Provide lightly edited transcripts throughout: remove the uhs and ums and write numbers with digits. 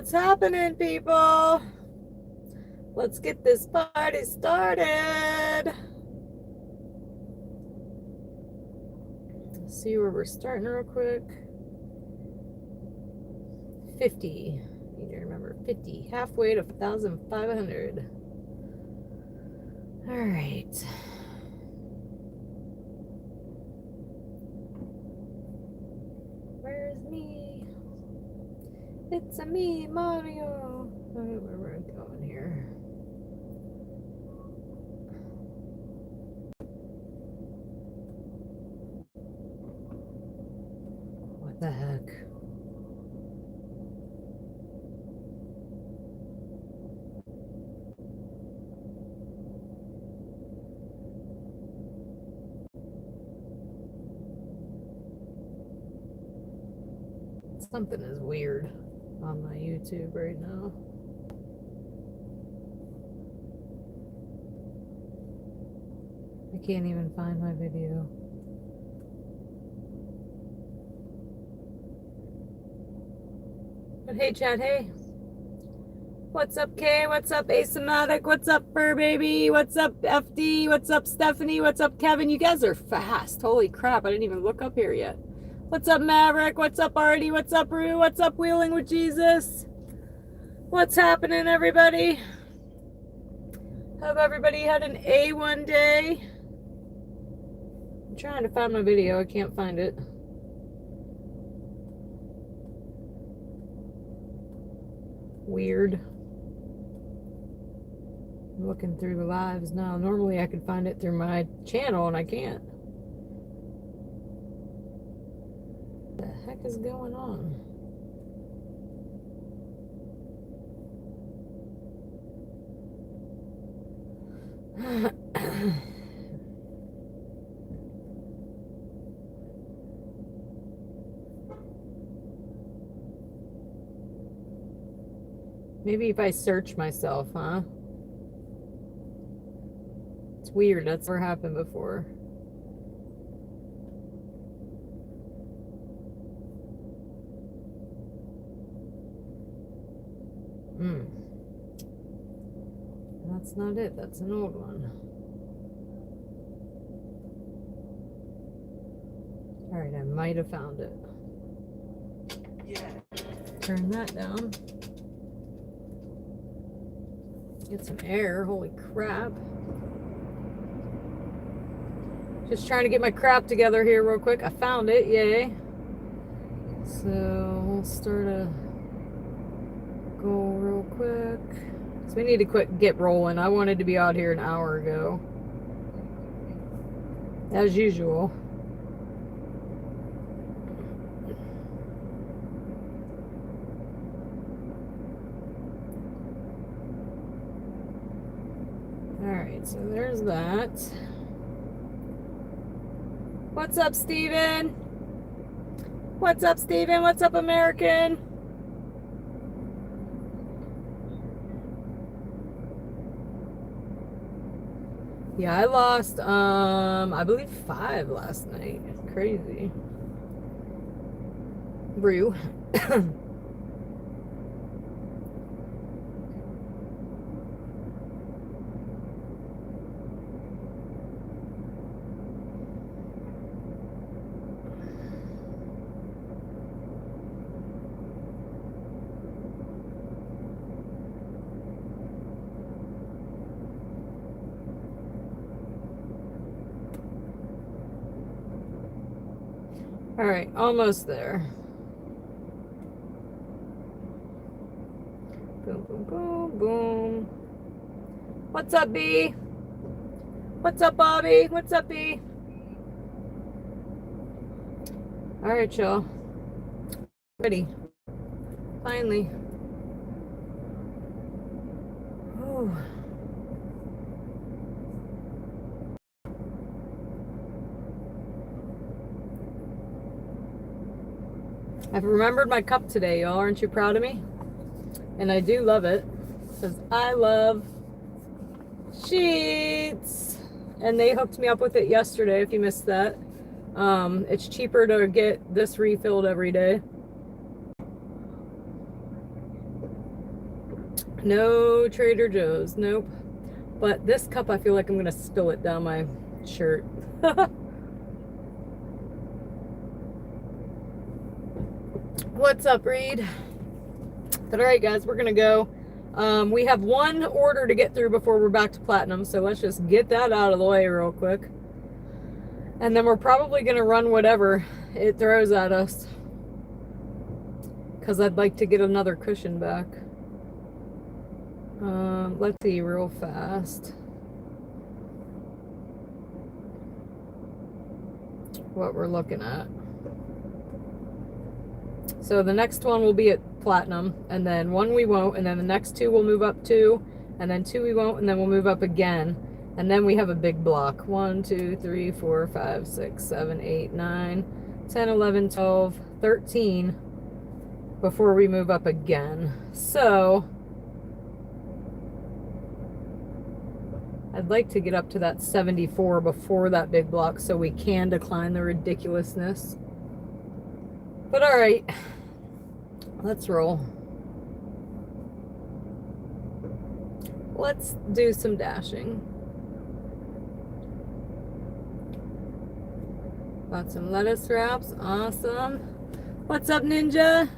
What's happening, people? Let's get this party started. Let's see where we're starting real quick. 50. Need to remember 50. Halfway to 1,500. All right. Where's me? It's a me, Mario. Where we're going here. What the heck? Something is weird on my YouTube right now. I can't even find my video. But hey, chat, hey. What's up, Kay? What's up, Asymptotic? What's up, Fur Baby? What's up, FD? What's up, Stephanie? What's up, Kevin? You guys are fast. Holy crap, I didn't even look up here yet. What's up, Maverick? What's up, Artie? What's up, Rue? What's up, Wheeling with Jesus? What's happening, everybody? Hope everybody had an A1 day. I'm trying to find my video. I can't find it. Weird. I'm looking through the lives now. Normally I could find it through my channel and I can't. What the heck is going on? Maybe if I search myself, huh? It's weird. That's never happened before. That's not it. That's an old one. All right, I might have found it. Yeah. Turn that down. Get some air. Holy crap. Just trying to get my crap together here real quick. I found it. Yay. So we'll start a goal real quick. So we need to get rolling. I wanted to be out here an hour ago. As usual. Alright, so there's that. What's up, Steven? What's up, Steven? What's up, American? Yeah, I lost, I believe 5 last night. Crazy. Brew. All right, almost there. Boom, boom, boom, boom. What's up, B? What's up, Bobby? What's up, B? All right, y'all. Ready. Finally. Oh. I've remembered my cup today, y'all. Aren't you proud of me? And I do love it because I love sheets. And they hooked me up with it yesterday, if you missed that. It's cheaper to get this refilled every day. No Trader Joe's. Nope. But this cup, I feel like I'm going to spill it down my shirt. What's up, Reed? But all right, guys, we're going to go. We have one order to get through before we're back to platinum, so let's just get that out of the way real quick. And then we're probably going to run whatever it throws at us, because I'd like to get another cushion back. Let's see real fast what we're looking at. So the next one will be at platinum, and then one we won't, and then the next two we'll move up to, and then two we won't, and then we'll move up again. And then we have a big block. 1, 2, 3, 4, 5, 6, 7, 8, 9, 10, 11, 12, 13 before we move up again. So I'd like to get up to that 74 before that big block so we can decline the ridiculousness. But all right, let's roll. Let's do some dashing. Got some lettuce wraps. Awesome. What's up, Ninja?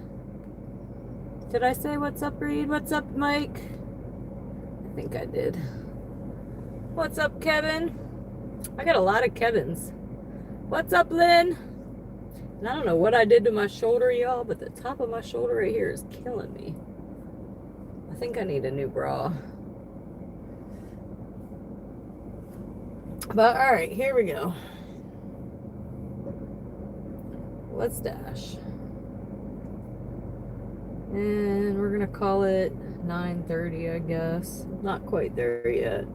Did I say what's up, Reed? What's up, Mike? I think I did. What's up, Kevin? I got a lot of Kevins. What's up, Lynn? And I don't know what I did to my shoulder, y'all, but the top of my shoulder right here is killing me. I think I need a new bra. But all right, here we go. Let's dash. And we're gonna call it 9:30, I guess. Not quite there yet.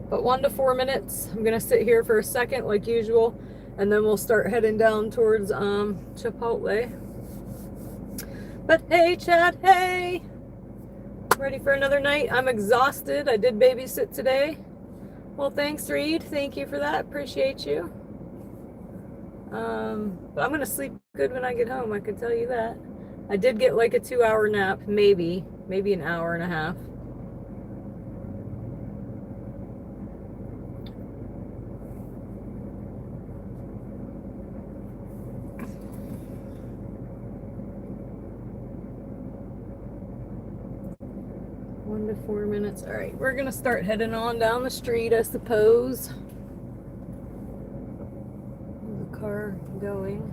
But 1 to 4 minutes. I'm gonna sit here for a second like usual, and then we'll start heading down towards Chipotle. But hey, Chad, hey! Ready for another night? I'm exhausted. I did babysit today. Well, thanks, Reed. Thank you for that. Appreciate you. But I'm gonna sleep good when I get home, I can tell you that. I did get like a 2-hour nap, maybe an hour and a half. One to 4 minutes. All right, we're gonna start heading on down the street, I suppose. The car going.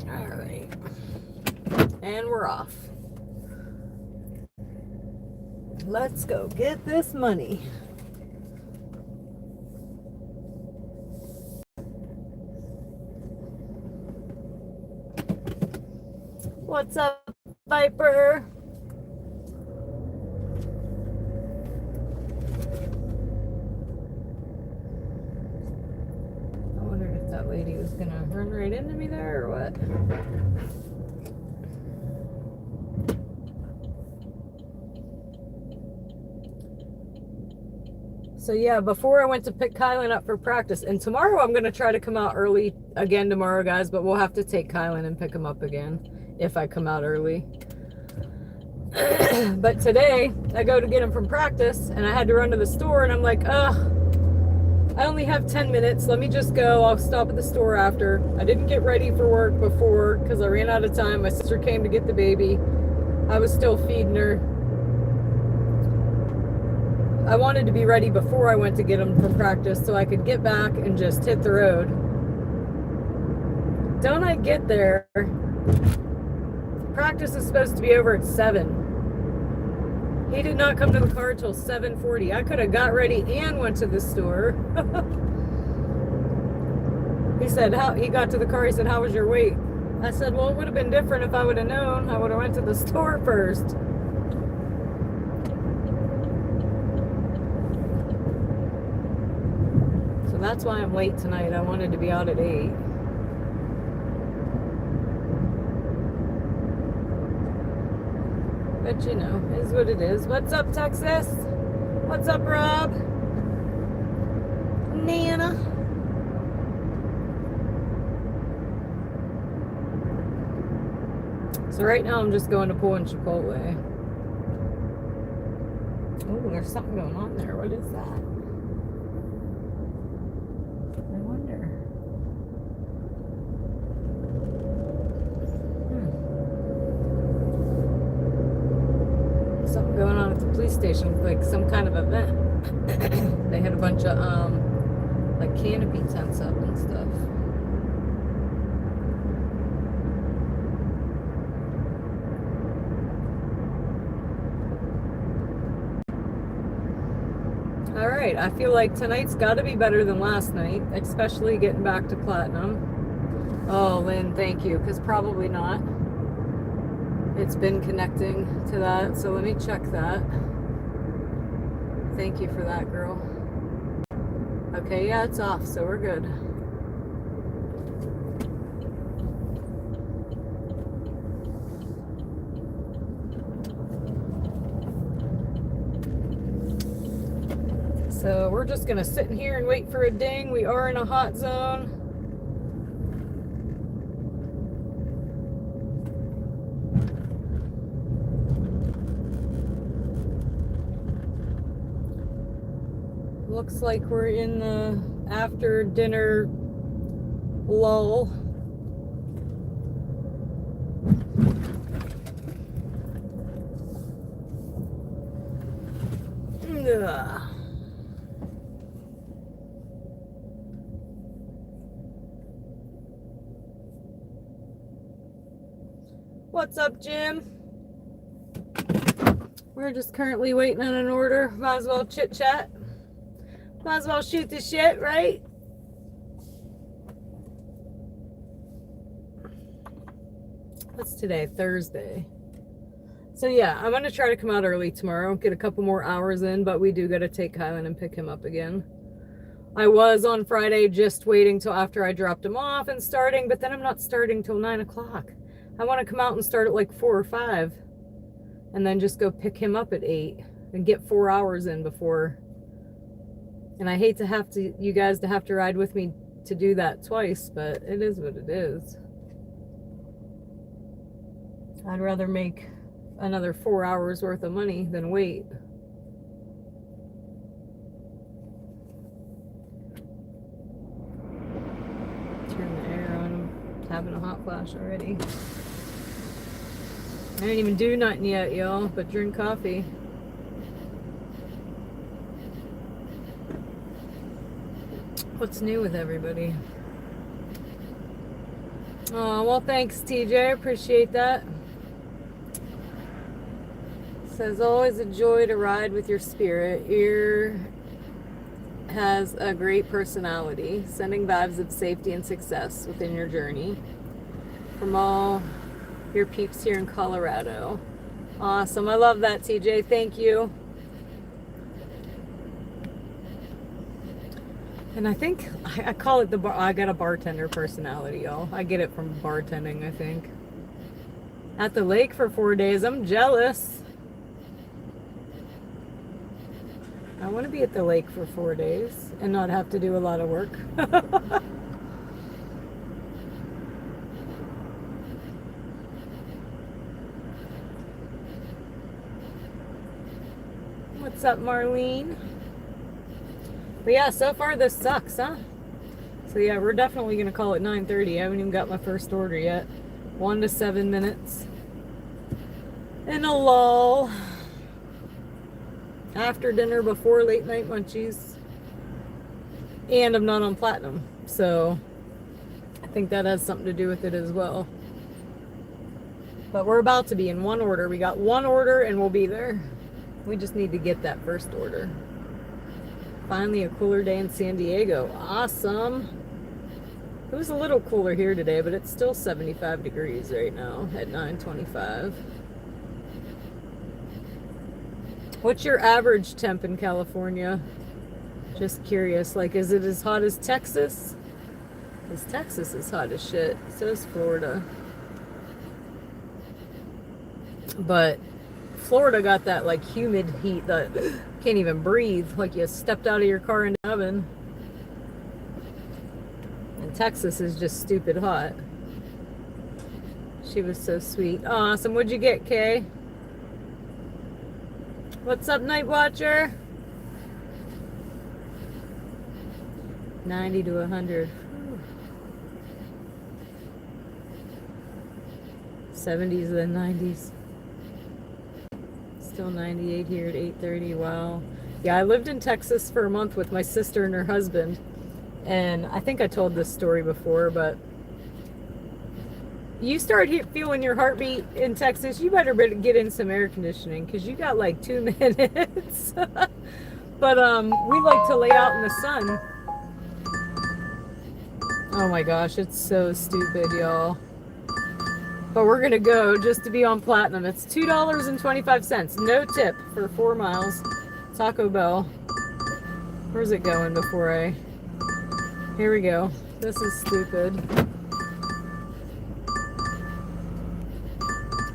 All right, and we're off. Let's go get this money. What's up, Viper? I wondered if that lady was gonna run right into me there or what. So yeah, before I went to pick Kylan up for practice, and tomorrow I'm gonna try to come out early again tomorrow, guys, but we'll have to take Kylan and pick him up again if I come out early. But today I go to get him from practice and I had to run to the store, and I'm like, I only have 10 minutes. Let me just go. I'll stop at the store after. I didn't get ready for work before because I ran out of time. My sister came to get the baby. I was still feeding her. I wanted to be ready before I went to get him from practice so I could get back and just hit the road. Don't I get there? Practice is supposed to be over at 7. He did not come to the car till 7:40. I could have got ready and went to the store. He said, he got to the car, he said, how was your wait? I said, well, it would have been different if I would have known. I would have went to the store first. So that's why I'm late tonight. I wanted to be out at 8. But you know, is what it is. What's up, Texas? What's up, Rob? Nana? So right now I'm just going to pull in Chipotle. Oh, there's something going on there. What is that? I wonder. Something going on at the police station, like some kind of event. They had a bunch of like canopy tents up and stuff. All right, I feel like tonight's got to be better than last night, especially getting back to Platinum. Oh, Lynn, thank you, because probably not. It's been connecting to that, so let me check that. Thank you for that, girl. Okay, yeah, it's off, so we're good. So we're just gonna sit in here and wait for a ding. We are in a hot zone. Looks like we're in the after dinner lull. Ugh. What's up, Jim? We're just currently waiting on an order. Might as well chit chat. Might as well shoot the shit, right? What's today? Thursday. So yeah, I'm gonna try to come out early tomorrow, get a couple more hours in, but we do gotta take Kylan and pick him up again. I was on Friday just waiting till after I dropped him off and starting, but then I'm not starting till 9 o'clock. I want to come out and start at like 4 or 5 and then just go pick him up at 8 and get 4 hours in before. And I hate to have to, you guys to have to ride with me to do that twice, but it is what it is. I'd rather make another 4 hours worth of money than wait. Turn the air on. I'm having a hot flash already. I didn't even do nothing yet, y'all, but drink coffee. What's new with everybody? Oh, well, thanks, TJ. I appreciate that. Says, always a joy to ride with your spirit. Ear has a great personality, sending vibes of safety and success within your journey. From all your peeps here in Colorado. Awesome. I love that, TJ. Thank you. And I think I call it I got a bartender personality, y'all. I get it from bartending, I think. At the lake for 4 days. I'm jealous. I want to be at the lake for 4 days and not have to do a lot of work. What's up, Marlene? But yeah, so far this sucks, huh? So yeah, we're definitely going to call it 9:30. I haven't even got my first order yet. 1 to 7 minutes. In a lull. After dinner, before late night munchies. And I'm not on Platinum. So I think that has something to do with it as well. But we're about to be in one order. We got one order and we'll be there. We just need to get that first order. Finally a cooler day in San Diego. Awesome. It was a little cooler here today, but it's still 75 degrees right now at 9:25. What's your average temp in California? Just curious. Like, is it as hot as Texas? Because Texas is hot as shit. So is Florida. But Florida got that like humid heat that can't even breathe, like you stepped out of your car in the oven. And Texas is just stupid hot. She was so sweet. Awesome. What'd you get, Kay? What's up, Night Watcher? 90 to 100. 70s and 90s. Still 98 here at 8:30. Wow. Yeah, I lived in Texas for a month with my sister and her husband. And I think I told this story before, but you start feeling your heartbeat in Texas, you better get in some air conditioning because you got like 2 minutes. But we like to lay out in the sun. Oh my gosh, it's so stupid, y'all. But we're gonna go just to be on Platinum. It's $2.25, no tip for 4 miles. Taco Bell. Where's it going before I... Here we go. This is stupid.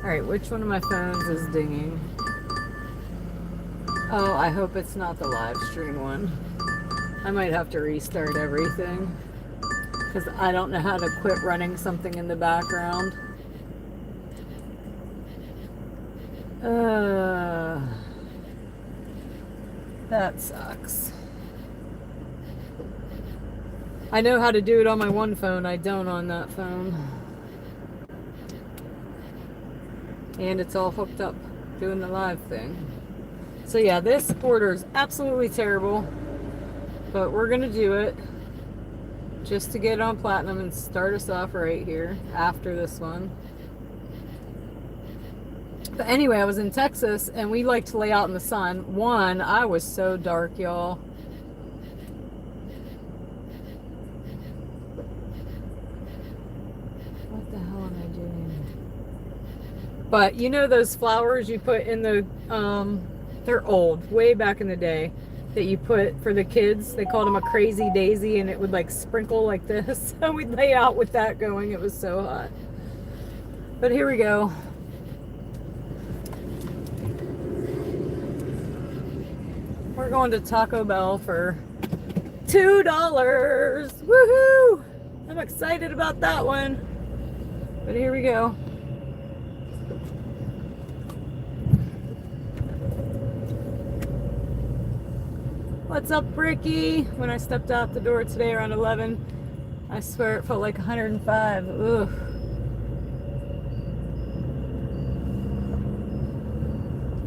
Alright, which one of my phones is dinging? Oh, I hope it's not the live stream one. I might have to restart everything because I don't know how to quit running something in the background. That sucks. I know how to do it on my one phone. I don't on that phone. And it's all hooked up doing the live thing. So yeah, this order is absolutely terrible, but we're gonna do it just to get it on Platinum and start us off right here after this one. But anyway, I was in Texas and we like to lay out in the sun. One, I was so dark, y'all. What the hell am I doing? But you know those flowers you put in the, they're old, way back in the day, that you put for the kids. They called them a crazy daisy, and it would like sprinkle like this. So we'd lay out with that going. It was so hot. But here we go. We're going to Taco Bell for $2. Woohoo! I'm excited about that one. But here we go. What's up, Ricky? When I stepped out the door today around 11, I swear it felt like 105. Ugh.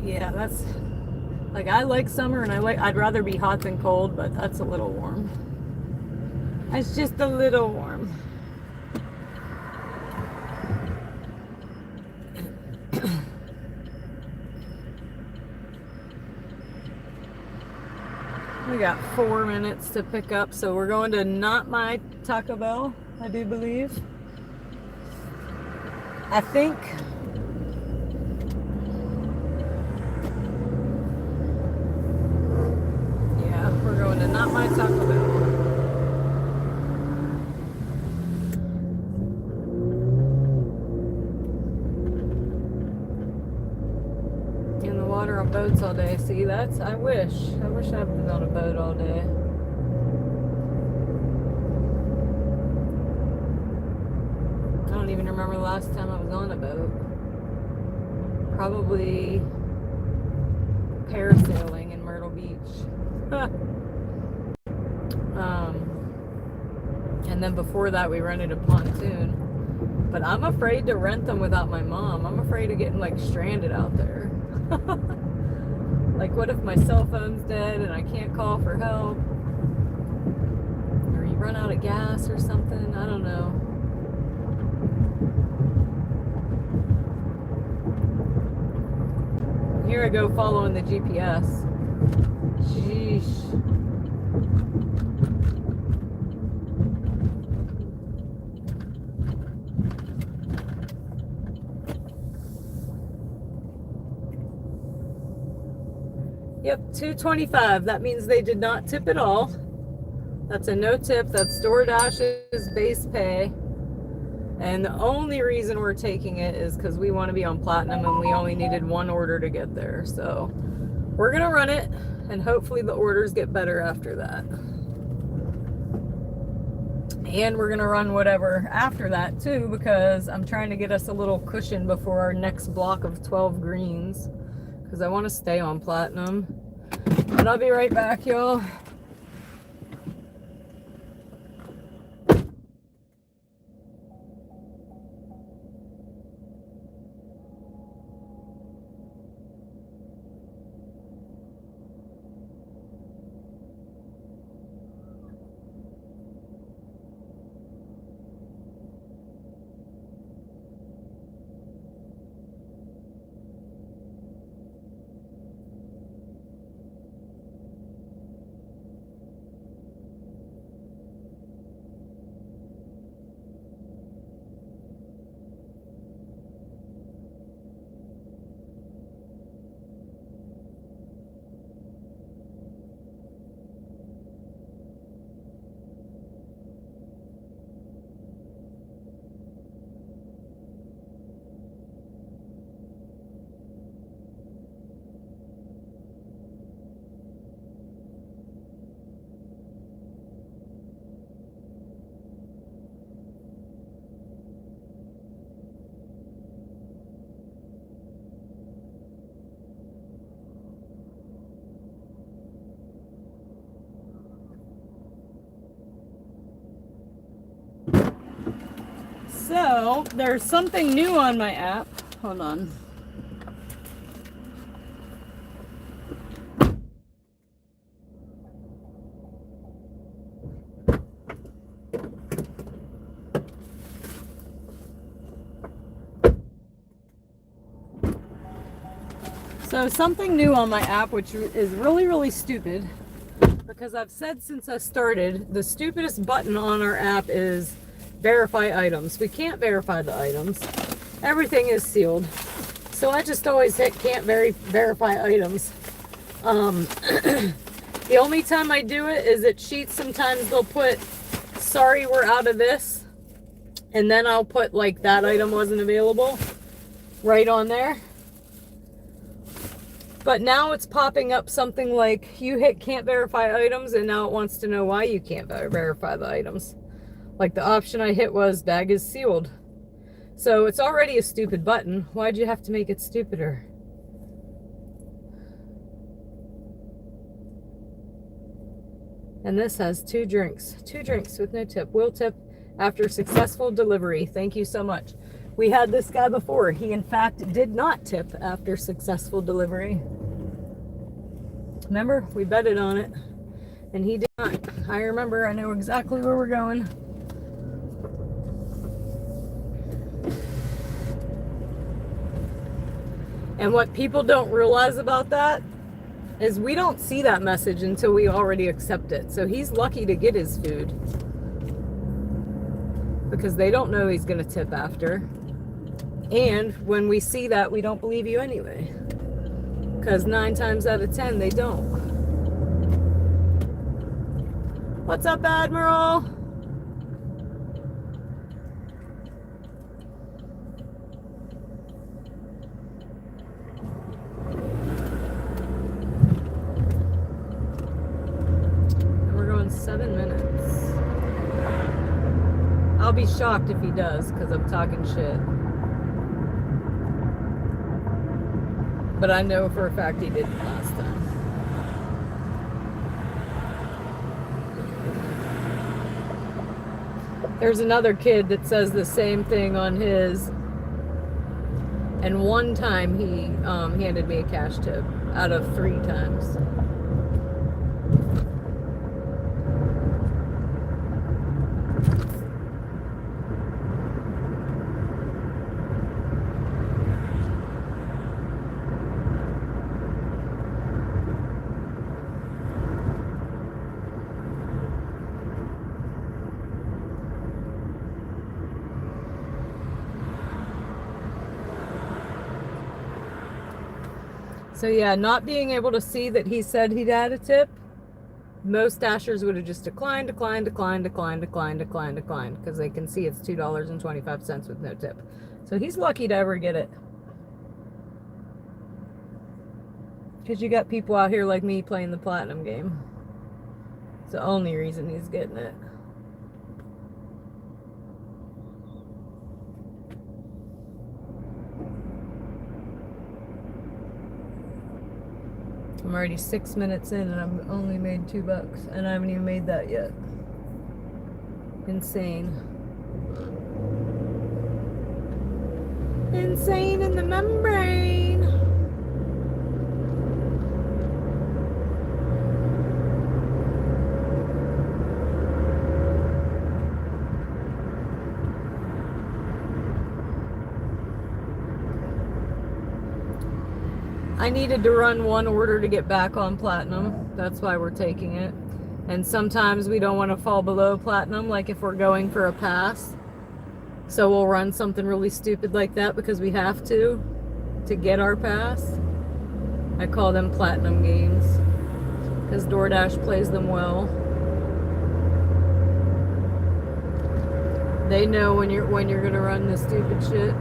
Yeah, that's like, I like summer and I'd rather be hot than cold, but that's a little warm. It's just a little warm. We got 4 minutes to pick up, so we're going to Not My Taco Bell, I do believe. I think. Yeah, we're going to Not My Taco Bell. In the water on boats all day. See, that's, I wish I'd been on a boat all day. I don't even remember the last time I was on a boat. Probably parasailing in Myrtle Beach. And then before that we rented a pontoon. But I'm afraid to rent them without my mom. I'm afraid of getting like stranded out there. Like, what if my cell phone's dead and I can't call for help? Or you run out of gas or something? I don't know. Here I go following the GPS. Sheesh. Yep, $2.25. That means they did not tip at all. That's a no tip. That's DoorDash's base pay. And the only reason we're taking it is because we want to be on Platinum and we only needed one order to get there. So we're going to run it and hopefully the orders get better after that. And we're gonna run whatever after that too, because I'm trying to get us a little cushion before our next block of 12 greens, because I want to stay on platinum. But I'll be right back, y'all. So there's something new on my app. Hold on. So something new on my app, which is really, really stupid, because I've said since I started, the stupidest button on our app is verify items. We can't verify the items. Everything is sealed. So I just always hit can't verify items. The only time I do it is at Sheets. Sometimes they'll put, sorry, we're out of this. And then I'll put like that item wasn't available right on there. But now it's popping up something like you hit can't verify items, and now it wants to know why you can't verify the items. Like the option I hit was bag is sealed. So it's already a stupid button. Why'd you have to make it stupider? And this has 2 drinks. 2 drinks with no tip. Will tip after successful delivery. Thank you so much. We had this guy before. He, in fact, did not tip after successful delivery. Remember? We betted on it. And he did not. I remember. I know exactly where we're going. And what people don't realize about that is we don't see that message until we already accept it. So he's lucky to get his food, because they don't know he's going to tip after. And when we see that, we don't believe you anyway, because 9 times out of 10 they don't. What's up, Admiral? And we're going 7 minutes. I'll be shocked if he does, because I'm talking shit. But I know for a fact he didn't last time. There's another kid that says the same thing on his. And one time he handed me a cash tip out of 3 times. So yeah, not being able to see that he said he'd add a tip, most dashers would have just declined, because they can see it's $2.25 with no tip. So he's lucky to ever get it. Because you got people out here like me playing the platinum game. It's the only reason he's getting it. I'm already 6 minutes in and I've only made $2 and I haven't even made that yet. Insane. Insane in the membrane. I needed to run one order to get back on platinum. That's why we're taking it. And sometimes we don't want to fall below platinum, like if we're going for a pass. So we'll run something really stupid like that because we have to get our pass. I call them platinum games because DoorDash plays them well. They know when you're gonna run this stupid shit.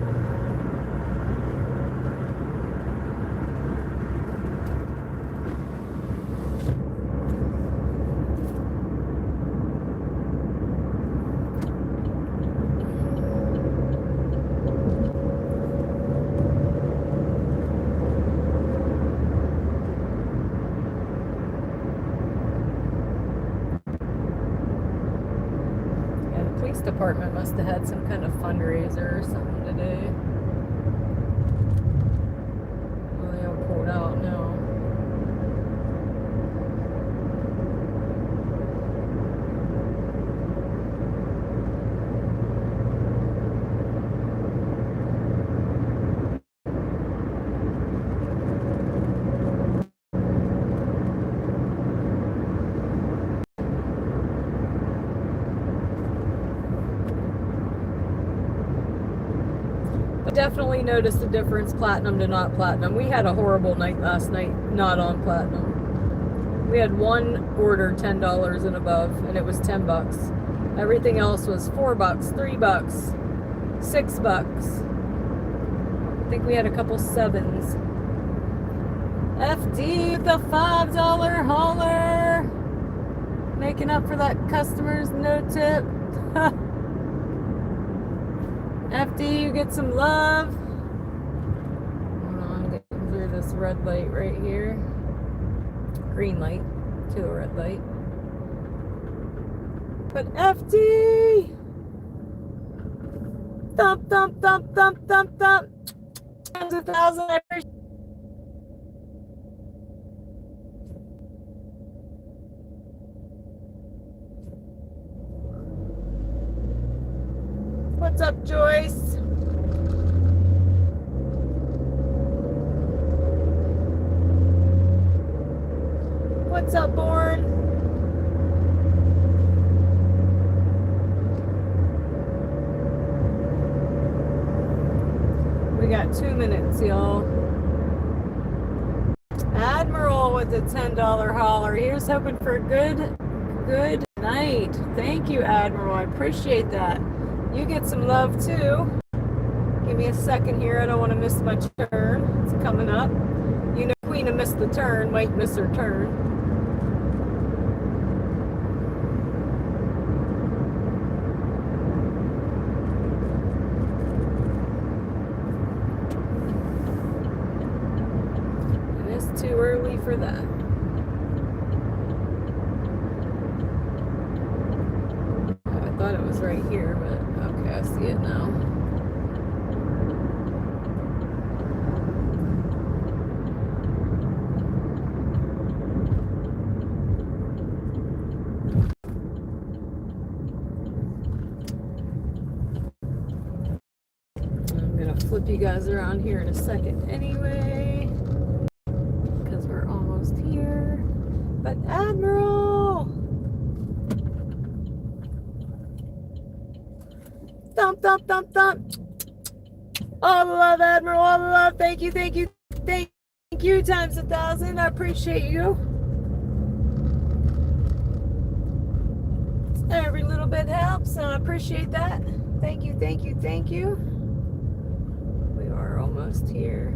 Department must have had some kind of fundraiser or something today. Well, they all pulled out now. Definitely noticed the difference platinum to not platinum. We had a horrible night last night not on platinum. We had one order $10 and above and it was $10. Everything else was $4, $3, $6. I think we had a couple sevens. FD with the $5 hauler, making up for that customer's no tip. FD, you get some love. Hold on, getting through this red light right here. Green light to a red light. But FD! Thump, thump, thump, thump, thump, thump. Times 1,000. What's up, Joyce? What's up, Born? We got 2 minutes, y'all. Admiral with the $10 holler. Here's hoping for a good night. Thank you, Admiral. I appreciate that. You get some love too. Give me a second here. I don't want to miss my turn. It's coming up. You know, Queen of Miss the Turn might miss her turn. And it's too early for that. I thought it was right here, but okay, I see it now. I'm gonna flip you guys around here in a second anyway, because we're almost here. But Admiral! Thump, thump, thump, thump. All the love, Admiral. All the love. Thank you, thank you, thank you times 1,000. I appreciate you. Every little bit helps, and I appreciate that. Thank you, thank you, thank you. We are almost here.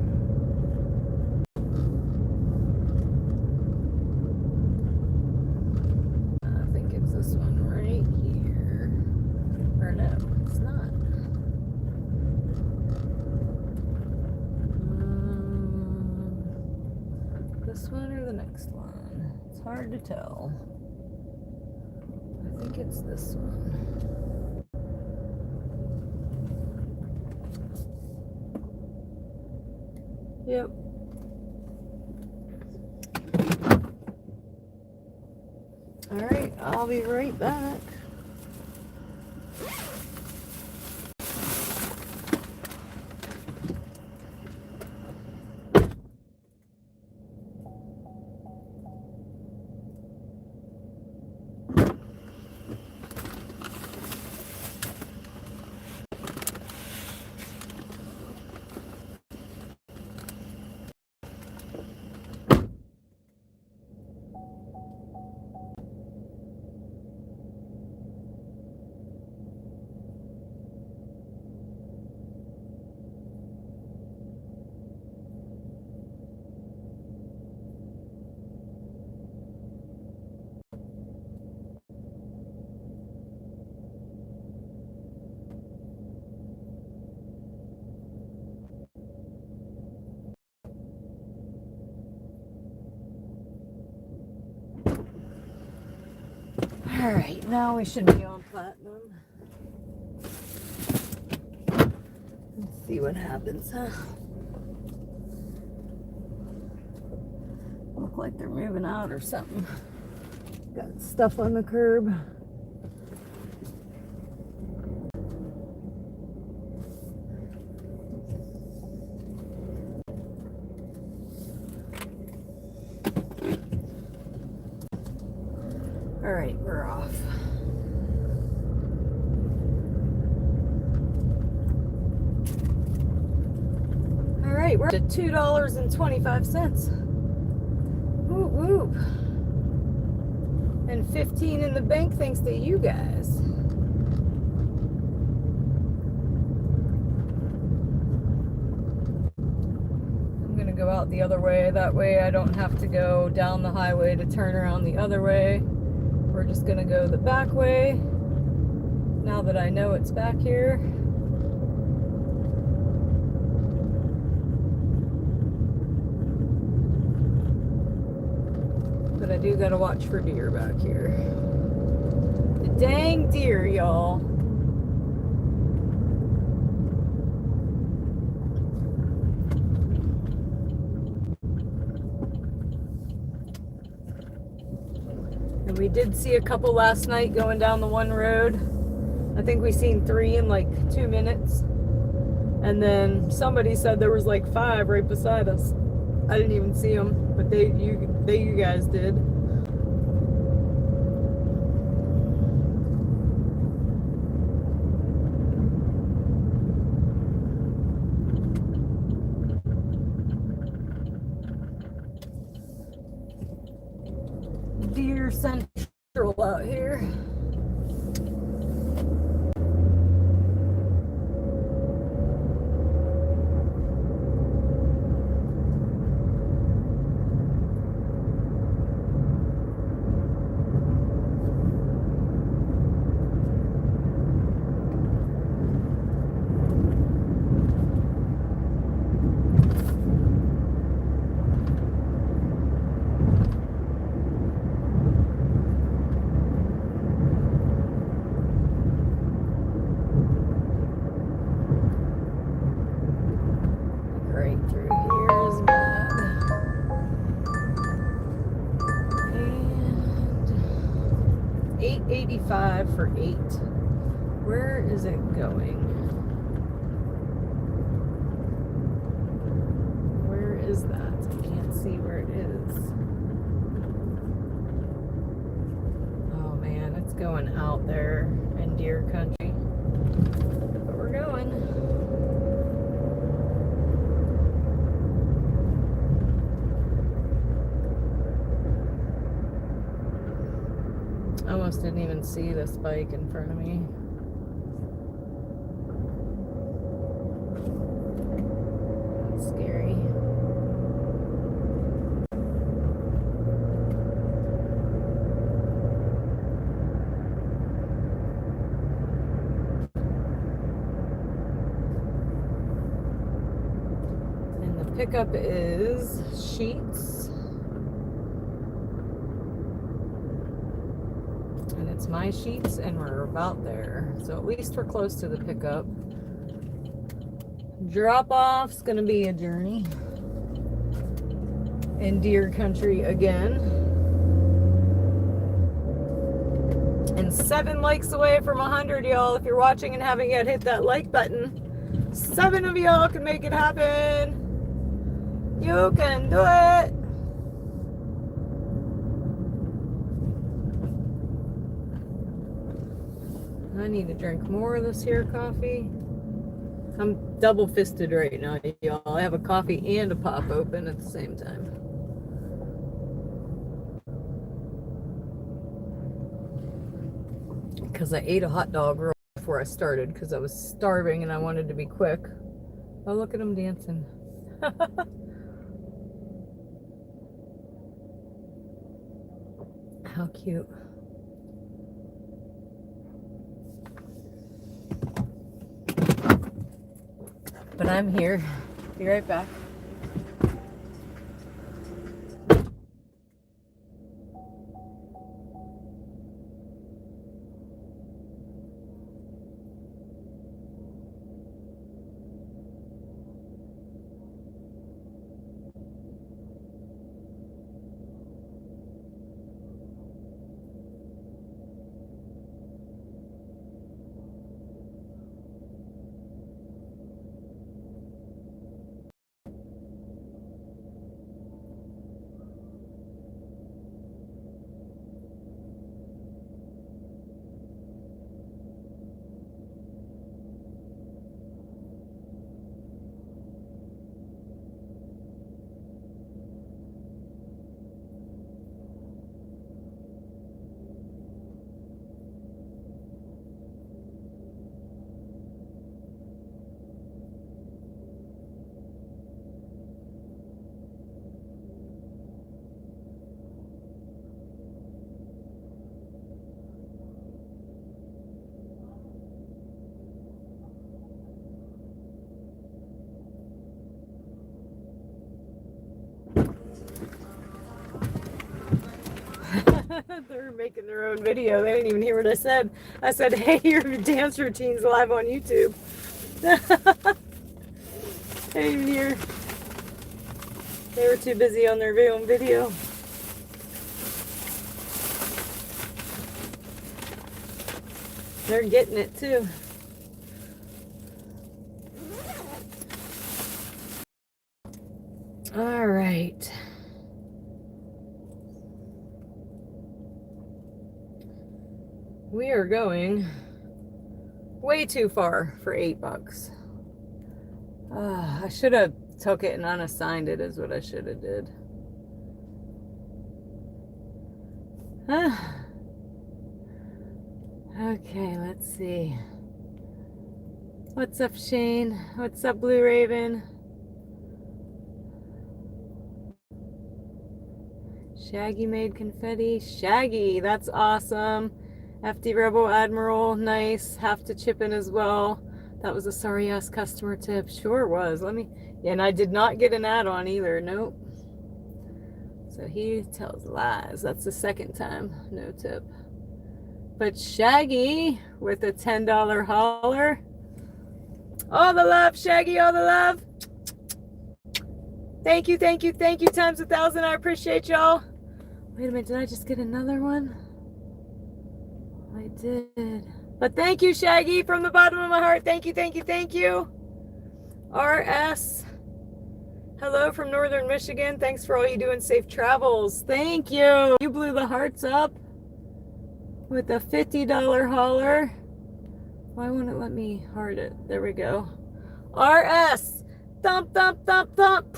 I think it's this one right here. Or no, it's not. this one or the next one? It's hard to tell. I think it's this one. Yep. All right, I'll be right back. All right, now we should be on platinum. Let's see what happens, huh? Look like they're moving out or something. Got stuff on the curb. All right, we're off. All right, we're at $2.25. Whoop whoop. And 15 in the bank thanks to you guys. I'm gonna go out the other way. That way I don't have to go down the highway to turn around the other way. We're just gonna go the back way now that I know it's back here. But I do gotta watch for deer back here. The dang deer, y'all. And we did see a couple last night going down the one road. I think we seen 3 in like 2 minutes. And then somebody said there was like 5 right beside us. I didn't even see them, but you guys did. Deer Central out here. $8.85 for 8. Where is it going? Where is that? I can't see where it is. Oh man, it's going out there in deer country. But we're going. I almost didn't even see this bike in front of me. That's scary. And the pickup is Sheets. sheets, my sheets, and we're about there. So at least we're close to the pickup. Drop-off's gonna be a journey. In deer country again. And 7 likes away from 100, y'all. If you're watching and haven't yet hit that like button, 7 of y'all can make it happen. You can do it. I need to drink more of this here coffee. I'm double-fisted right now, y'all. I have a coffee and a pop open at the same time. Because I ate a hot dog right before I started because I was starving and I wanted to be quick. Oh, look at them dancing. How cute. But I'm here. Be right back. They're making their own video. They didn't even hear what I said. I said, hey, your dance routine's live on YouTube. They didn't even hear. They were too busy on their own video. They're getting it too. All right. We are going way too far for $8. I should have took it and unassigned it is what I should have did. Okay, let's see. What's up, Shane? What's up, Blue Raven? Shaggy made confetti. Shaggy, that's awesome. FD Rebel Admiral, nice. Have to chip in as well. That was a sorry ass customer tip. Sure was. Yeah, and I did not get an add-on either. Nope. So he tells lies. That's the second time. No tip. But Shaggy with a $10 hauler. All the love, Shaggy, all the love. Thank you, thank you, thank you times 1,000. I appreciate y'all. Wait a minute, did I just get another one? I did. But thank you, Shaggy, from the bottom of my heart. Thank you, thank you, thank you. RS. Hello from Northern Michigan. Thanks for all you do and safe travels. Thank you. You blew the hearts up with a $50 hauler. Why won't it let me heart it? There we go. RS. Thump, thump, thump, thump.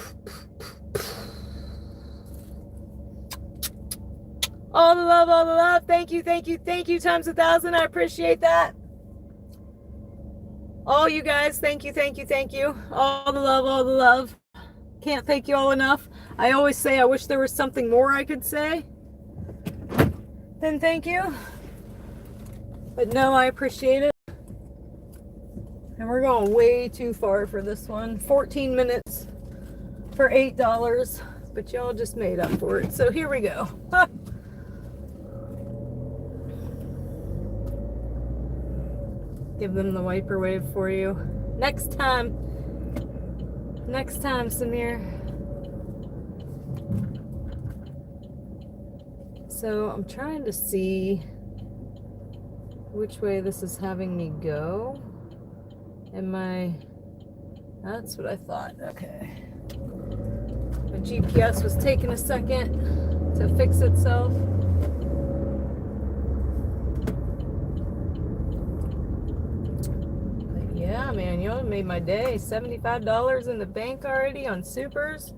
All the love, all the love. Thank you, thank you, thank you times 1,000. I appreciate that. All you guys, thank you, thank you, thank you. All the love, all the love. Can't thank you all enough. I always say I wish there was something more I could say. Then thank you. But no, I appreciate it. And we're going way too far for this one. 14 minutes for $8. But y'all just made up for it. So here we go. Give them the wiper wave for you. Next time, Samir. So I'm trying to see which way this is having me go. That's what I thought. Okay. My GPS was taking a second to fix itself. But yeah, man, y'all made my day. $75 in the bank already on supers.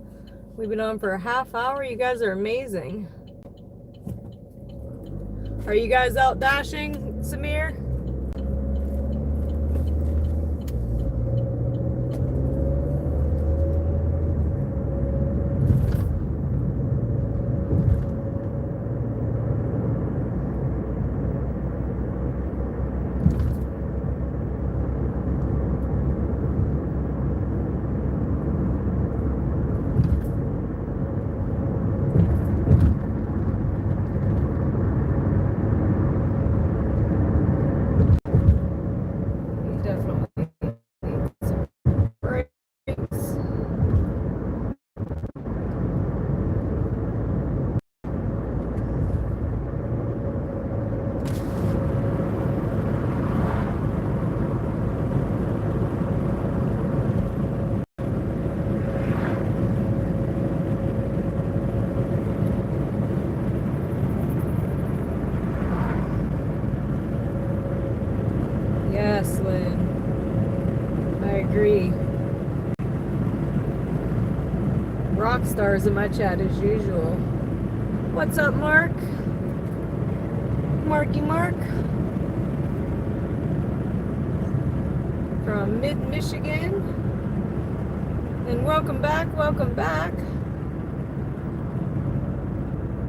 We've been on for a half hour. You guys are amazing. Are you guys out dashing, Samir? Yes, Lynn. I agree. Rock stars in my chat as usual. What's up, Mark? Marky Mark. From mid-Michigan. And welcome back, welcome back.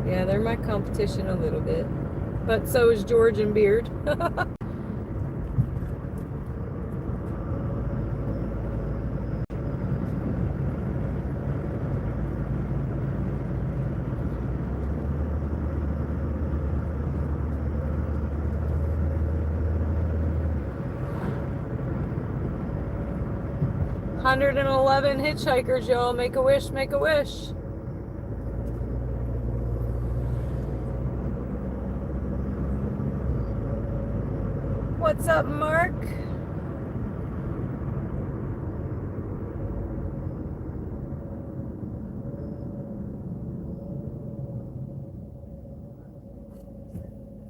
Yeah, they're my competition a little bit. But so is George and Beard. $111 hitchhikers, y'all. Make a wish, make a wish. What's up, Mark?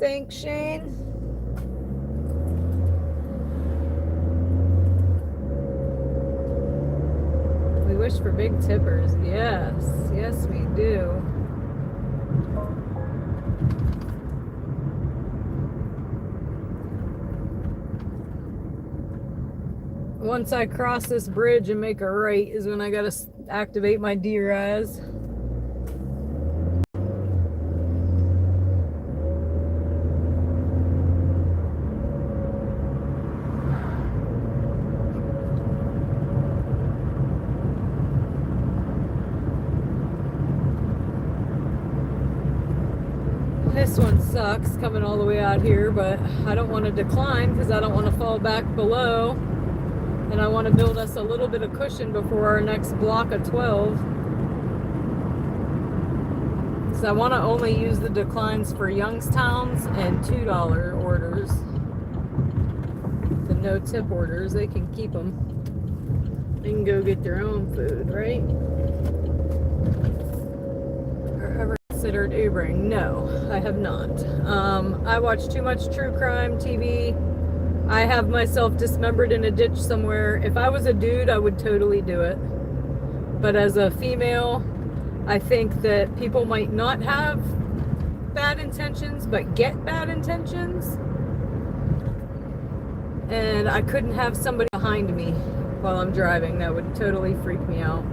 Thanks, Shane. We wish for big tippers. Yes, yes, we do. Once I cross this bridge and make a right is when I gotta activate my deer eyes. This one sucks coming all the way out here, but I don't want to decline because I don't want to fall back below. And I want to build us a little bit of cushion before our next block of 12. So I want to only use the declines for Youngstowns and $2 orders. The no tip orders, they can keep them. They can go get their own food, right? Or ever considered Ubering? No, I have not. I watch too much true crime TV. I have myself dismembered in a ditch somewhere. If I was a dude, I would totally do it. But as a female, I think that people might not have bad intentions, but get bad intentions. And I couldn't have somebody behind me while I'm driving. That would totally freak me out.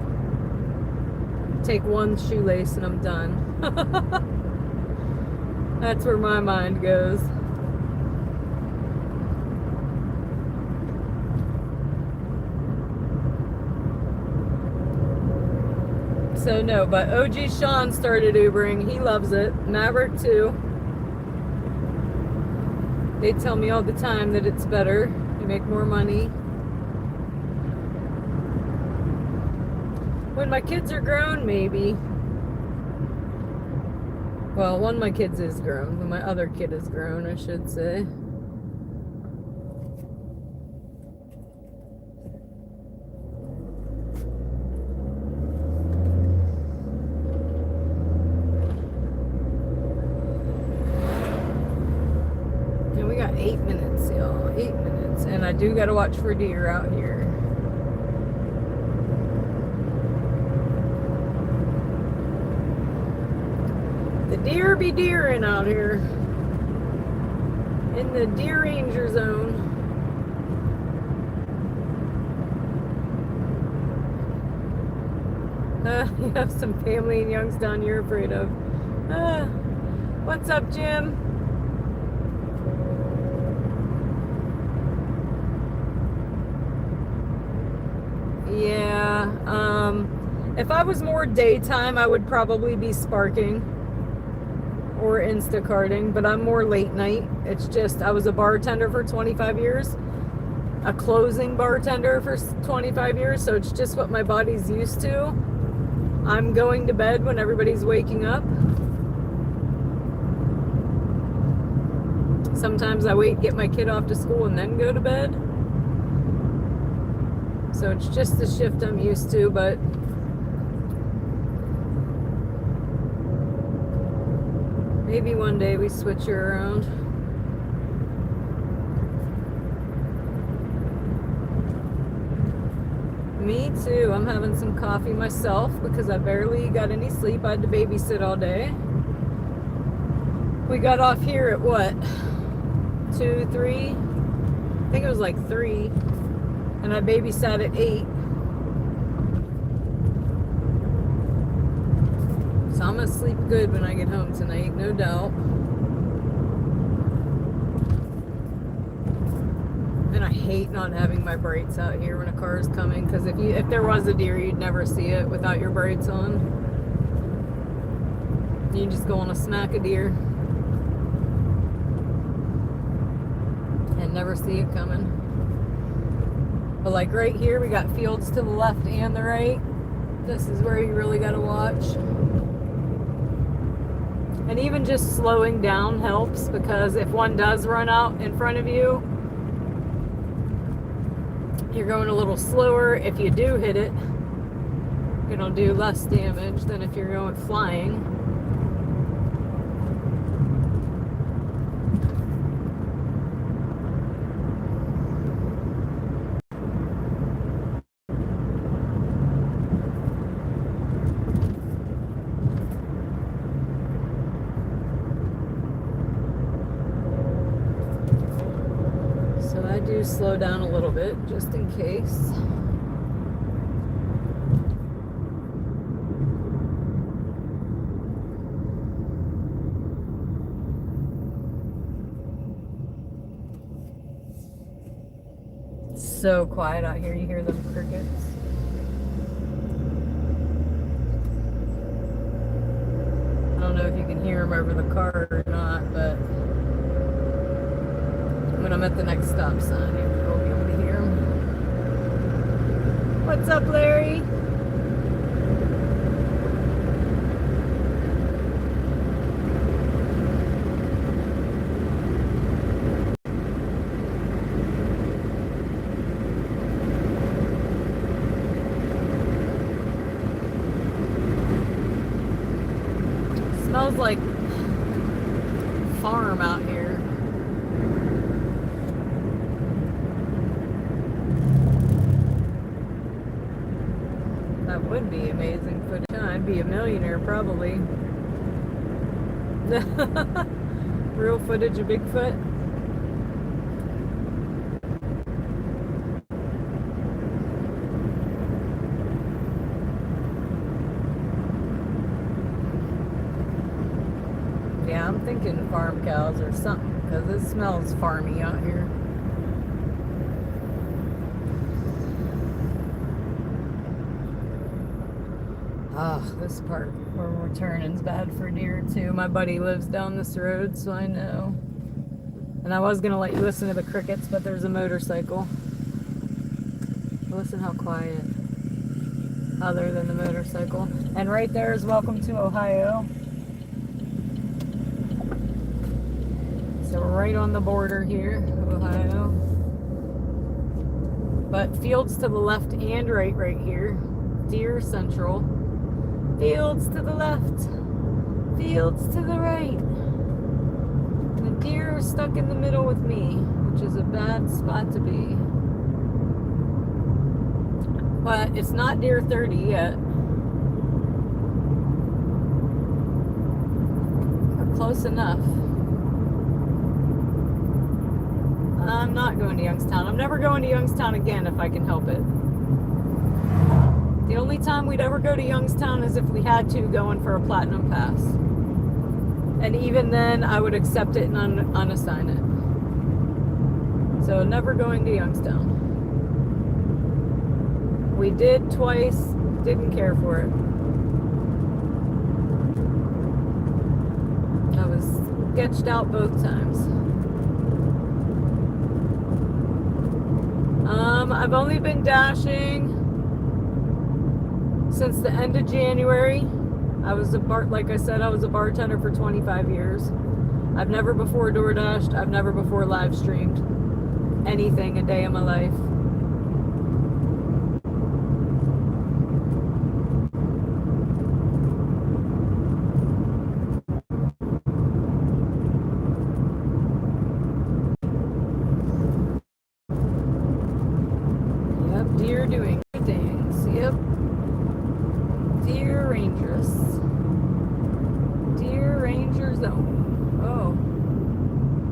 Take one shoelace and I'm done. That's where my mind goes. So no, but OG Sean started Ubering. He loves it. Maverick too. They tell me all the time that it's better. It make more money. When my kids are grown, maybe. Well, one of my kids is grown, but my other kid is grown, I should say. And we got 8 minutes, y'all. 8 minutes. And I do got to watch for deer out here. The deer be deering out here in the deer ranger zone. You have some family in Youngstown you're afraid of. What's up, Jim? Yeah, if I was more daytime, I would probably be sparking or Instacarting, but I'm more late night. It's just, I was a bartender for 25 years, a closing bartender for 25 years, so it's just what my body's used to. I'm going to bed when everybody's waking up. Sometimes I wait, get my kid off to school, and then go to bed. So it's just the shift I'm used to, but maybe one day we switch her around. Me too. I'm having some coffee myself because I barely got any sleep. I had to babysit all day. We got off here at what? 2, 3? I think it was like 3. And I babysat at 8. So I'm gonna sleep good when I get home tonight, no doubt. And I hate not having my brights out here when a car is coming, because if there was a deer, you'd never see it without your brights on. You just go on a smack a deer and never see it coming. But like right here, we got fields to the left and the right. This is where you really gotta watch. And even just slowing down helps, because if one does run out in front of you, you're going a little slower. If you do hit it, it'll do less damage than if you're going flying. I do slow down a little bit just in case. It's so quiet out here, you hear them crickets. I don't know if you can hear them over the car or not, but when I'm at the next stop sign, you'll be able to hear them. What's up, Larry? Smells like farm out here. That would be amazing footage. I'd be a millionaire probably. Real footage of Bigfoot. Yeah, I'm thinking farm cows or something, because it smells farmy out here. Oh, this part where we're turning is bad for deer too. My buddy lives down this road, so I know. And I was going to let you listen to the crickets, but there's a motorcycle. Listen how quiet. Other than the motorcycle. And right there is Welcome to Ohio. So we're right on the border here of Ohio. But fields to the left and right here. Deer Central. Fields to the left. Fields to the right. And the deer are stuck in the middle with me, which is a bad spot to be. But it's not deer 30 yet. We're close enough. I'm not going to Youngstown. I'm never going to Youngstown again if I can help it. The only time we'd ever go to Youngstown is if we had to go in for a platinum pass. And even then, I would accept it and unassign it. So never going to Youngstown. We did twice, didn't care for it. I was sketched out both times. I've only been dashing since the end of January. I was like I said, I was a bartender for 25 years. I've never before DoorDashed. I've never before live streamed anything a day in my life. Deer doing things. Yep. Deer Rangers. Deer Ranger Zone. Oh.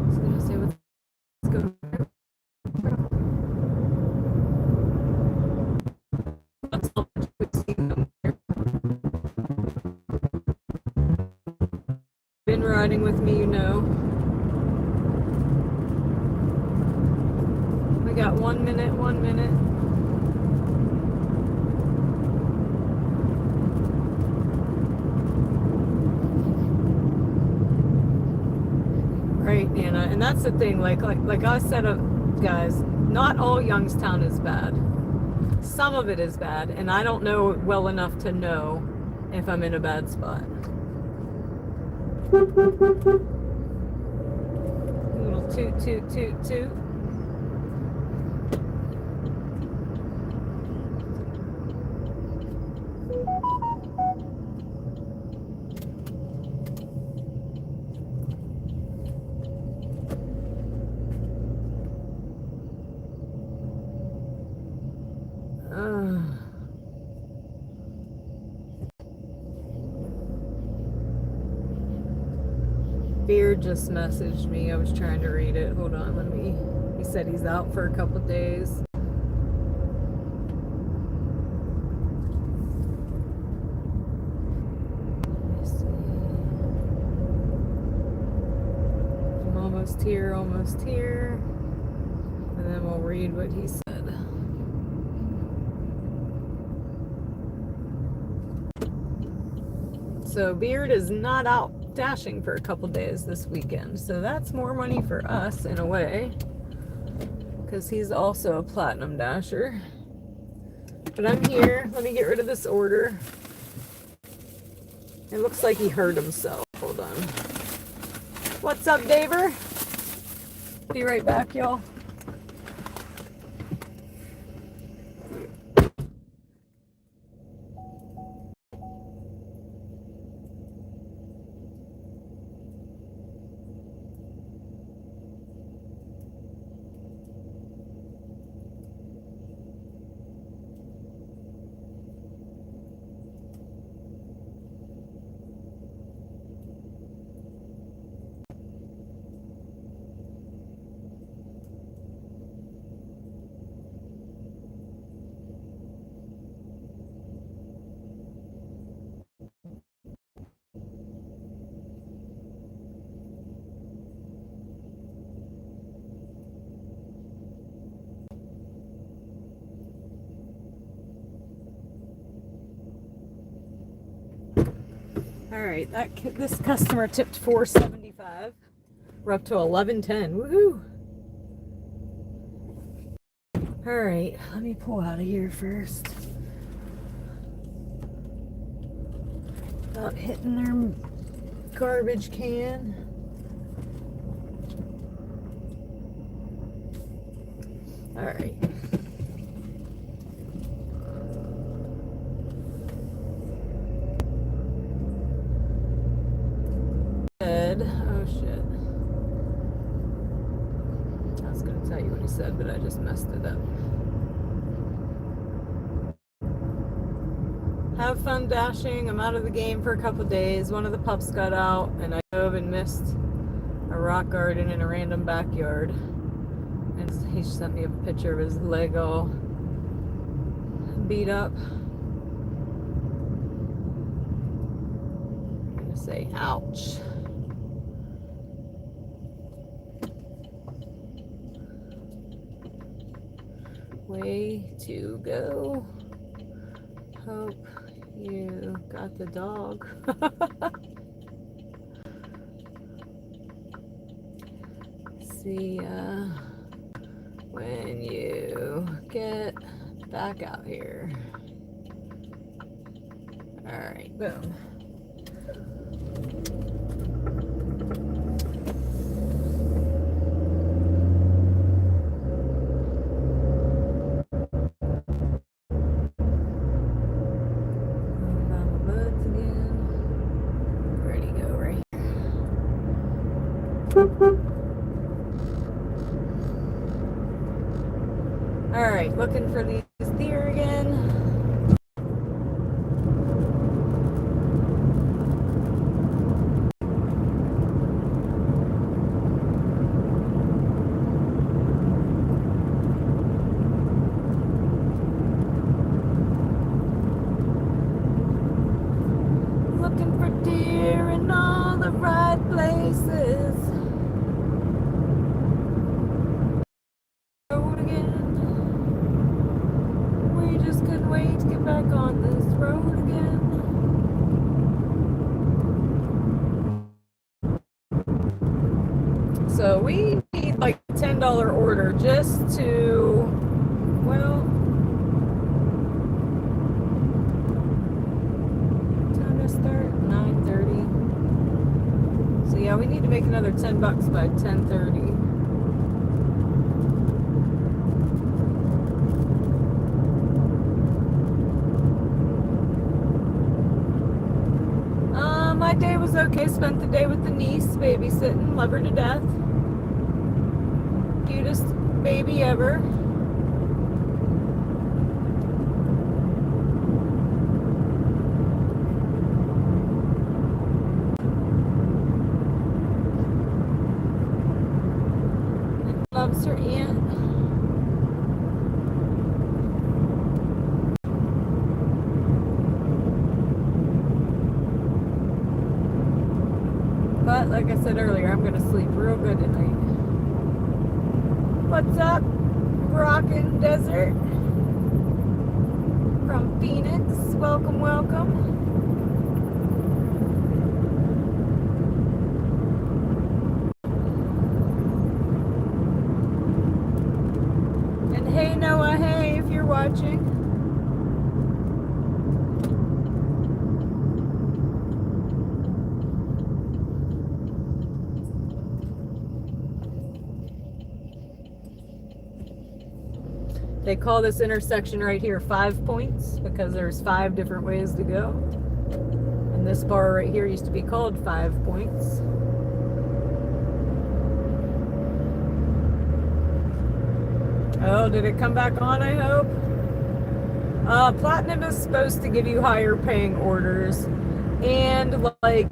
I was gonna say let's go. Been riding with me, you know. We got 1 minute, 1 minute. Right, Nana, and that's the thing, like I said, guys, not all Youngstown is bad. Some of it is bad, and I don't know it well enough to know if I'm in a bad spot. A little toot, toot, toot, toot. Beard just messaged me. I was trying to read it. Hold on, he said he's out for a couple days. Let me see. I'm almost here. And then we'll read what he said. So Beard is not out dashing for a couple days this weekend, so that's more money for us in a way, because he's also a platinum dasher. But I'm here. Let me get rid of this order. It looks like he hurt himself. Hold on. What's up, Daver? Be right back, y'all. All right, this customer tipped $4.75, We're up to 11:10. Woohoo! All right, let me pull out of here first. Without hitting their garbage can. All right. Good. Oh shit. I was gonna tell you what he said, but I just messed it up. Have fun dashing. I'm out of the game for a couple days. One of the pups got out, and I dove and missed a rock garden in a random backyard. And he sent me a picture of his leg all beat up. I'm gonna say, ouch. Way to go. Hope you got the dog. See ya when you get back out here. All right, boom. All right, looking for these deer again. Looking for deer in all the right places. Wait to get back on this road again. So we need like a $10 order just to, well, time to start 9:30. So yeah, we need to make another $10 by 10:30. My day was okay. Spent the day with the niece, babysitting. Love her to death. Cutest baby ever. Loves her aunt. But like I said earlier, I'm gonna sleep real good tonight. What's up, Rockin' Desert from Phoenix? Welcome, welcome. And hey Noah, hey, if you're watching. They call this intersection right here 5 points because there's 5 different ways to go. And this bar right here used to be called 5 points. Oh, did it come back on, I hope? Platinum is supposed to give you higher paying orders and like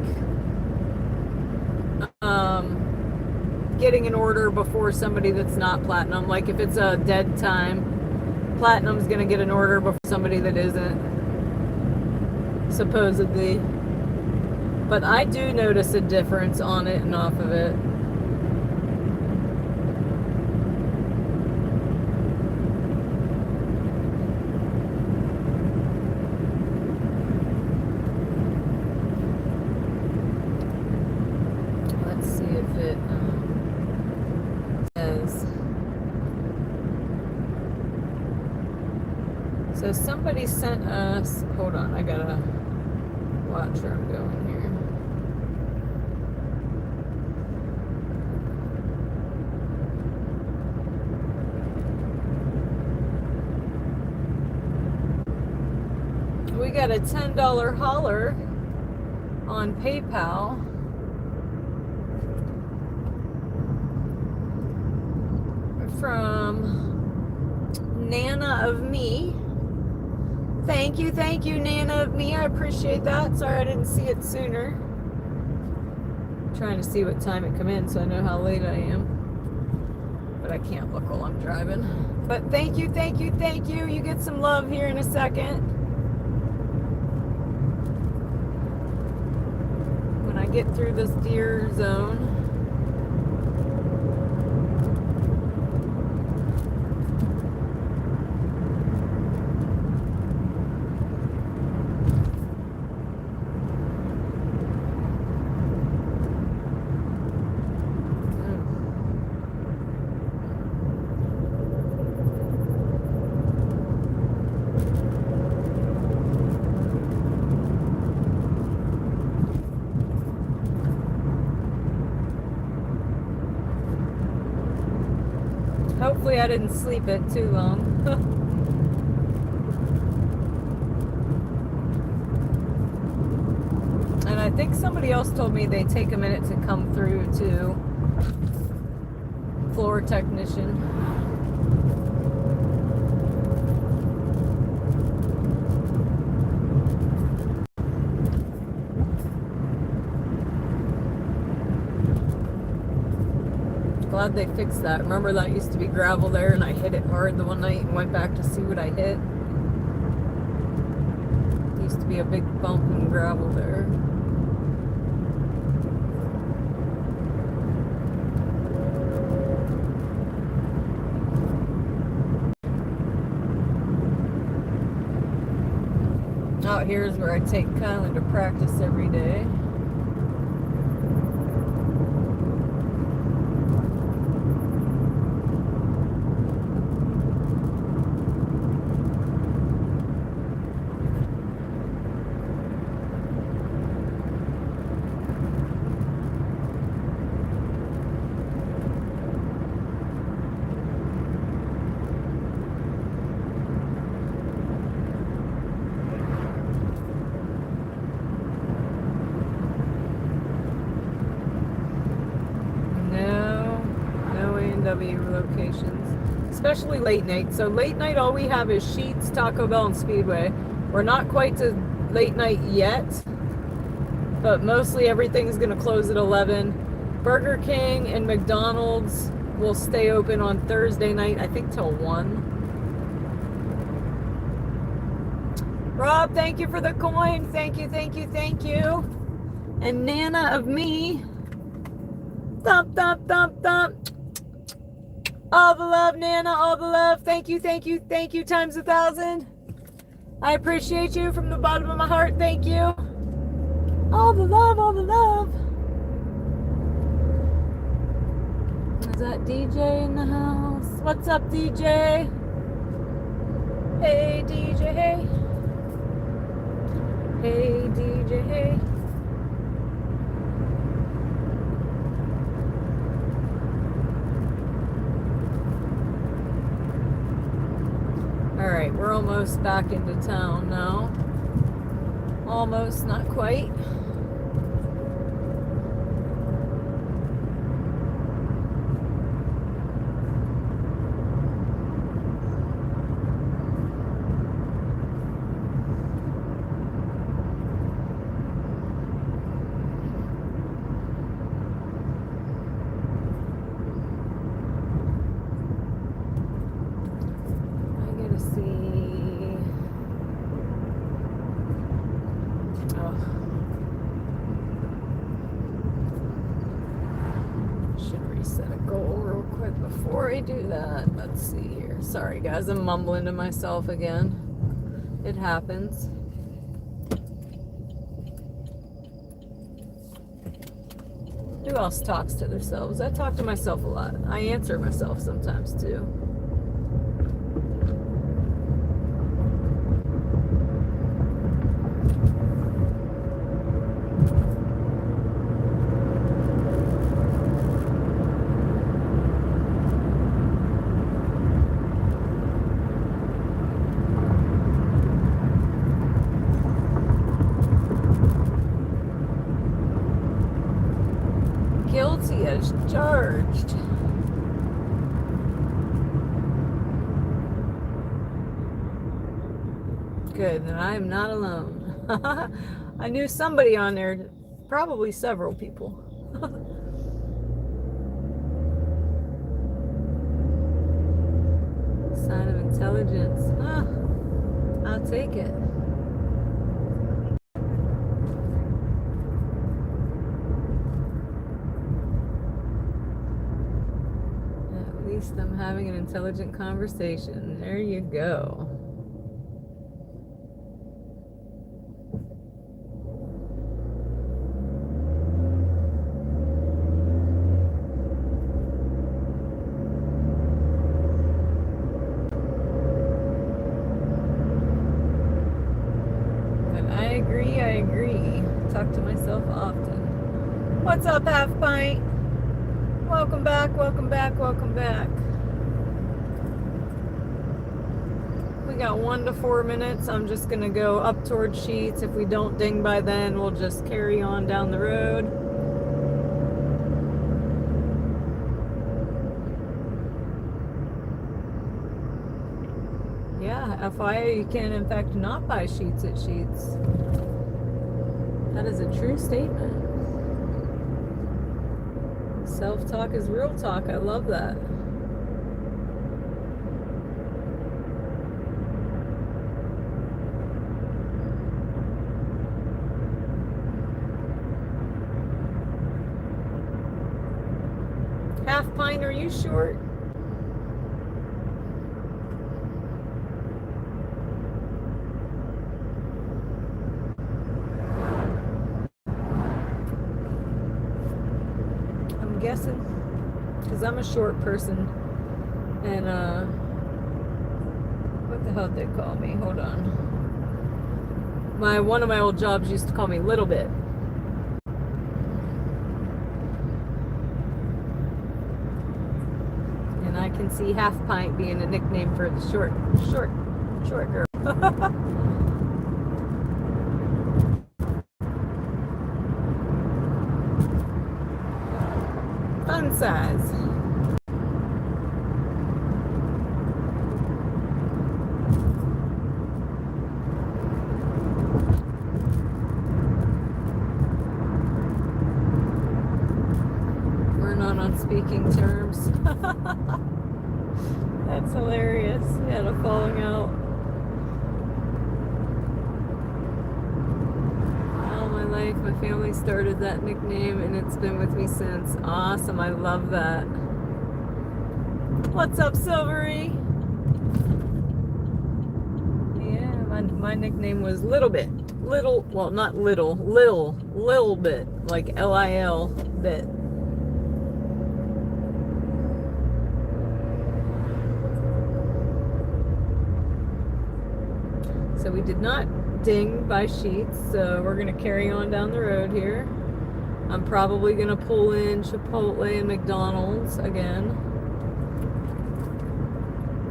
getting an order before somebody that's not platinum. Like if it's a dead time, Platinum's gonna get an order before somebody that isn't, supposedly. But I do notice a difference on it and off of it. Let's see if it So somebody sent us, hold on, I gotta watch where I'm going here. We got a $10 holler on PayPal. From Nana of Me. Thank you, Nana of Me. I appreciate that. Sorry I didn't see it sooner. I'm trying to see what time it come in so I know how late I am. But I can't look while I'm driving. But thank you. You get some love here in a second. When I get through this deer zone. Hopefully I didn't sleep it too long. And I think somebody else told me they take a minute to come through to floor technician. Glad they fixed that. Remember that used to be gravel there and I hit it hard the one night and went back to see what I hit. Used to be a big bump in gravel there. Out here is where I take Kylan to practice every day. Locations, especially late night. So late night, all we have is Sheetz, Taco Bell, and Speedway. We're not quite to late night yet, but mostly everything's going to close at 11. Burger King and McDonald's will stay open on Thursday night, I think till 1. Rob, thank you for the coin. Thank you. And Nana of Me, thump. All the love, Nana, all the love. Thank you times 1,000. I appreciate you from the bottom of my heart. Thank you. All the love. Is that DJ in the house? What's up, DJ? Hey, DJ, hey. Hey, DJ, hey. Alright, we're almost back into town now. Almost, not quite. Do that. Let's see here. Sorry guys, I'm mumbling to myself again. It happens. Who else talks to themselves? I talk to myself a lot. I answer myself sometimes too. good. Then I am not alone. I knew somebody on there, probably several people. Sign of intelligence. I'll take it. At least I'm having an intelligent conversation. There you go. I agree. Talk to myself often. What's up, Half Pint? Welcome back, welcome back, welcome back. We got 1 to 4 minutes. I'm just gonna go up towards Sheets. If we don't ding by then, we'll just carry on down the road. Yeah, FYI, you can in fact not buy Sheets at Sheets. That is a true statement. Self-talk is real talk. I love that. Half Pint, are you short? I'm guessing, because I'm a short person, and what the hell did they call me? Hold on. One of my old jobs used to call me Little Bit. And I can see Half Pint being a nickname for the short girl. Fun size. We're not on speaking terms. That's hilarious. We had a falling out. All my life, my family started that nickname, and it's been with me since. Awesome. I love that. What's up, Silvery? Yeah, my nickname was Little Bit. Well, not little bit, like Lil bit. So we did not ding by Sheets, so we're going to carry on down the road here. I'm probably going to pull in Chipotle and McDonald's again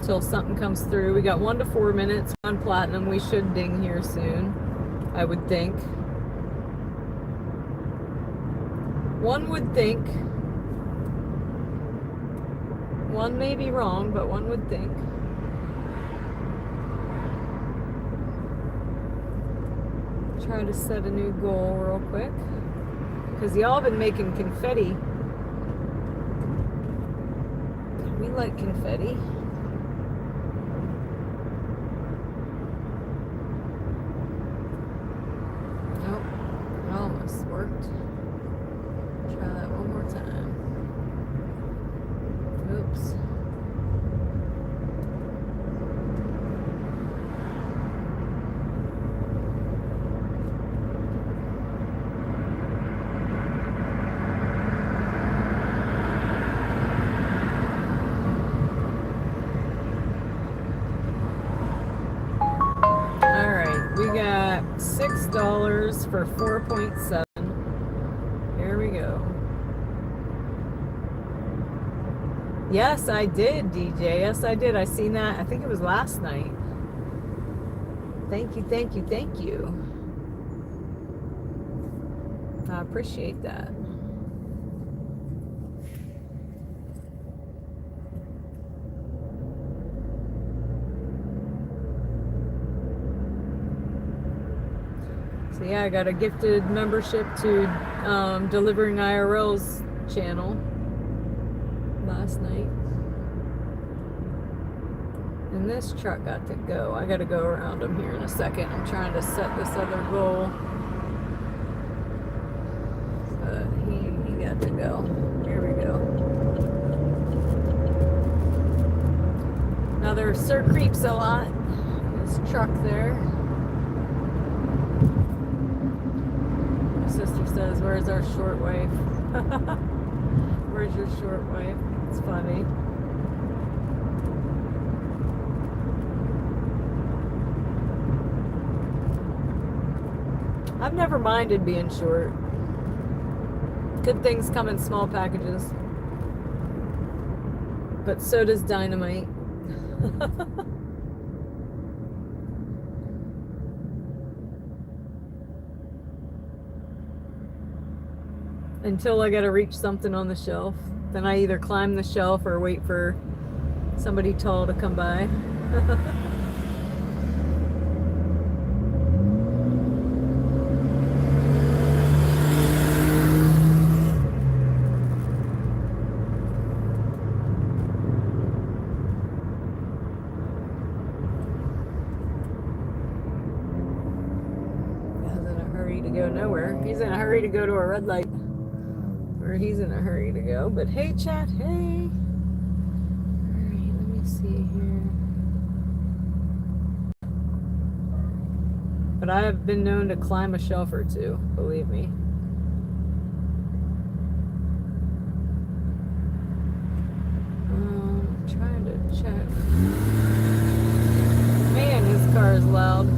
until something comes through. We got 1 to 4 minutes on Platinum. We should ding here soon, I would think. One would think. One may be wrong, but one would think. Try to set a new goal real quick, because y'all been making confetti. We like confetti. Nope, it almost worked. Try that one more time. Oops. $6 for 4.7. Here we go. Yes, I did, DJ. Yes, I did. I seen that. I think it was last night. Thank you, thank you, thank you. I appreciate that. So yeah, I got a gifted membership to Delivering IRL's channel last night. And this truck got to go. I got to go around him here in a second. I'm trying to set this other goal. But he got to go. Here we go. Another Sir Creeps a lot. His truck there. My sister says, "Where's our shortwave?" Where's your shortwave? It's funny. I've never minded being short. Good things come in small packages. But so does dynamite. Until I gotta reach something on the shelf. Then I either climb the shelf or wait for somebody tall to come by. Go nowhere. He's in a hurry to go to a red light, or he's in a hurry to go. But hey, chat, hey. All right, let me see here. But I have been known to climb a shelf or two, believe me. I'm trying to check. Man, his car is loud.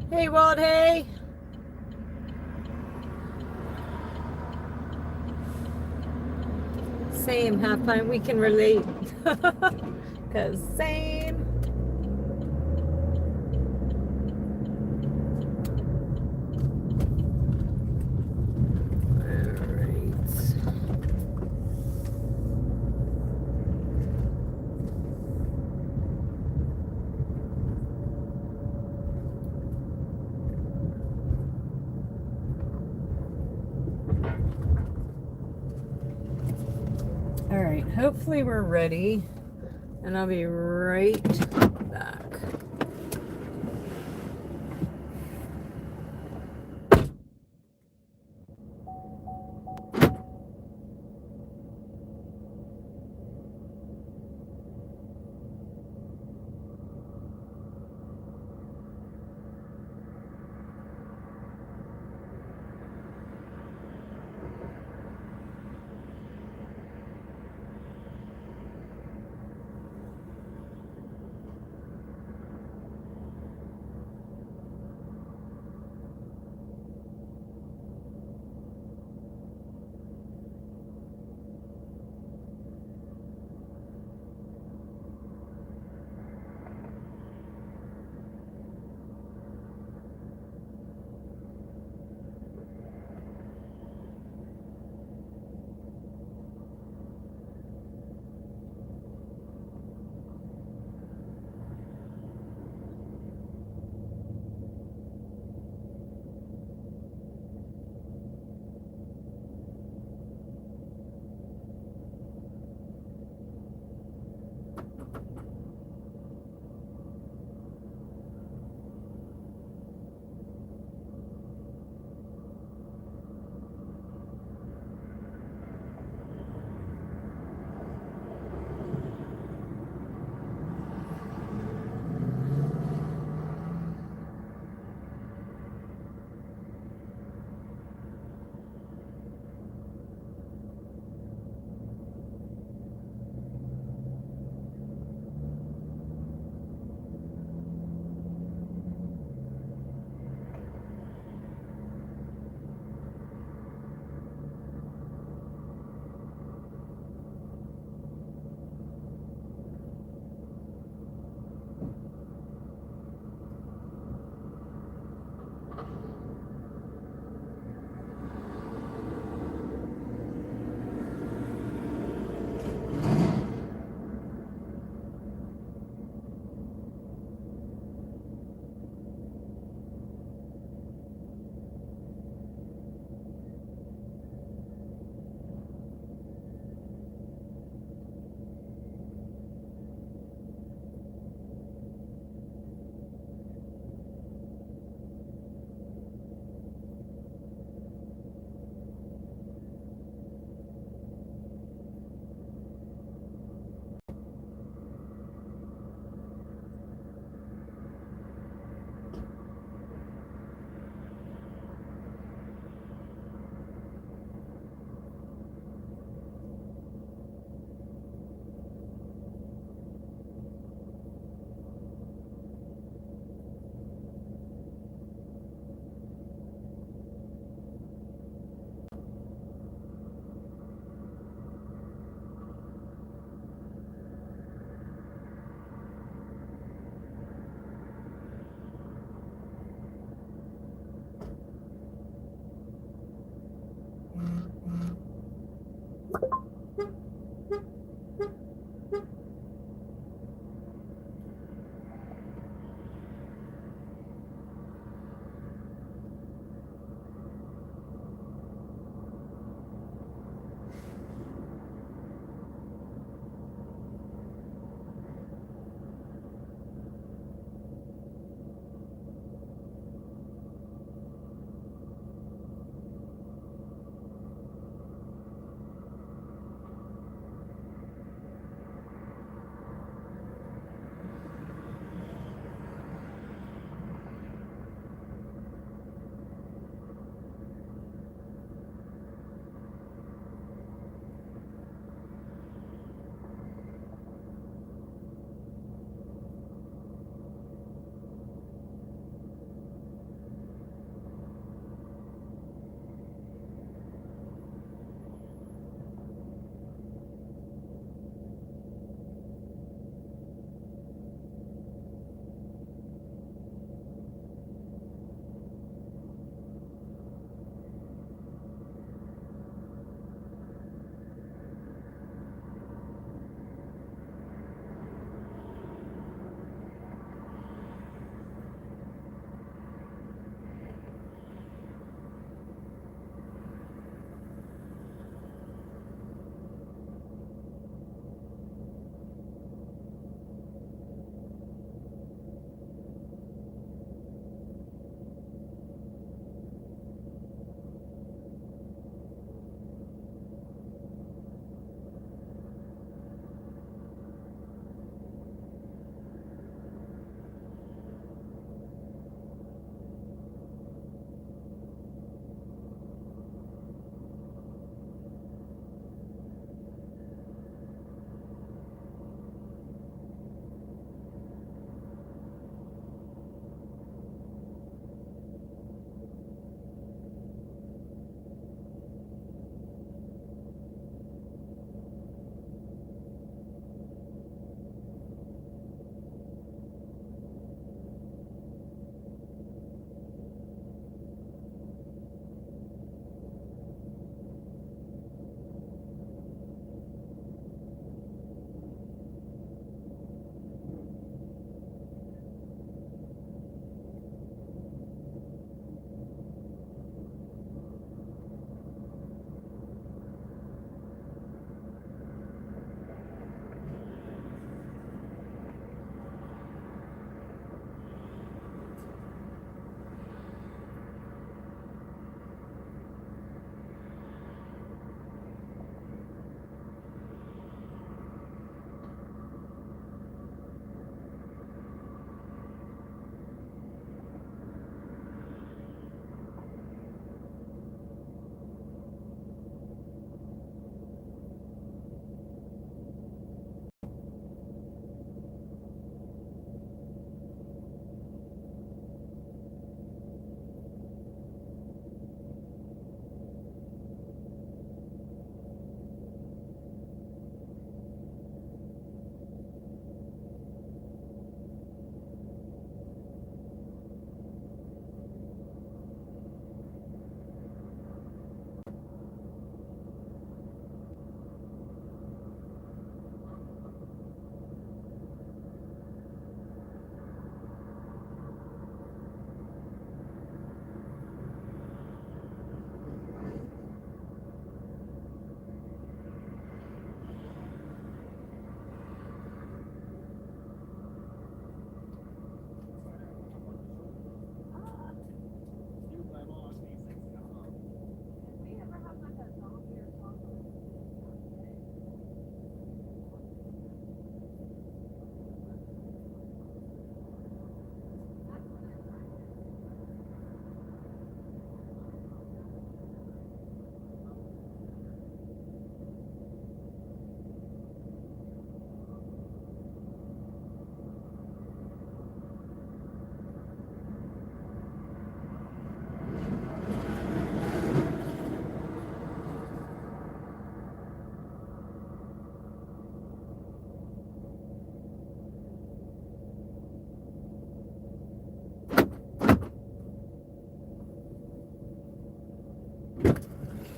Hey, Walt, hey! Same, half pint, we can relate. Cause same. All right, hopefully we're ready, and I'll be right back.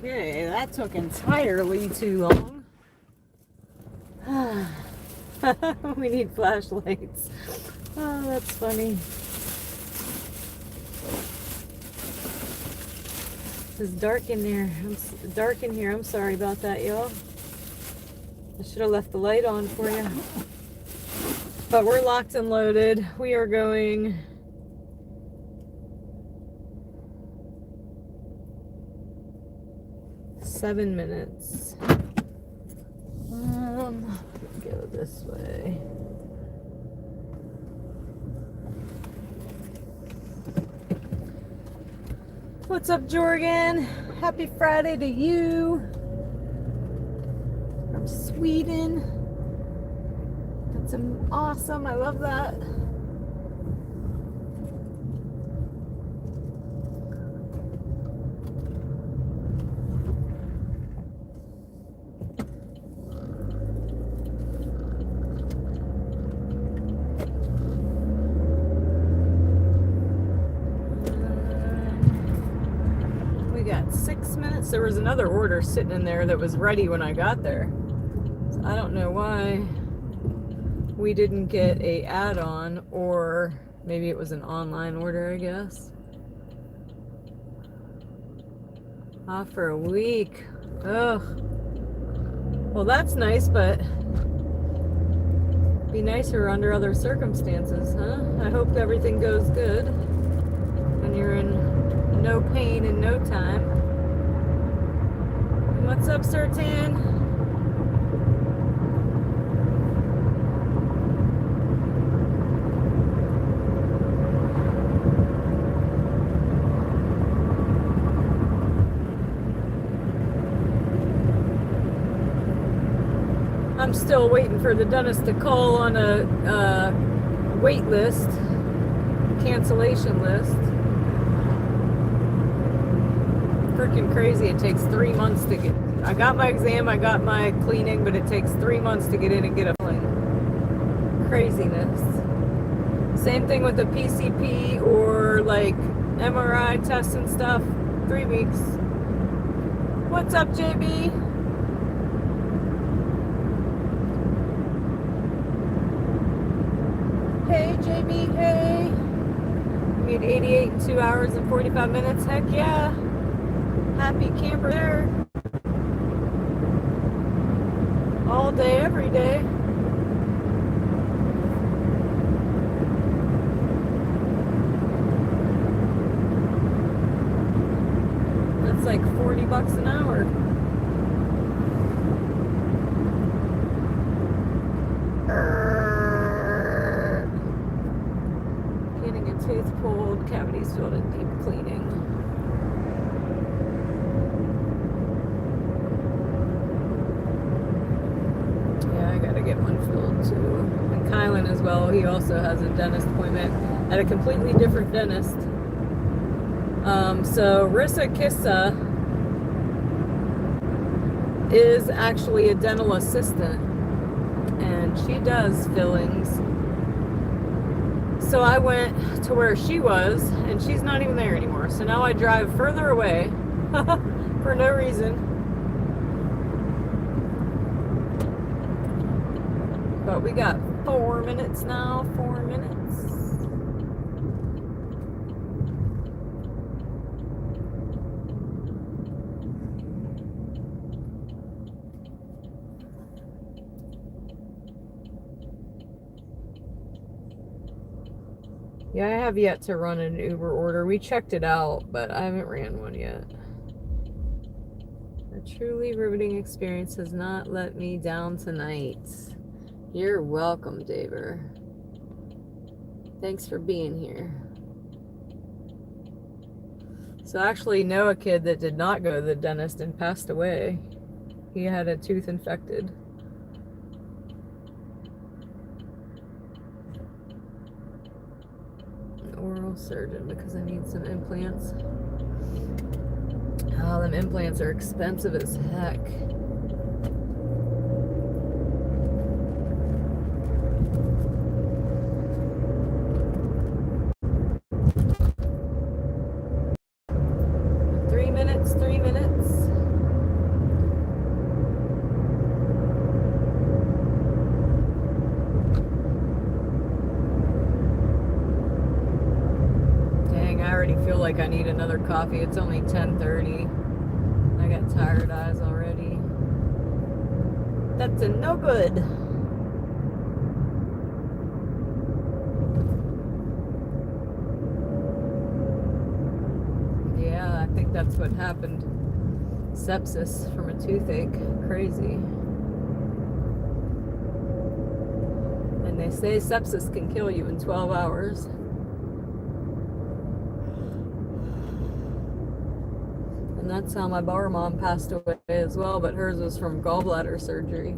Okay, that took entirely too long. We need flashlights. Oh, that's funny. It's dark in there. Dark in here. I'm sorry about that, y'all. I should have left the light on for you. But we're locked and loaded. We are going... Seven minutes. Go this way. What's up, Jorgen? Happy Friday to you. From Sweden. That's awesome. I love that. There was another order sitting in there that was ready when I got there. So I don't know why we didn't get a add-on, or maybe it was an online order, I guess. Off for a week. Ugh. Well, that's nice, but be nicer under other circumstances, huh? I hope everything goes good and you're in no pain in no time. What's up, Sertan? I'm still waiting for the dentist to call on a wait list, cancellation list. Freaking crazy. It takes 3 months to get... I got my exam, I got my cleaning, but it takes 3 months to get in and get a filling. Craziness. Same thing with the PCP or like MRI tests and stuff. 3 weeks. What's up, JB? Hey, JB, hey. We had 88 in 2 hours and 45 minutes. Heck yeah. Happy camper there. All day, every day. That's like $40 an hour. Getting a tooth pulled, cavities filled, and deep cleaning. Get one filled too. And Kylan as well, he also has a dentist appointment at a completely different dentist. So Rissa Kissa is actually a dental assistant and she does fillings. So I went to where she was and she's not even there anymore. So now I drive further away for no reason. But we got 4 minutes now, 4 minutes. Yeah, I have yet to run an Uber order. We checked it out, but I haven't ran one yet. A truly riveting experience has not let me down tonight. You're welcome, Daver. Thanks for being here. So I actually know a kid that did not go to the dentist and passed away. He had a tooth infected. An oral surgeon because I need some implants. Oh, them implants are expensive as heck. Three minutes. already feel like I need another coffee. It's only 10:30. I got tired eyes already. That's a no good. Yeah, I think that's what happened. Sepsis from a toothache. Crazy. And they say sepsis can kill you in 12 hours. And that's how my bar mom passed away as well, but hers was from gallbladder surgery.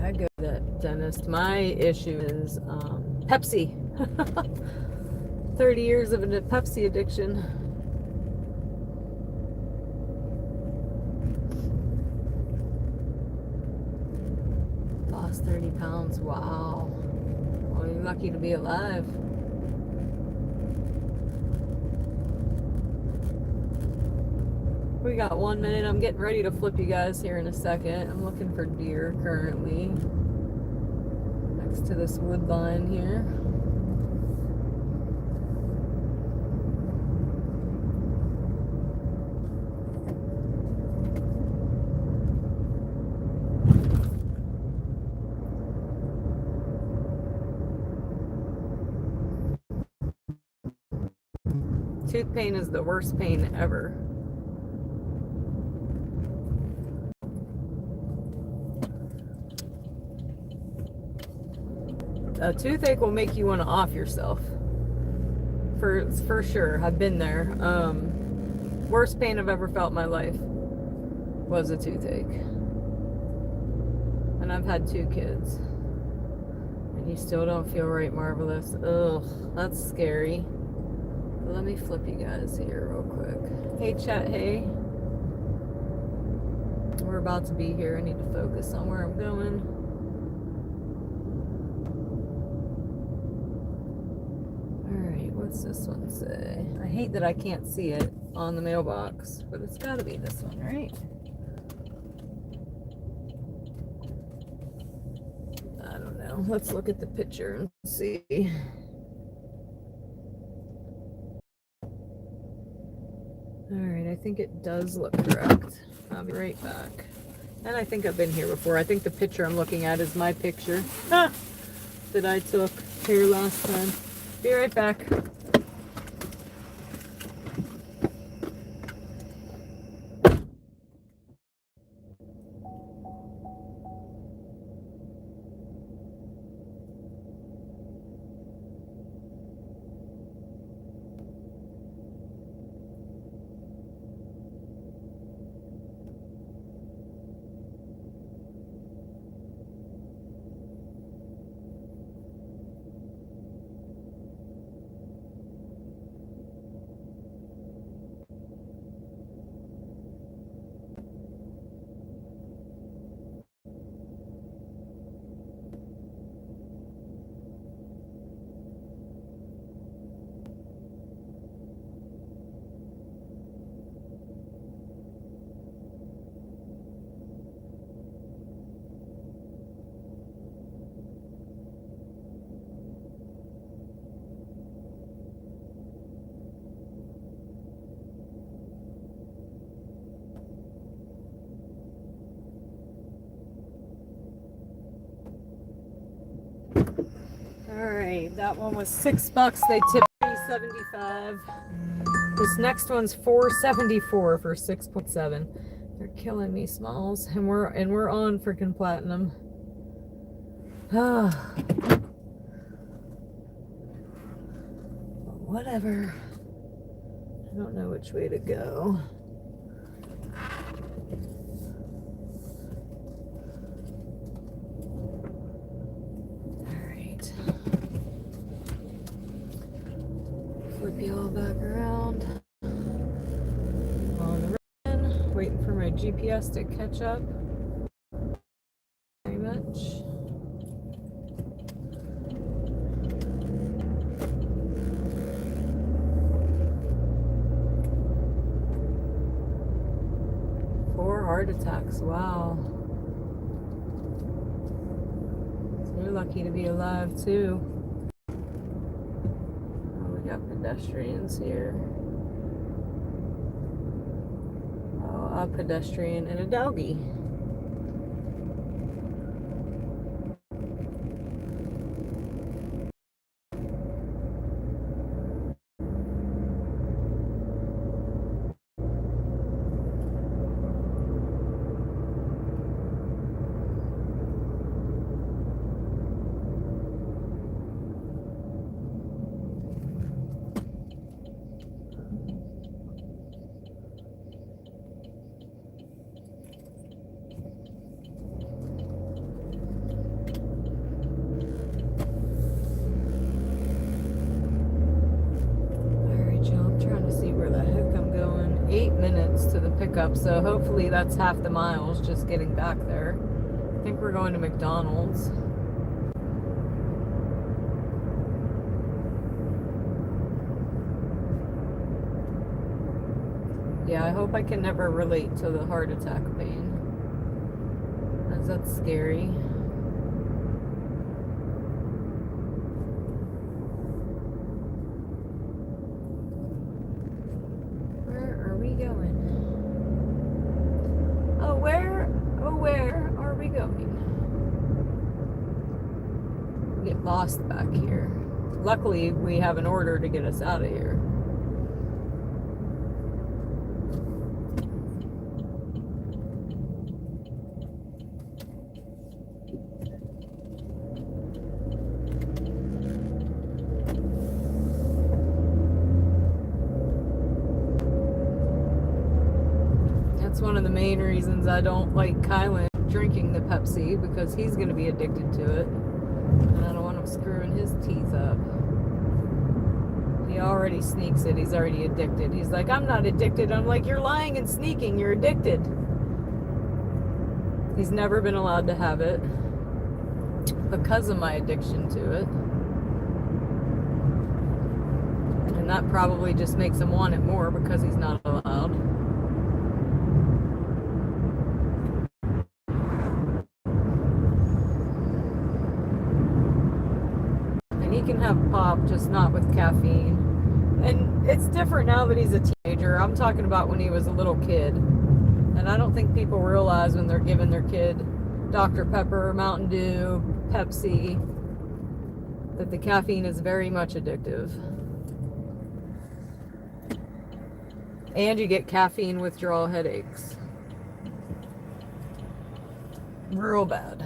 I go to that dentist. My issue is Pepsi. 30 years of a Pepsi addiction. Lost 30 pounds. Wow. Well, you're lucky to be alive. We got 1 minute. I'm getting ready to flip you guys here in a second. I'm looking for deer currently next to this wood line here. Tooth pain is the worst pain ever. A toothache will make you want to off yourself. For sure. I've been there. Worst pain I've ever felt in my life was a toothache. And I've had 2 kids. And you still don't feel right, Marvelous. Ugh, that's scary. But let me flip you guys here real quick. Hey, chat, hey. We're about to be here. I need to focus on where I'm going. What's this one say? I hate that I can't see it on the mailbox, but it's got to be this one, right? I don't know. Let's look at the picture and see. Alright, I think it does look correct. I'll be right back. And I think I've been here before. I think the picture I'm looking at is my picture that I took here last time. Be right back. Alright, that one was $6. They tipped me $75. This next one's $4.74 for 6.7. They're killing me, Smalls. And we're on freaking platinum. Whatever. I don't know which way to go. Flip you all back around. On the run, waiting for my GPS to catch up. Very much. Heart attacks, wow. So you're lucky to be alive too. Oh, we got pedestrians here. Oh, a pedestrian and a doggy. To the pickup, so hopefully that's half the miles just getting back there. I think we're going to McDonald's. Yeah, I hope I can never relate to the heart attack pain, as that's scary. Where are we going? Where are we going? We get lost back here. Luckily, we have an order to get us out of here. One of the main reasons I don't like Kylan drinking the Pepsi, because he's going to be addicted to it, and I don't want him screwing his teeth up. He already sneaks it. He's already addicted. He's like, I'm not addicted. I'm like, you're lying and sneaking. You're addicted. He's never been allowed to have it because of my addiction to it, and that probably just makes him want it more because he's not allowed. He can have pop, just not with caffeine. And it's different now that he's a teenager. I'm talking about when he was a little kid. And I don't think people realize when they're giving their kid Dr. Pepper, Mountain Dew, Pepsi, that the caffeine is very much addictive. And you get caffeine withdrawal headaches. Real bad.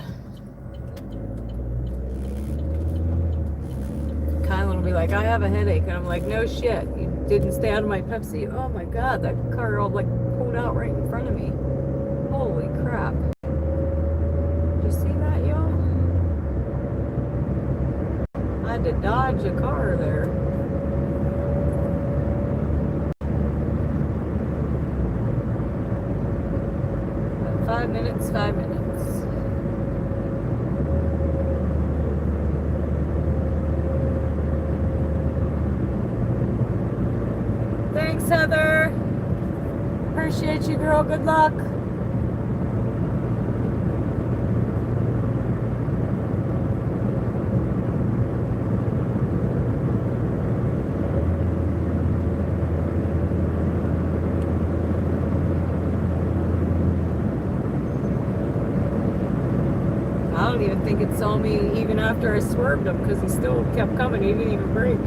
Kylan will be like, I have a headache, and I'm like, no shit, you didn't stay out of my Pepsi. Oh my god, that car all like pulled out right in front of me. Holy crap. Did you see that, y'all? I had to dodge a car there. But 5 minutes, 5 minutes. Thanks, Heather. Appreciate you, girl. Good luck. I don't even think it saw me even after I swerved him, because he still kept coming. He didn't even brake.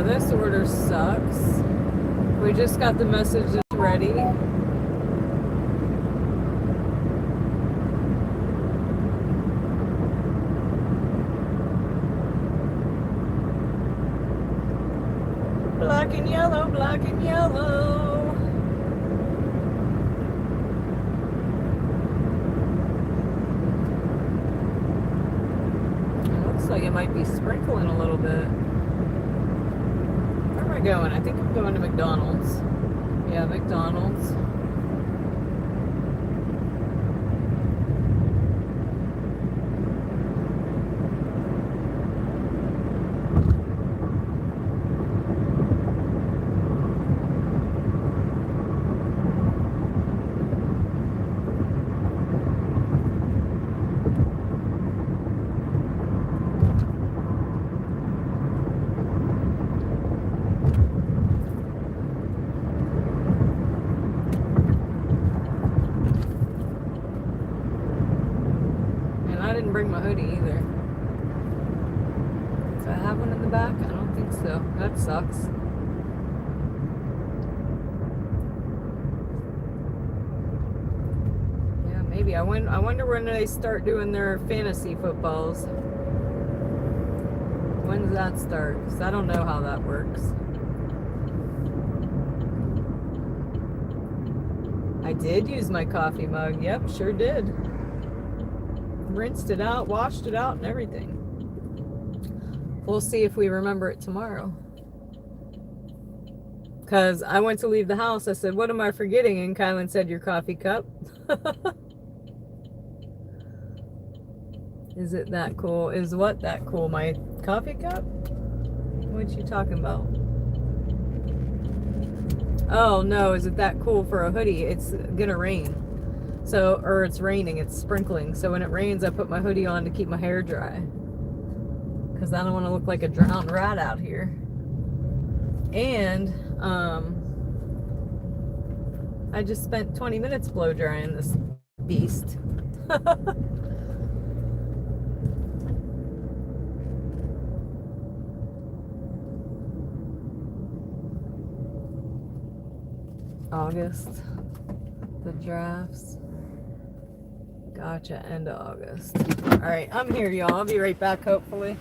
This order sucks. We just got the message it's ready. and yellow, black and yellow. It looks like it might be sprinkling a little bit. Where am I going? I think I'm going to McDonald's. Yeah, McDonald's. Bring my hoodie either. Do I have one in the back? I don't think so. That sucks. Yeah, maybe. I wonder when they start doing their fantasy footballs. When does that start? Because I don't know how that works. I did use my coffee mug. Yep, sure did. Rinsed it out, washed it out, and everything. We'll see if we remember it tomorrow. Because I went to leave the house. I said, what am I forgetting? And Kylan said, your coffee cup. Is it that cool? Is what that cool? My coffee cup? What you talking about? Oh, no. Is it that cool for a hoodie? It's gonna rain. So, or it's raining, it's sprinkling. So when it rains, I put my hoodie on to keep my hair dry. Because I don't want to look like a drowned rat out here. And, I just spent 20 minutes blow drying this beast. August. The drafts. Gotcha, end of August. Alright, I'm here, y'all. I'll be right back, hopefully.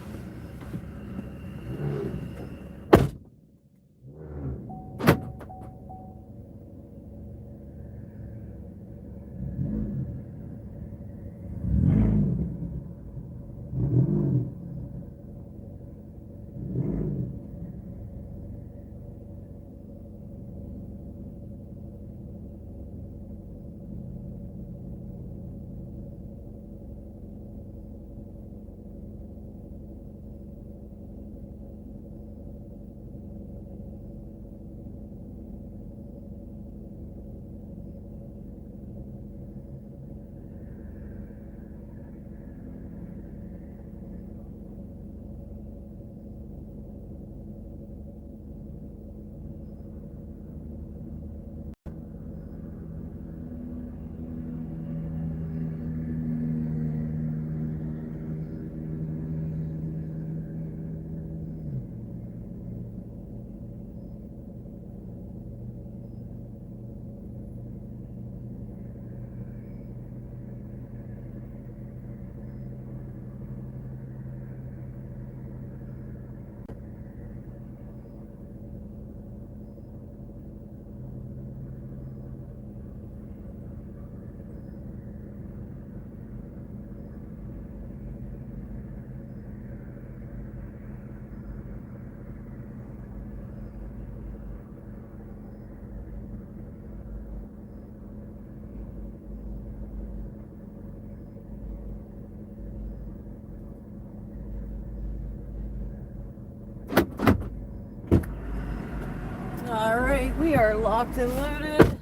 Alright, we are locked and loaded.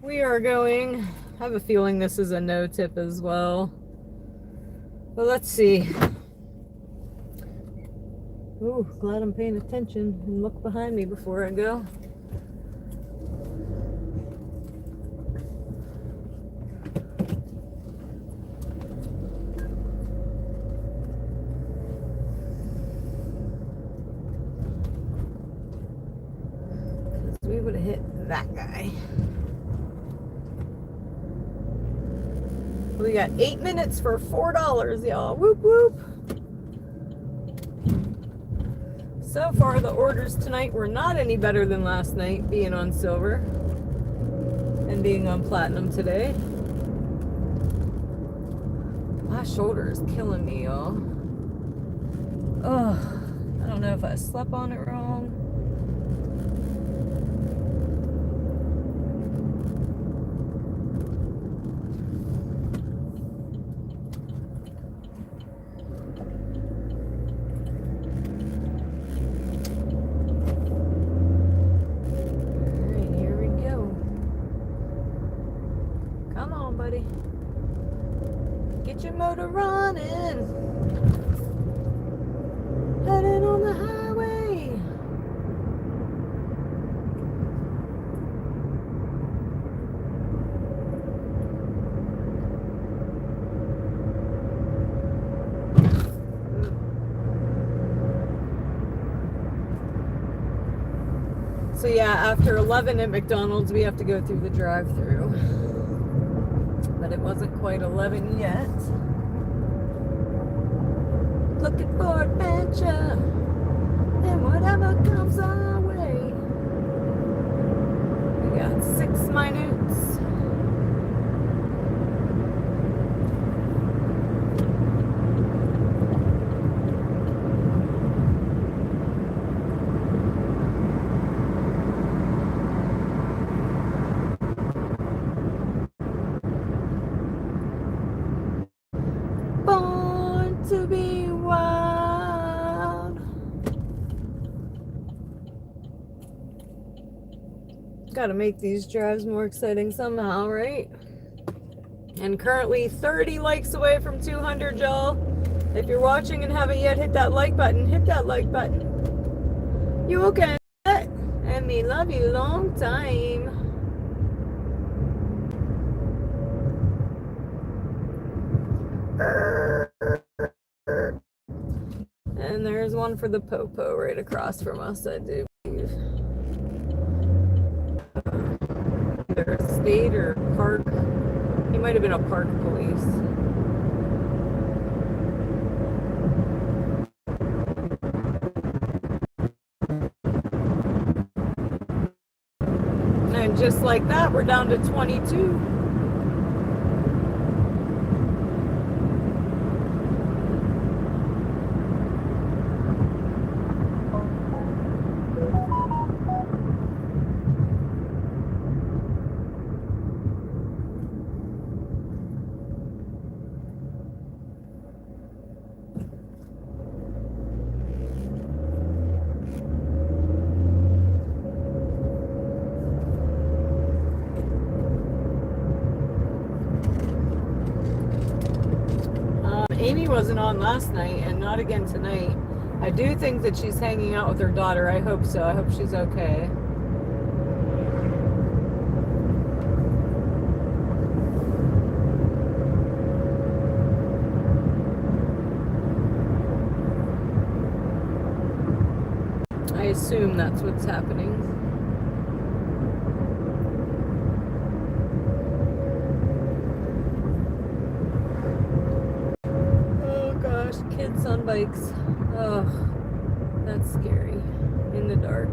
We are going. I have a feeling this is a no tip as well. But let's see. Ooh, glad I'm paying attention and look behind me before I go. We would have hit that guy. We got 8 minutes for $4, y'all. Whoop whoop. So far, the orders tonight were not any better than last night, being on silver and being on platinum today. My shoulder is killing me, y'all. Oh, I don't know if I slept on it wrong. Alright, here we go. Come on, buddy. Get your motor running. Heading on the highway. So yeah, after 11 at McDonald's, we have to go through the drive-thru. But it wasn't quite 11 yet. Looking for adventure and whatever comes our way. We got 6 minutes. Born to be wild. Gotta make these drives more exciting somehow, right? And currently 30 likes away from 200, y'all. If you're watching and haven't yet hit that like button, hit that like button. You will get it. And me love you long time. And there's one for the Popo right across from us, I do believe. Either state or park. He might have been a park police. And just like that, we're down to 22. Amy wasn't on last night and not again tonight. I do think that she's hanging out with her daughter. I hope so. I hope she's okay. I assume that's what's happening. Kids on bikes. Oh, that's scary. In the dark.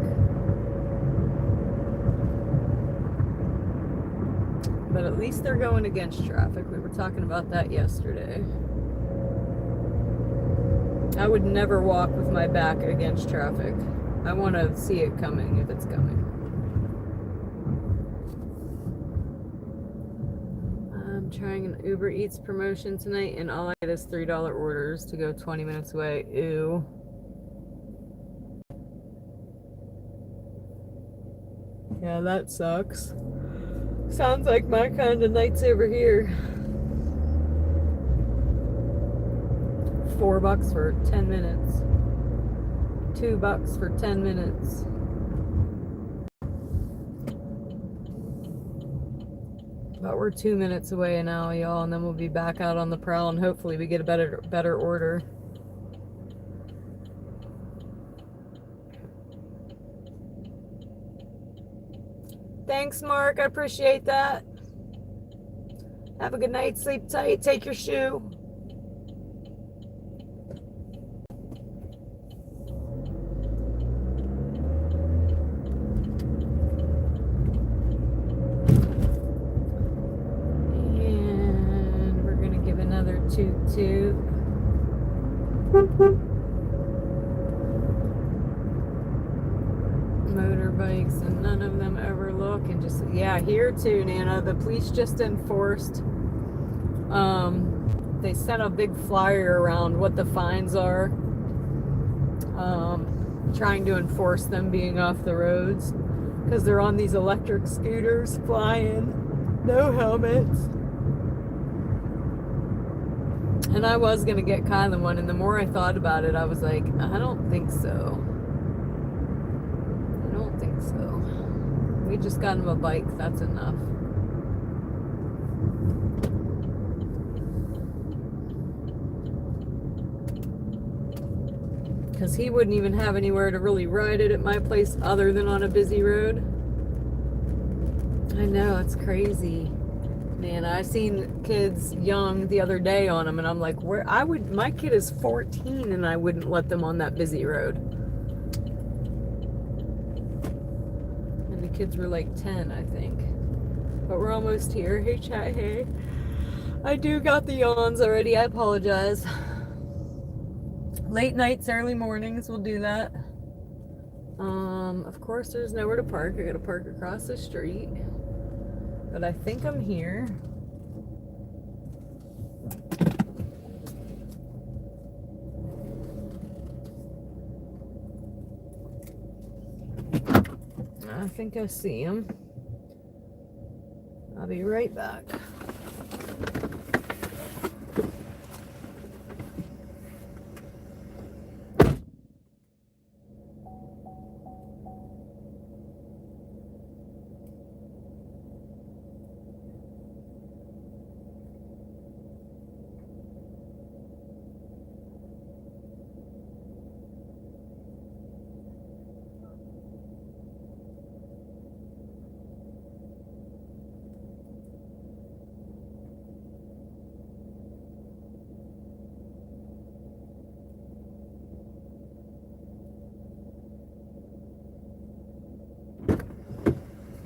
But at least they're going against traffic. We were talking about that yesterday. I would never walk with my back against traffic. I want to see it coming if it's coming. I'm trying an Uber Eats promotion tonight, and all I get is $3 orders to go 20 minutes away. Ew. Yeah, that sucks. Sounds like my kind of nights over here. $4 for 10 minutes. $2 for 10 minutes. But we're 2 minutes away now, y'all, and then we'll be back out on the prowl, and hopefully we get a better order. Thanks, Mark. I appreciate that. Have a good night. Sleep tight. Take your shoe. toot. Motorbikes, and none of them ever look. And just, yeah, here too, Nana. The police just enforced, they sent a big flyer around what the fines are, trying to enforce them being off the roads because they're on these electric scooters flying, no helmets. And I was gonna get Kylan one, and the more I thought about it, I was like, I don't think so. I don't think so. We just got him a bike, that's enough. Because he wouldn't even have anywhere to really ride it at my place other than on a busy road. I know, it's crazy. Man, I seen kids young the other day on them, and I'm like, my kid is 14 and I wouldn't let them on that busy road. And the kids were like 10, I think. But we're almost here. Hey, chat, hey. I do got the yawns already, I apologize. Late nights, early mornings, we'll do that. Of course, there's nowhere to park. I gotta park across the street. But I think I'm here. I think I see him. I'll be right back.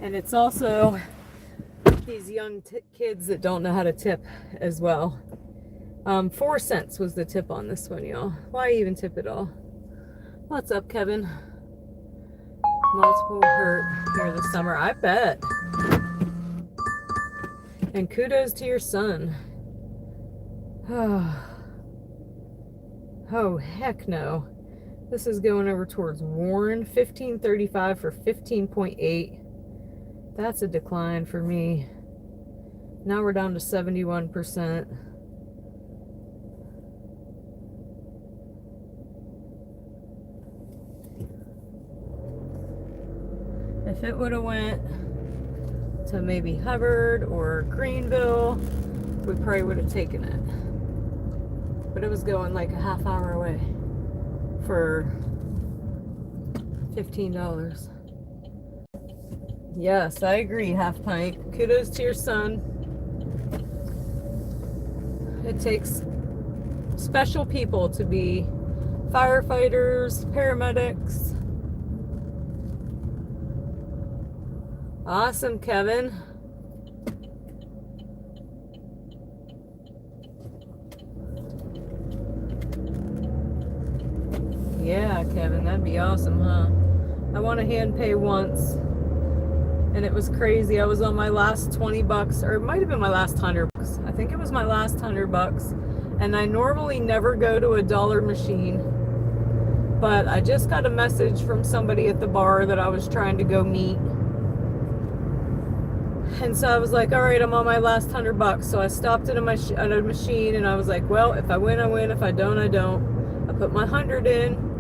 And it's also these young kids that don't know how to tip as well. 4 cents was the tip on this one, y'all. Why even tip at all? What's up, Kevin? Multiple hurt here this summer, I bet. And kudos to your son. Oh, heck no. This is going over towards Warren. 1535 for 15.8. That's a decline for me. Now we're down to 71%. If it would have went to maybe Hubbard or Greenville, we probably would have taken it. But it was going like a half hour away for $15. Yes, I agree, Half Pint. Kudos to your son. It takes special people to be firefighters, paramedics. Awesome, Kevin. Yeah, Kevin, that'd be awesome, huh? I want to hand pay once. And it was crazy. I was on my last 20 bucks, or it might have been my last 100 bucks. I think it was my last 100 bucks. And I normally never go to a dollar machine. But I just got a message from somebody at the bar that I was trying to go meet. And so I was like, all right, I'm on my last 100 bucks. So I stopped at a machine and I was like, well, if I win, I win. If I don't, I don't. I put my 100 in.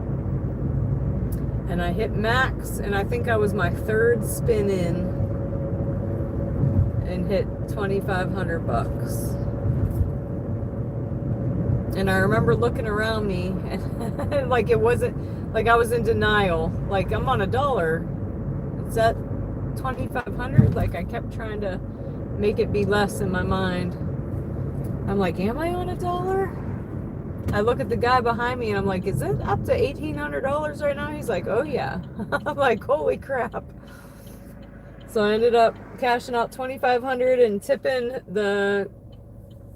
And I hit max, and I think I was my third spin in and hit 2,500 bucks. And I remember looking around me and like it wasn't like I was in denial. Like I'm on $1. It's at 2,500. Like I kept trying to make it be less in my mind. I'm like, am I on $1? I look at the guy behind me and I'm like, is it up to $1,800 right now? He's like, oh yeah. I'm like, holy crap. So I ended up cashing out $2,500 and tipping the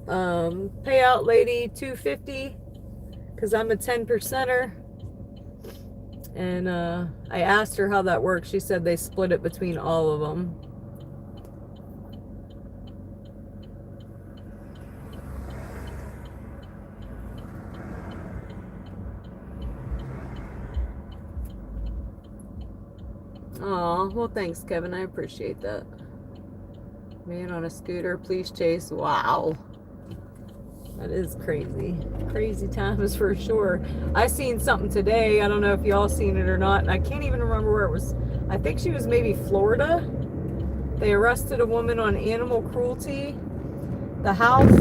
Payout lady $250 because I'm a 10%er. And I asked her how that works. She said they split it between all of them. Oh, well, thanks, Kevin. I appreciate that. Man on a scooter, police chase. Wow. That is crazy. Crazy times for sure. I seen something today. I don't know if y'all seen it or not. I can't even remember where it was. I think she was maybe Florida. They arrested a woman on animal cruelty. The house.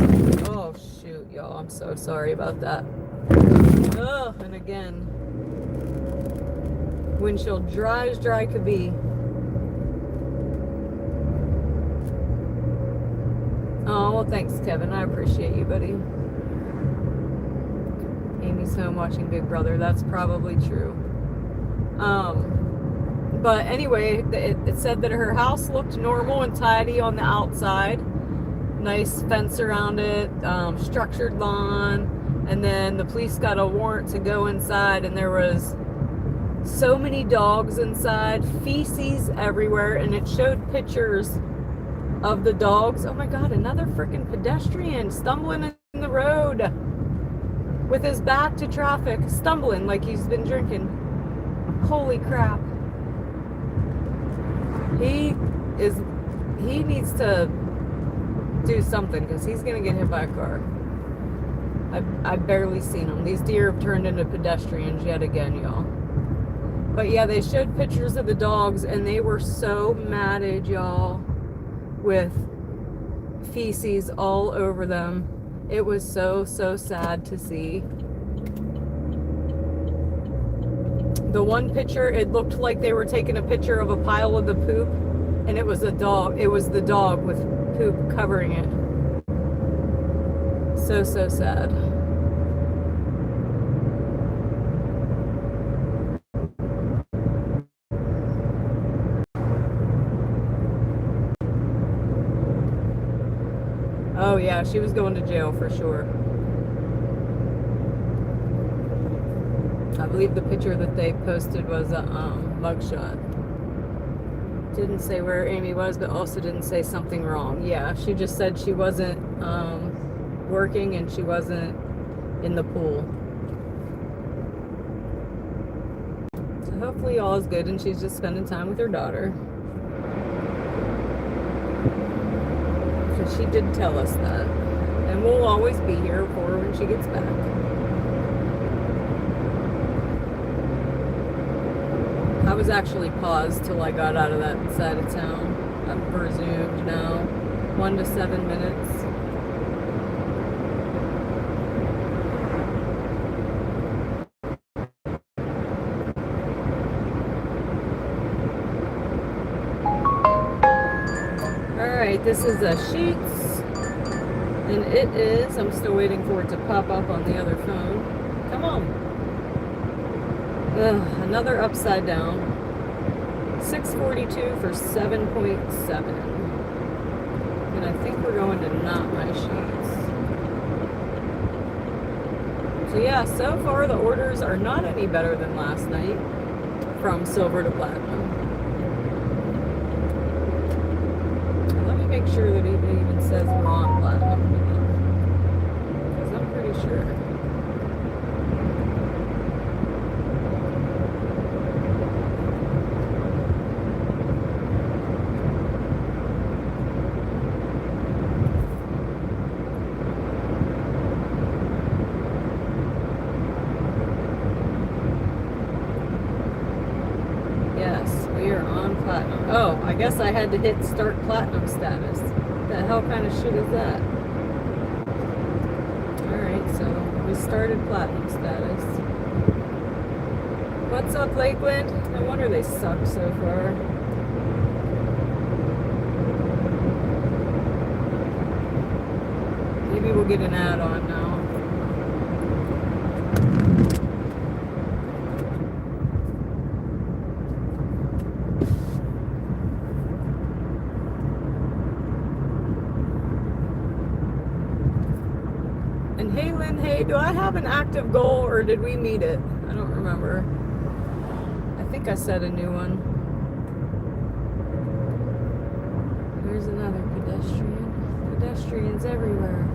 Oh, shoot, y'all. I'm so sorry about that. Oh, and again. Windshield dry as dry could be. Oh, well, thanks, Kevin. I appreciate you, buddy. Amy's home watching Big Brother. That's probably true. But anyway, it said that her house looked normal and tidy on the outside. Nice fence around it, structured lawn. And then the police got a warrant to go inside, and there was so many dogs inside, feces everywhere, and it showed pictures of the dogs. Oh my God, another freaking pedestrian stumbling in the road with his back to traffic, stumbling like he's been drinking. Holy crap. He needs to do something because he's gonna get hit by a car. I've barely seen him. These deer have turned into pedestrians yet again, y'all. But yeah, they showed pictures of the dogs and they were so matted, y'all, with feces all over them. It was so sad to see. The one picture, it looked like they were taking a picture of a pile of the poop, and it was a dog. It was the dog with poop covering it. So sad. Oh yeah, she was going to jail for sure. I believe the picture that they posted was a mugshot. Didn't say where Amy was, but also didn't say something wrong. Yeah, she just said she wasn't working and she wasn't in the pool. So hopefully all is good and she's just spending time with her daughter. So she did tell us that. And we'll always be here for her when she gets back. I was actually paused till I got out of that side of town. I'm resumed now. 1 to 7 minutes. Alright, this is a Sheets. And it is, I'm still waiting for it to pop up on the other phone. Come on. Ugh, another upside down. $6.42 for 7.7. And I think we're going to Not My Sheets. So yeah, so far the orders are not any better than last night from silver to platinum. Let me make sure that it even says we're on platinum because I'm pretty sure. Oh, I guess I had to hit start platinum status. The hell kind of shit is that? Alright, so we started platinum status. What's up, Lakeland? No wonder they suck so far. Maybe we'll get an add-on now. Hey, do I have an active goal or did we meet it? I don't remember. I think I set a new one. Here's another pedestrian. Pedestrians everywhere.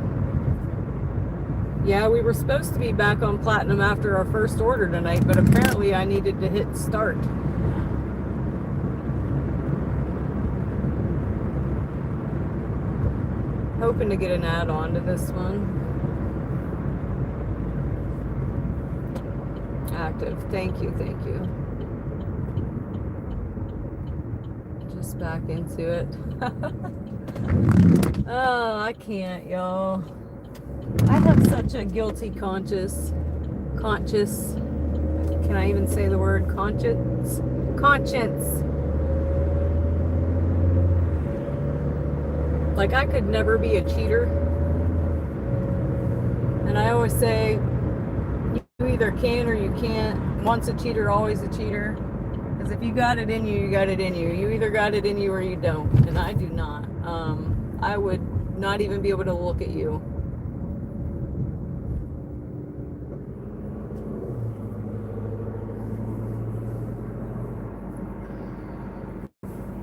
Yeah, we were supposed to be back on Platinum after our first order tonight, but apparently I needed to hit start. Hoping to get an add-on to this one. Active. Thank you, thank you. Just back into it. Oh, I can't, y'all. I have such a guilty conscience. Can I even say the word conscience? Conscience. Like, I could never be a cheater. And I always say, you either can or you can't. Once a cheater, always a cheater. Because if you got it in you, you got it in you. You either got it in you or you don't. And I do not. I would not even be able to look at you.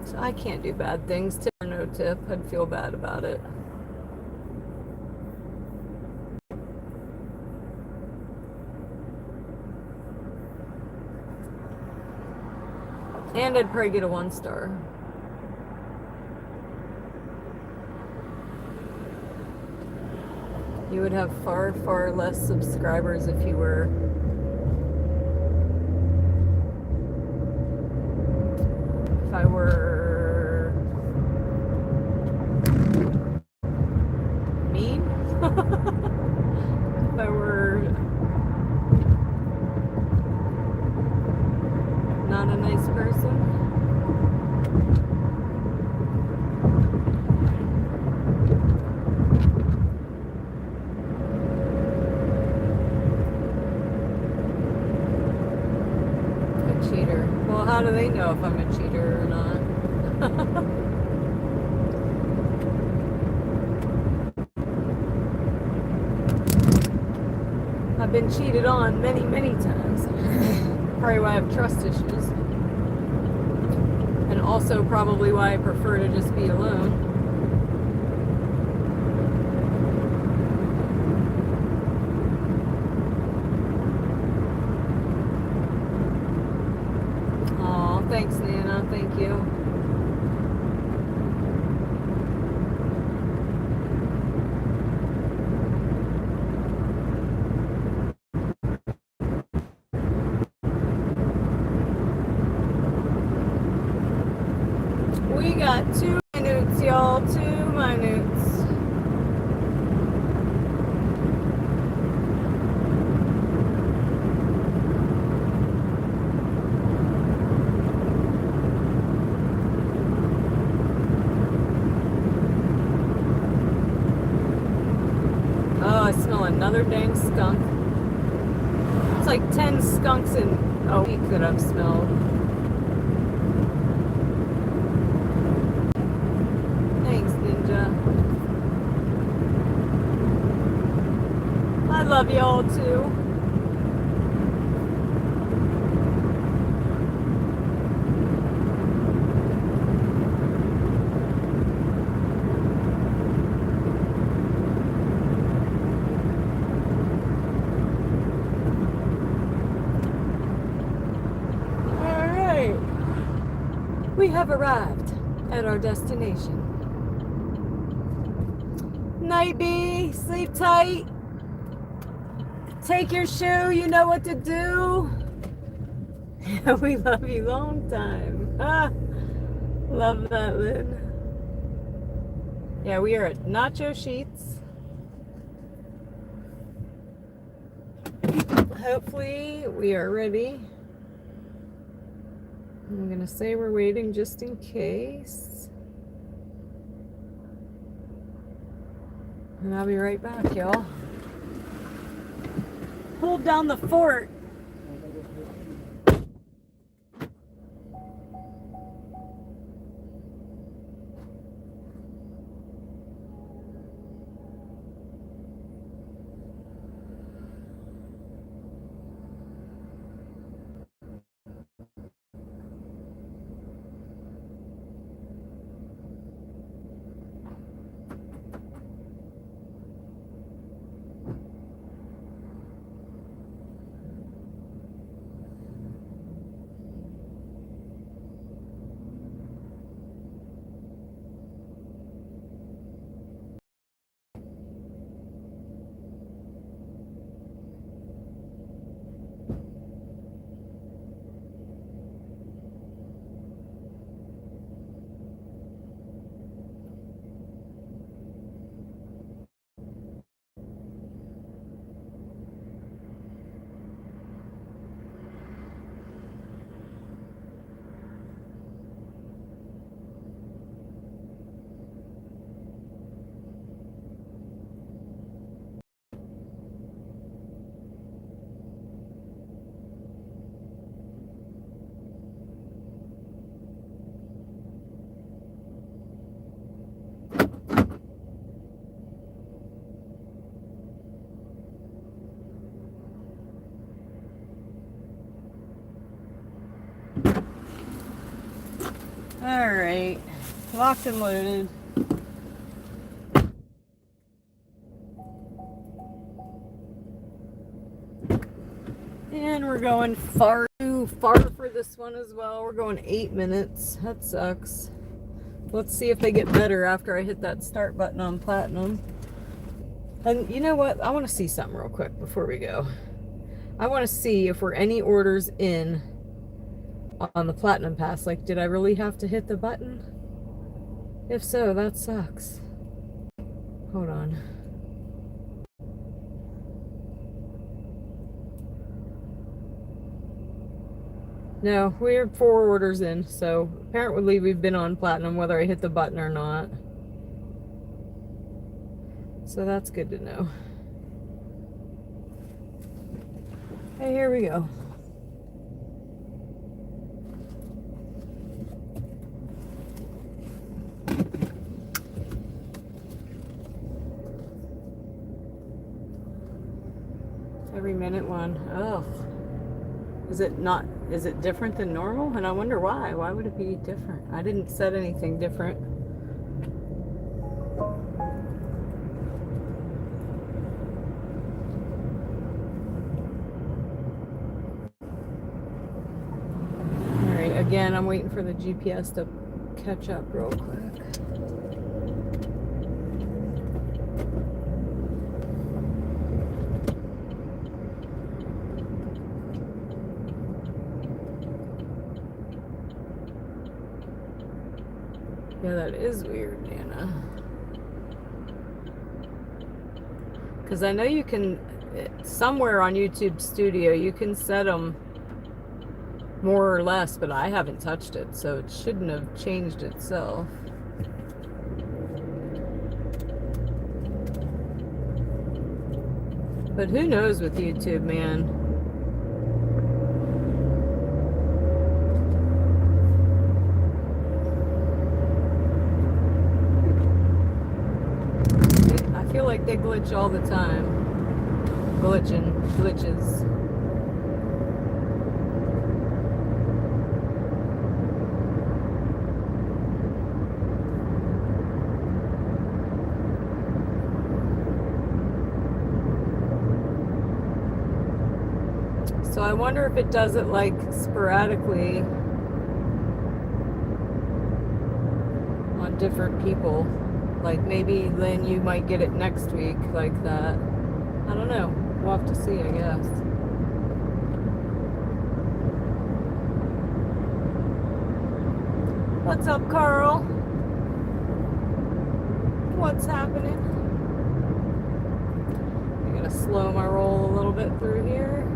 So I can't do bad things. Tip or no tip. I'd feel bad about it. And I'd probably get a 1-star. You would have far, far less subscribers if you were if I were mean. If I were not a nice person. Cheater. Well, how do they know if I'm a cheater or not? I've been cheated on many, many times. Probably why I have trust issues. And also probably why I prefer to just be alone. Thanks, Nana. Thank you. We got 2 minutes, y'all. 2 minutes. I smell another dang skunk. It's like 10 skunks in a week that I've smelled. Thanks, Ninja. I love y'all too. We have arrived at our destination. Night bee, sleep tight. Take your shoe, you know what to do. We love you long time. Ah, love that, Lynn. Yeah, we are at Nacho Sheets. Hopefully we are ready. I'm going to say we're waiting just in case. And I'll be right back, y'all. Hold down the fort. Alright, locked and loaded. And we're going too far for this one as well. We're going 8 minutes. That sucks. Let's see if they get better after I hit that start button on Platinum. And you know what? I want to see something real quick before we go. I want to see if we're any orders in on the Platinum Pass. Like, did I really have to hit the button? If so, that sucks. Hold on. No, we're 4 orders in, so apparently we've been on Platinum whether I hit the button or not. So that's good to know. Hey, here we go. Every minute one. Oh. Is it different than normal? And I wonder why. Why would it be different? I didn't set anything different. Alright, again, I'm waiting for the GPS to catch up real quick. Yeah, that is weird, Nana. Because I know you can, somewhere on YouTube Studio, you can set them more or less, but I haven't touched it, so it shouldn't have changed itself. But who knows with YouTube, man? I feel like they glitch all the time. Glitches. So I wonder if it does it like sporadically on different people. Like maybe then you might get it next week like that. I don't know. We'll have to see, I guess. What's up, Carl? What's happening? I'm gonna slow my roll a little bit through here.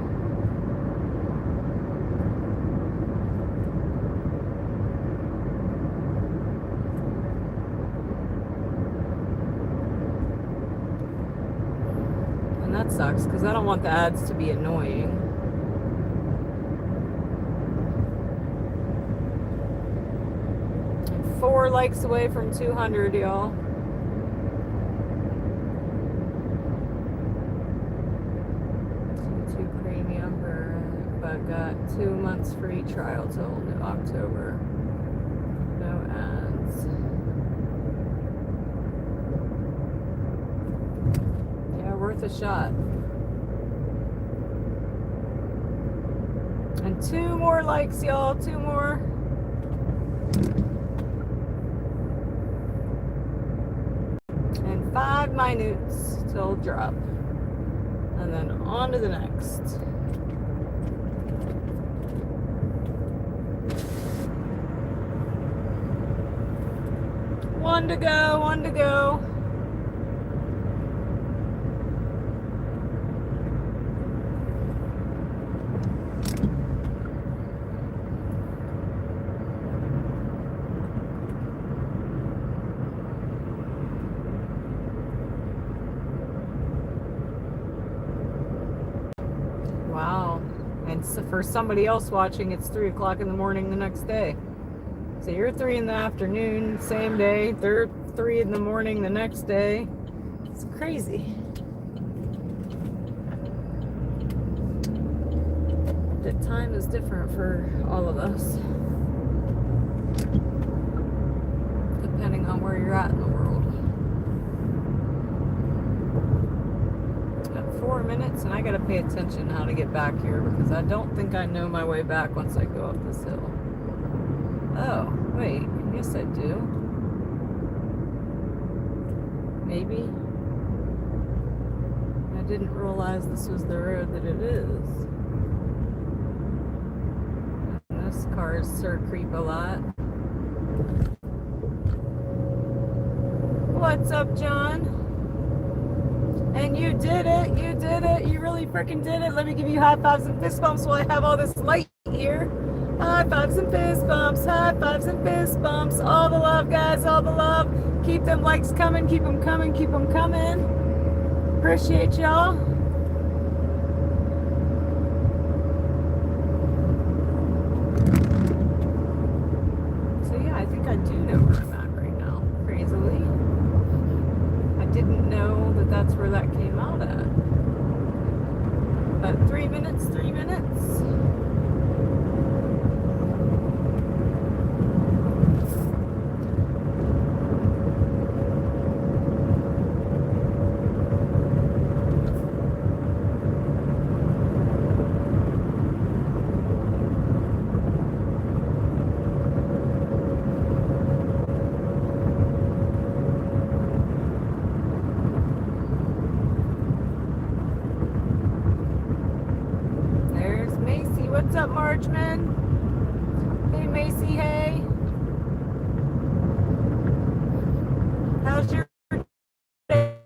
That sucks because I don't want the ads to be annoying. I'm 4 likes away from 200, y'all. Too premium but got 2 months free trial till October. No ads. Worth a shot. And 2 more likes, y'all. 2 more. And 5 minutes till drop. And then on to the next. One to go. Wow. And so for somebody else watching, it's 3 o'clock in the morning the next day. So you're 3 in the afternoon, same day. They're 3 in the morning the next day. It's crazy. The time is different for all of us. depending on where you're at in the world. Got 4 minutes, and I gotta pay attention how to get back here because I don't think I know my way back once I go up this hill. Oh, wait, yes I do. Maybe. I didn't realize this was the road that it is. And this cars sure creep a lot. What's up, John? And you did it, you did it, you really freaking did it. Let me give you high fives and fist bumps while I have all this light here. High fives and fist bumps, high fives and fist bumps. All the love, guys, all the love. Keep them likes coming, keep them coming, keep them coming. Appreciate y'all. So yeah, I think I do know where I'm at right now, crazily. I didn't know that that's where that came out at. But 3 minutes, 3 minutes. What's up, Marchman? Hey, Macy, hey. How's your day?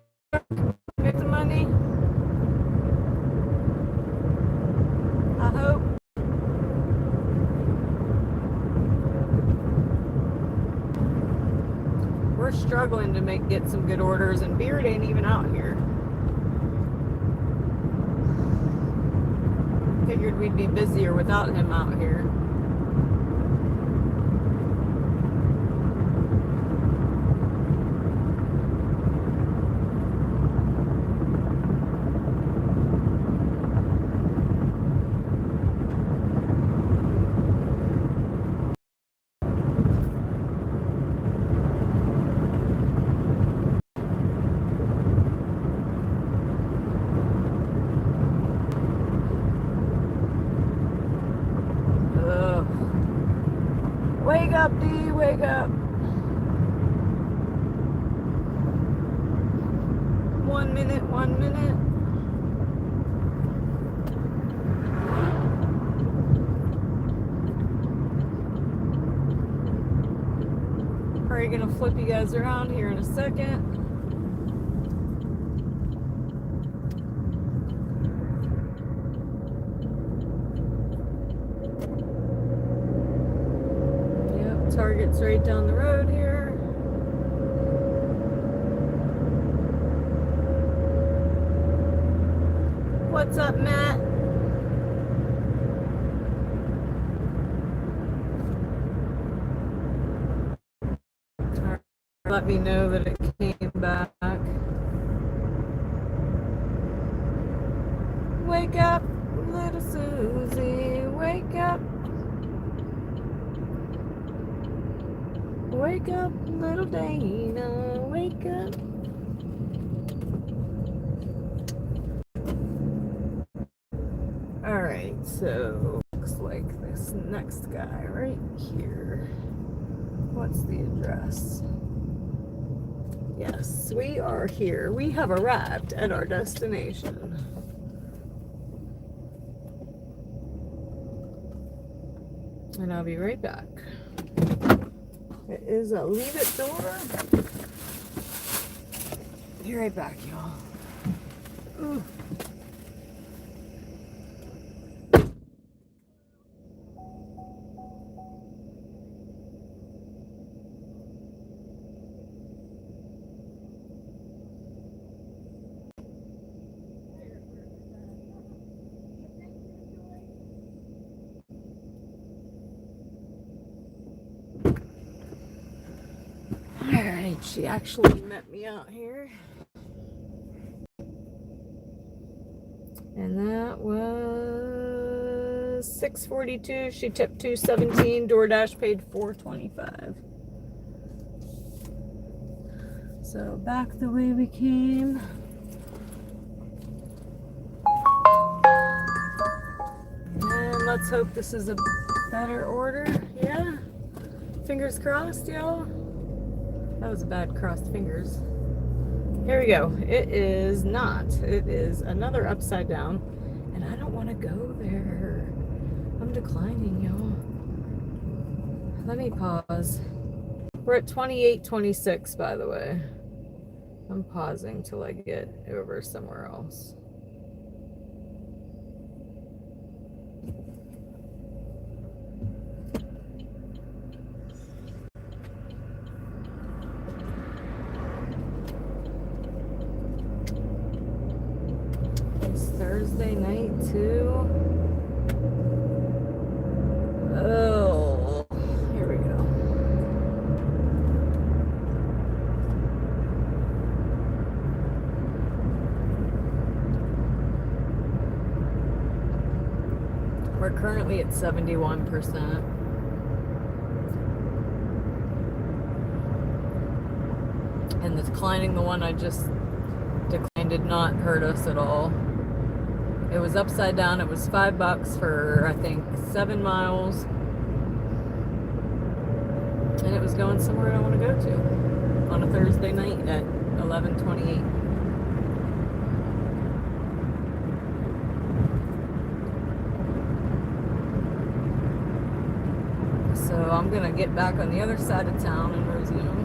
Get the money? I hope. We're struggling to get some good orders, and Beard ain't even out here. Figured we'd be busier without him out here. Wake up, D, wake up. 1 minute, 1 minute. Probably gonna flip you guys around here in a second. Target's right down the road here. What's up, Matt? Let me know that it came back. Wake up, little Susie, wake up. Wake up, little Dana, wake up. Alright, so looks like this next guy right here. What's the address? Yes, we are here. We have arrived at our destination. And I'll be right back. It is a leave it door. Be right back, y'all. Ooh. Alright, she actually met me out here. And that was $6.42. She tipped $2.17. DoorDash paid $4.25. So back the way we came. And let's hope this is a better order. Yeah. Fingers crossed, y'all. That was a bad crossed fingers. Here we go. It is not. It is another upside down. And I don't want to go there. I'm declining, y'all. Let me pause. We're at 28:26, by the way. I'm pausing till I get over somewhere else. It's Thursday night too. Oh, here we go. We're currently at 71%. And the declining, the one I just declined, did not hurt us at all. It was upside down. It was $5 for, I think, 7 miles. And it was going somewhere I don't want to go to on a Thursday night at 11:28. So I'm going to get back on the other side of town and resume.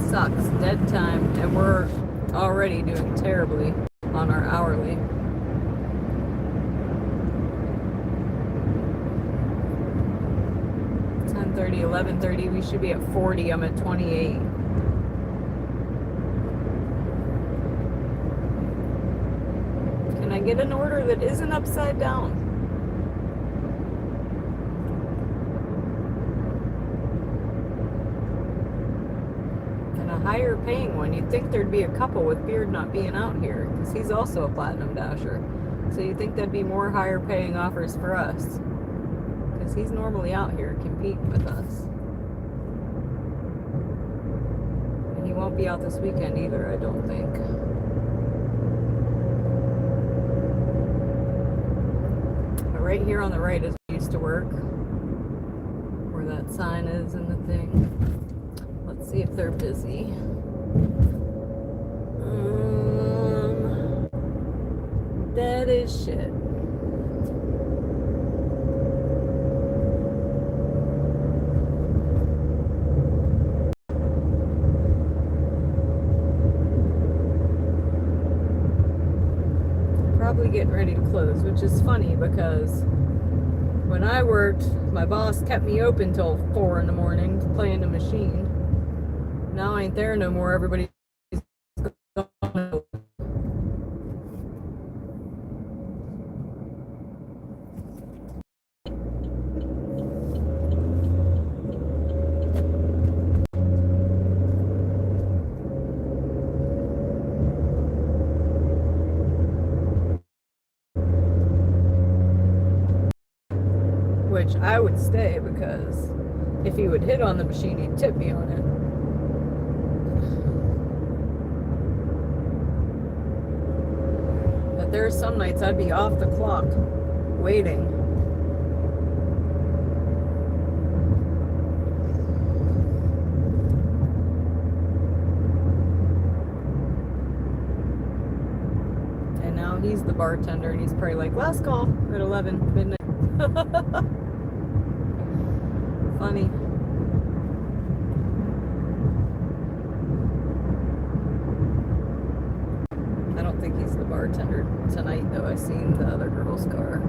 Sucks. Dead time. And we're already doing terribly on our hourly. .30, 11:30. We should be at 40. I'm at 28. Can I get an order that isn't upside down? Higher paying one. You'd think there'd be a couple with Beard not being out here, because he's also a Platinum Dasher. So you'd think there'd be more higher paying offers for us, because he's normally out here competing with us. And he won't be out this weekend either, I don't think. But right here on the right is where we used to work, where that sign is and the thing. Let's see if they're busy. That is shit. Probably getting ready to close, which is funny because when I worked, my boss kept me open till 4 in the morning playing the machine. Now I ain't there no more. Everybody's gone. Which I would stay, because if he would hit on the machine, he'd tip me on it. There are some nights I'd be off the clock waiting. And now he's the bartender, and he's probably like, last call at 11 midnight. Funny. I don't think he's the bartender tonight, though. I seen the other girl's car.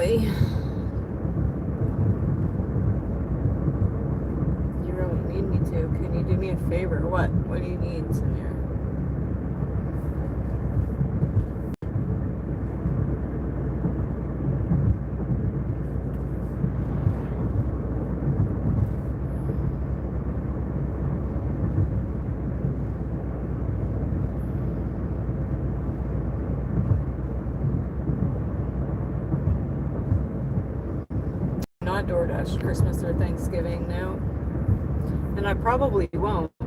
really. You really need me to. Can you do me a favor? What? What do you need, Samir? Not DoorDash Christmas or Thanksgiving, no. And I probably won't. 2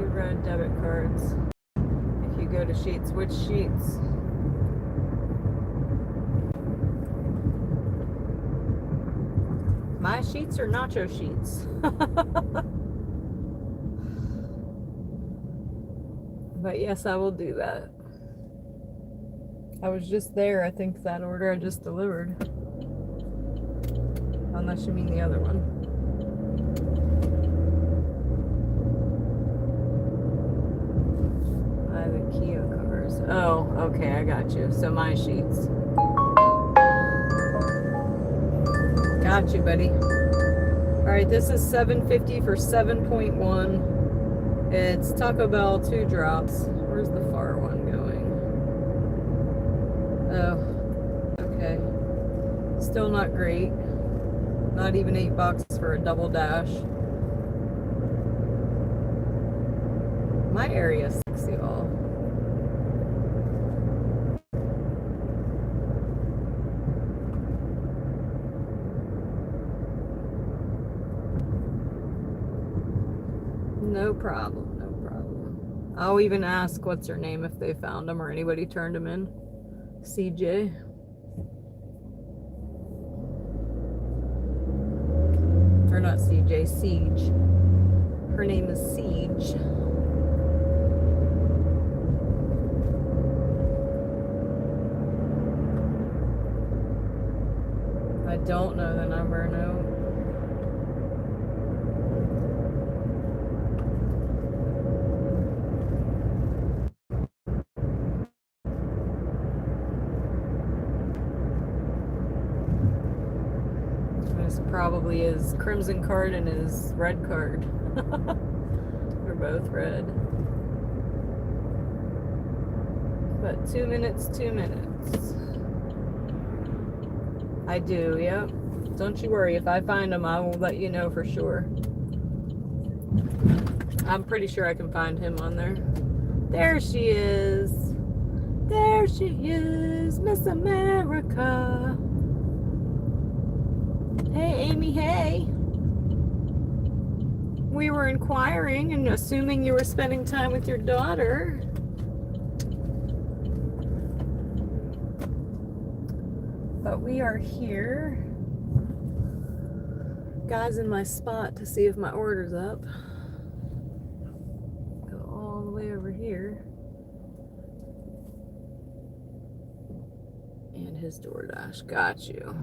red debit cards. If you go to Sheets, which Sheets? My sheets or nacho sheets? But yes, I will do that. I was just there. I think that order I just delivered. Unless you mean the other one. The Kia cars. Oh, okay, I got you. So my sheets. Got you, buddy. Alright, this is $7.50 for 7.1. It's Taco Bell 2 drops. Where's the far one going? Oh, okay. Still not great. Not even $8 for a double dash. My area sucks, y'all. No problem, no problem. I'll even ask what's her name if they found him or anybody turned him in. CJ. Or not CJ, Siege. Her name is Siege. I don't know the number, no. This probably is crimson card and his red card. They're both red. But 2 minutes, 2 minutes. I do, yep. Don't you worry. If I find him, I will let you know for sure. I'm pretty sure I can find him on there. There she is. There she is, Miss America. Hey, Amy, hey. We were inquiring and assuming you were spending time with your daughter. But we are here. Guys in my spot to see if my order's up. Go all the way over here. And his DoorDash. Got you.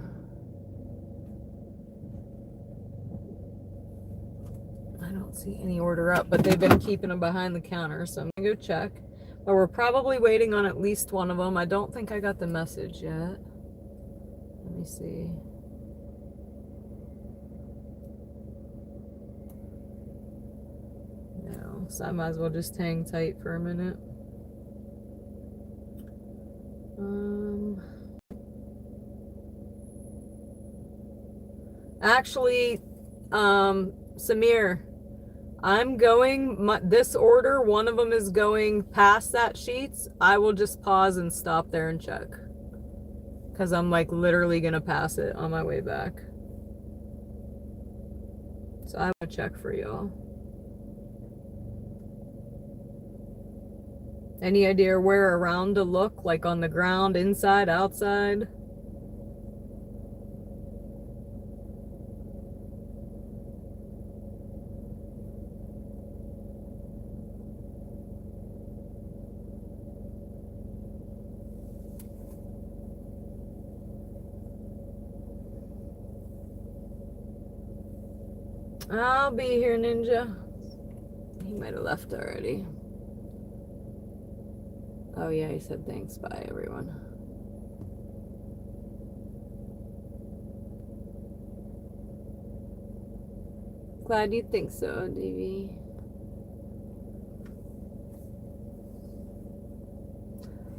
I don't see any order up, but they've been keeping them behind the counter, so I'm gonna go check. But we're probably waiting on at least one of them. I don't think I got the message yet. Let me see. No, so I might as well just hang tight for a minute. Actually, Samir, I'm going, this order, one of them is going past that Sheets. I will just pause and stop there and check. Because I'm like literally going to pass it on my way back. So I will check for y'all. Any idea where around to look? Like on the ground, inside, outside? I'll be here, Ninja. He might have left already. Oh yeah, he said thanks, bye everyone. Glad you think so, DV.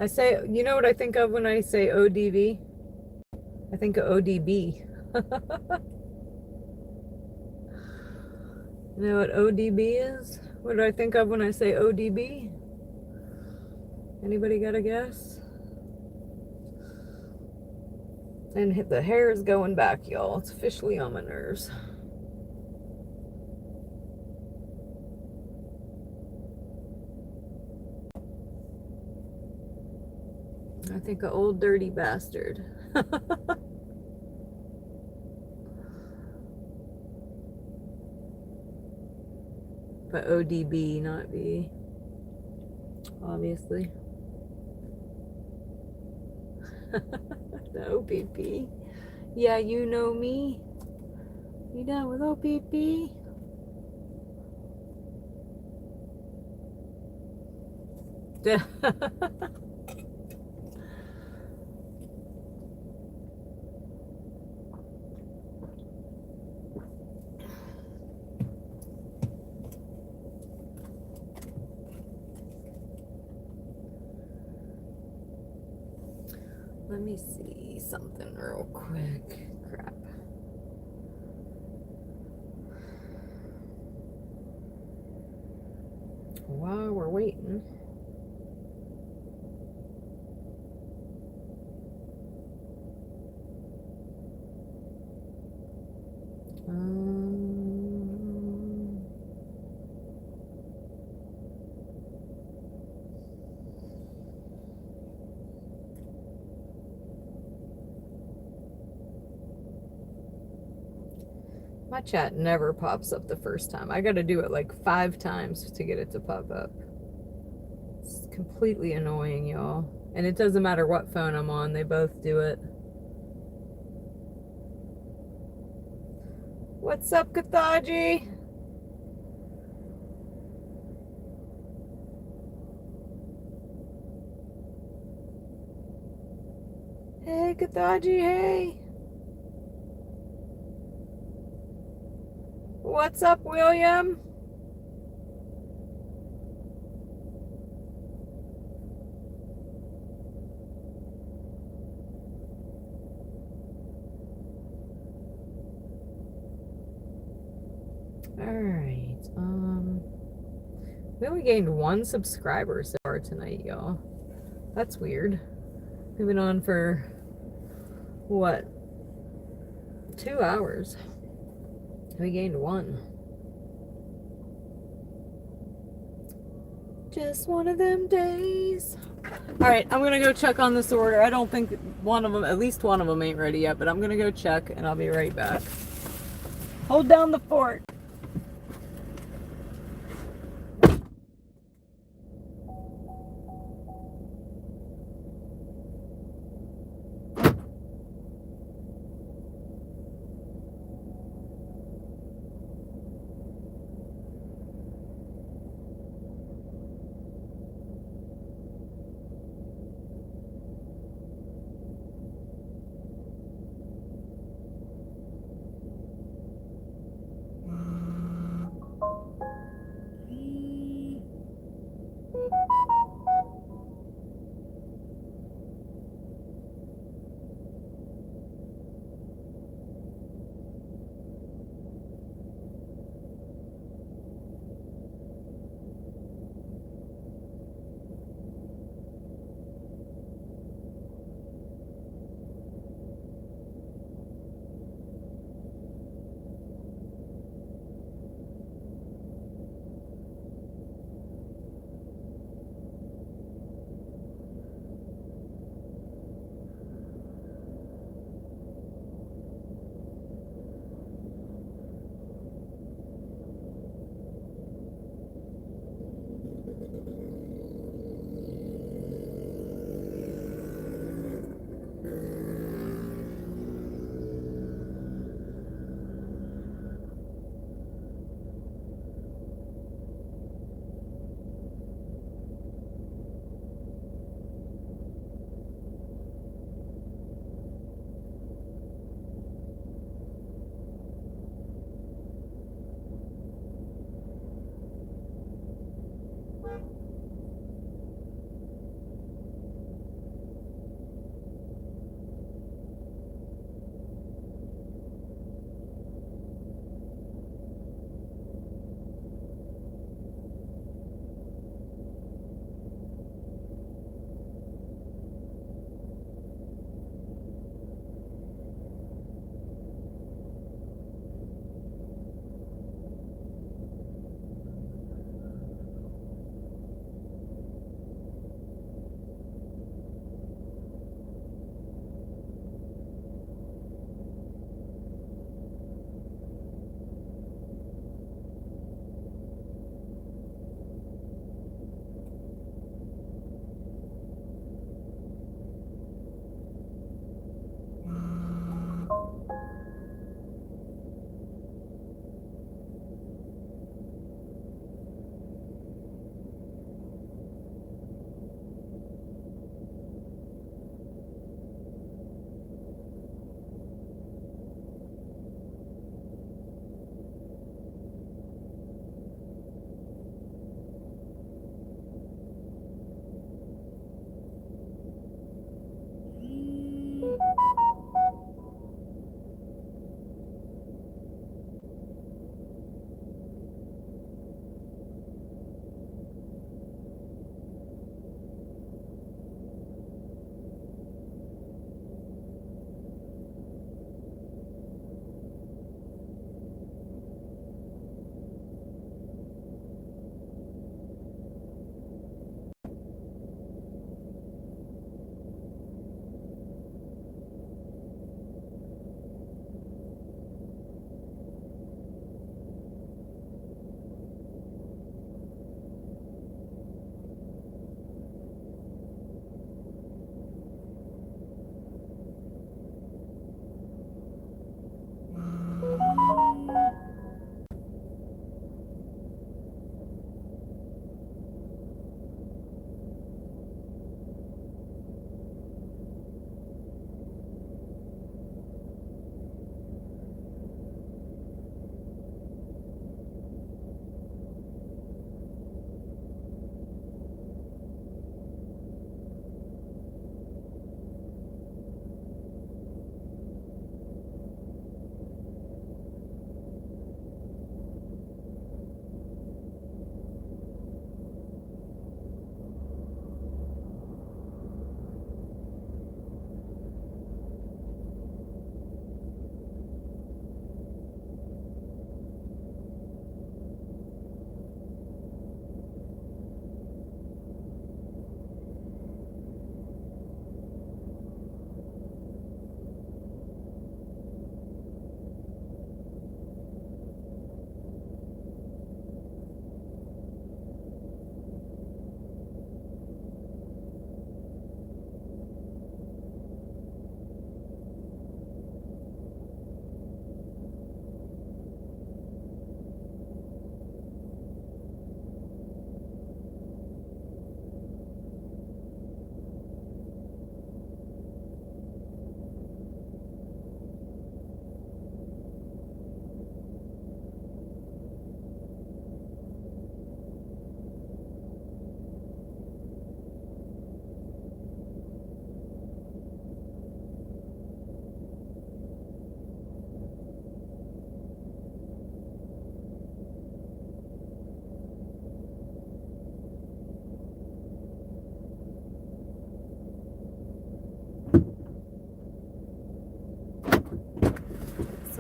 I say, you know what I think of when I say ODV? I think of ODB. You know what ODB is? What do I think of when I say ODB? Anybody got a guess? And the hair is going back, y'all. It's officially on my nerves. I think of old dirty bastard. But ODB, not B. Obviously. The OPP. Yeah, you know me. You down with OPP? Let me see something real quick. Crap. While we're waiting. My chat never pops up the first time. I gotta do it like 5 times to get it to pop up. It's completely annoying, y'all. And it doesn't matter what phone I'm on, they both do it. What's up, Kathaji? Hey, Kathaji, hey. What's up, William? Alright, we only gained 1 subscriber so far tonight, y'all. That's weird. We've been on for, what, 2 hours. We gained 1. Just one of them days. Alright, I'm gonna go check on this order. I don't think one of them, at least one of them ain't ready yet, but I'm gonna go check and I'll be right back. Hold down the fort.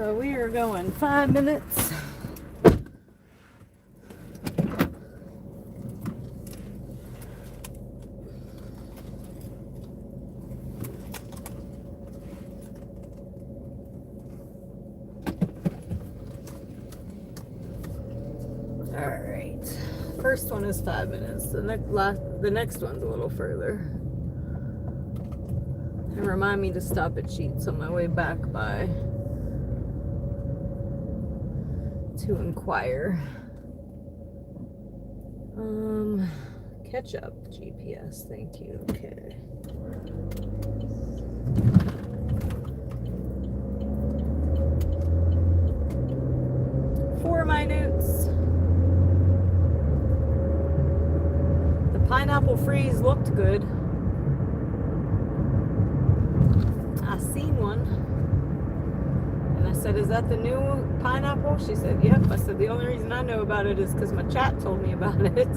So we are going 5 minutes. Alright. First one is 5 minutes. The next one's a little further. And remind me to stop at Sheets on my way back by to inquire. Catch up GPS, thank you. Okay. 4 minutes. The pineapple freeze looked good. I seen one. And I said, is that the new pineapple? She said, yep. I said, the only reason I know about it is because my chat told me about it.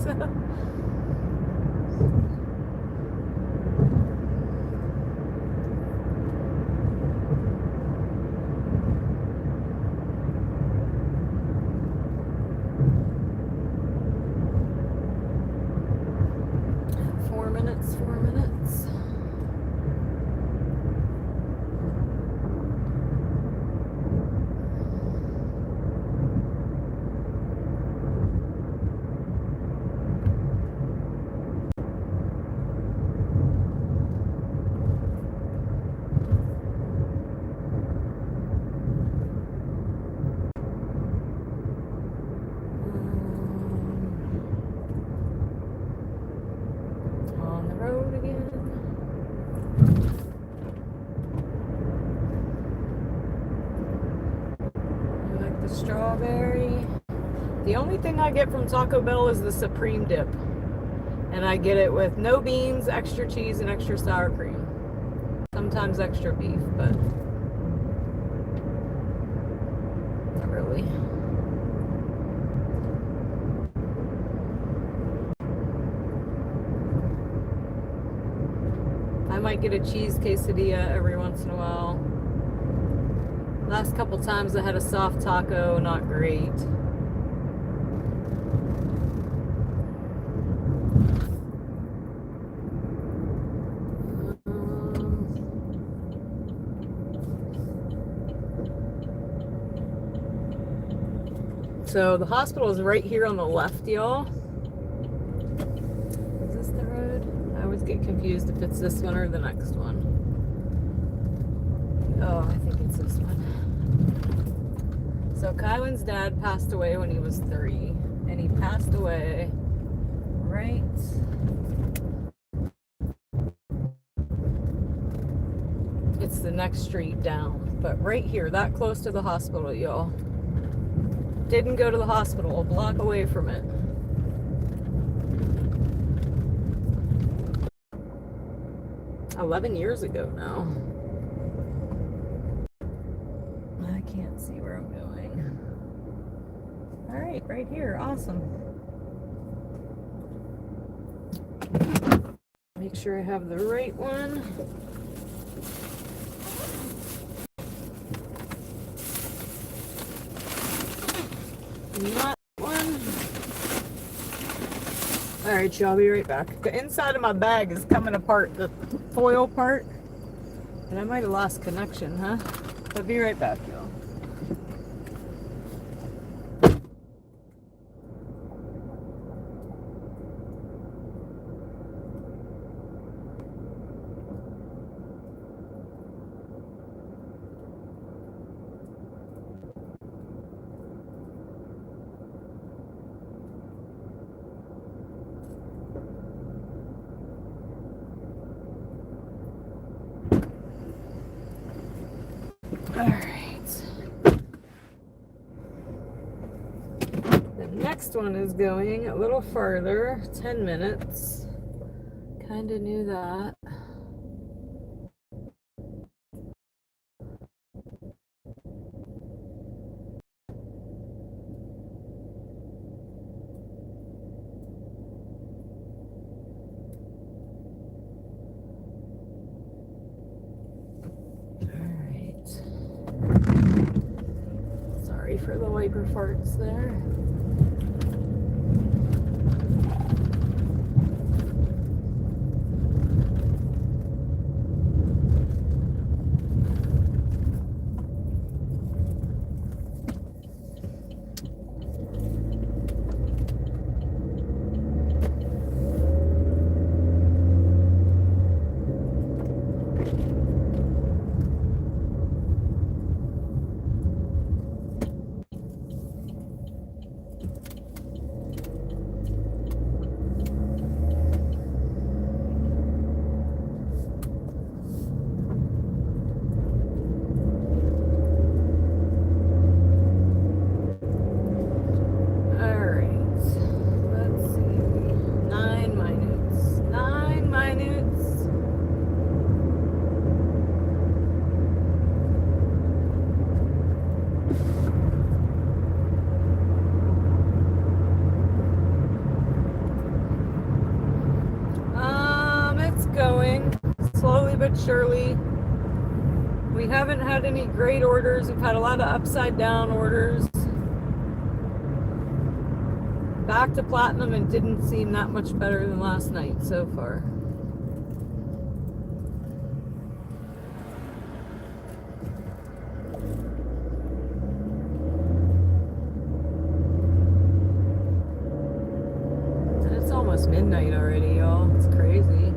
4 minutes, 4 minutes. On the road again. I like the strawberry. The only thing I get from Taco Bell is the Supreme dip. And I get it with no beans, extra cheese, and extra sour cream. Sometimes extra beef, but not really. I might get a cheese quesadilla every once in a while. Last couple times I had a soft taco, not great. So the hospital is right here on the left, y'all. Is this the road? I always get confused if it's this one or the next one. Oh, I think it's this one. So Kylan's dad passed away when he was 3, and he passed away right it's the next street down, but right here, that close to the hospital, y'all. Didn't go to the hospital, a block away from it. $11 years ago now. I can't see where I'm going. All right here, awesome. Make sure I have the right one. Not one. All right, y'all, I'll be right back. The inside of my bag is coming apart, the foil part, and I might have lost connection, huh? I'll be right back, y'all. All right. The next one is going a little further, 10 minutes. Kind of knew that. for the wiper farts there. But surely we haven't had any great orders. We've had a lot of upside down orders. Back to platinum and didn't seem that much better than last night so far. And it's almost midnight already, y'all. It's crazy.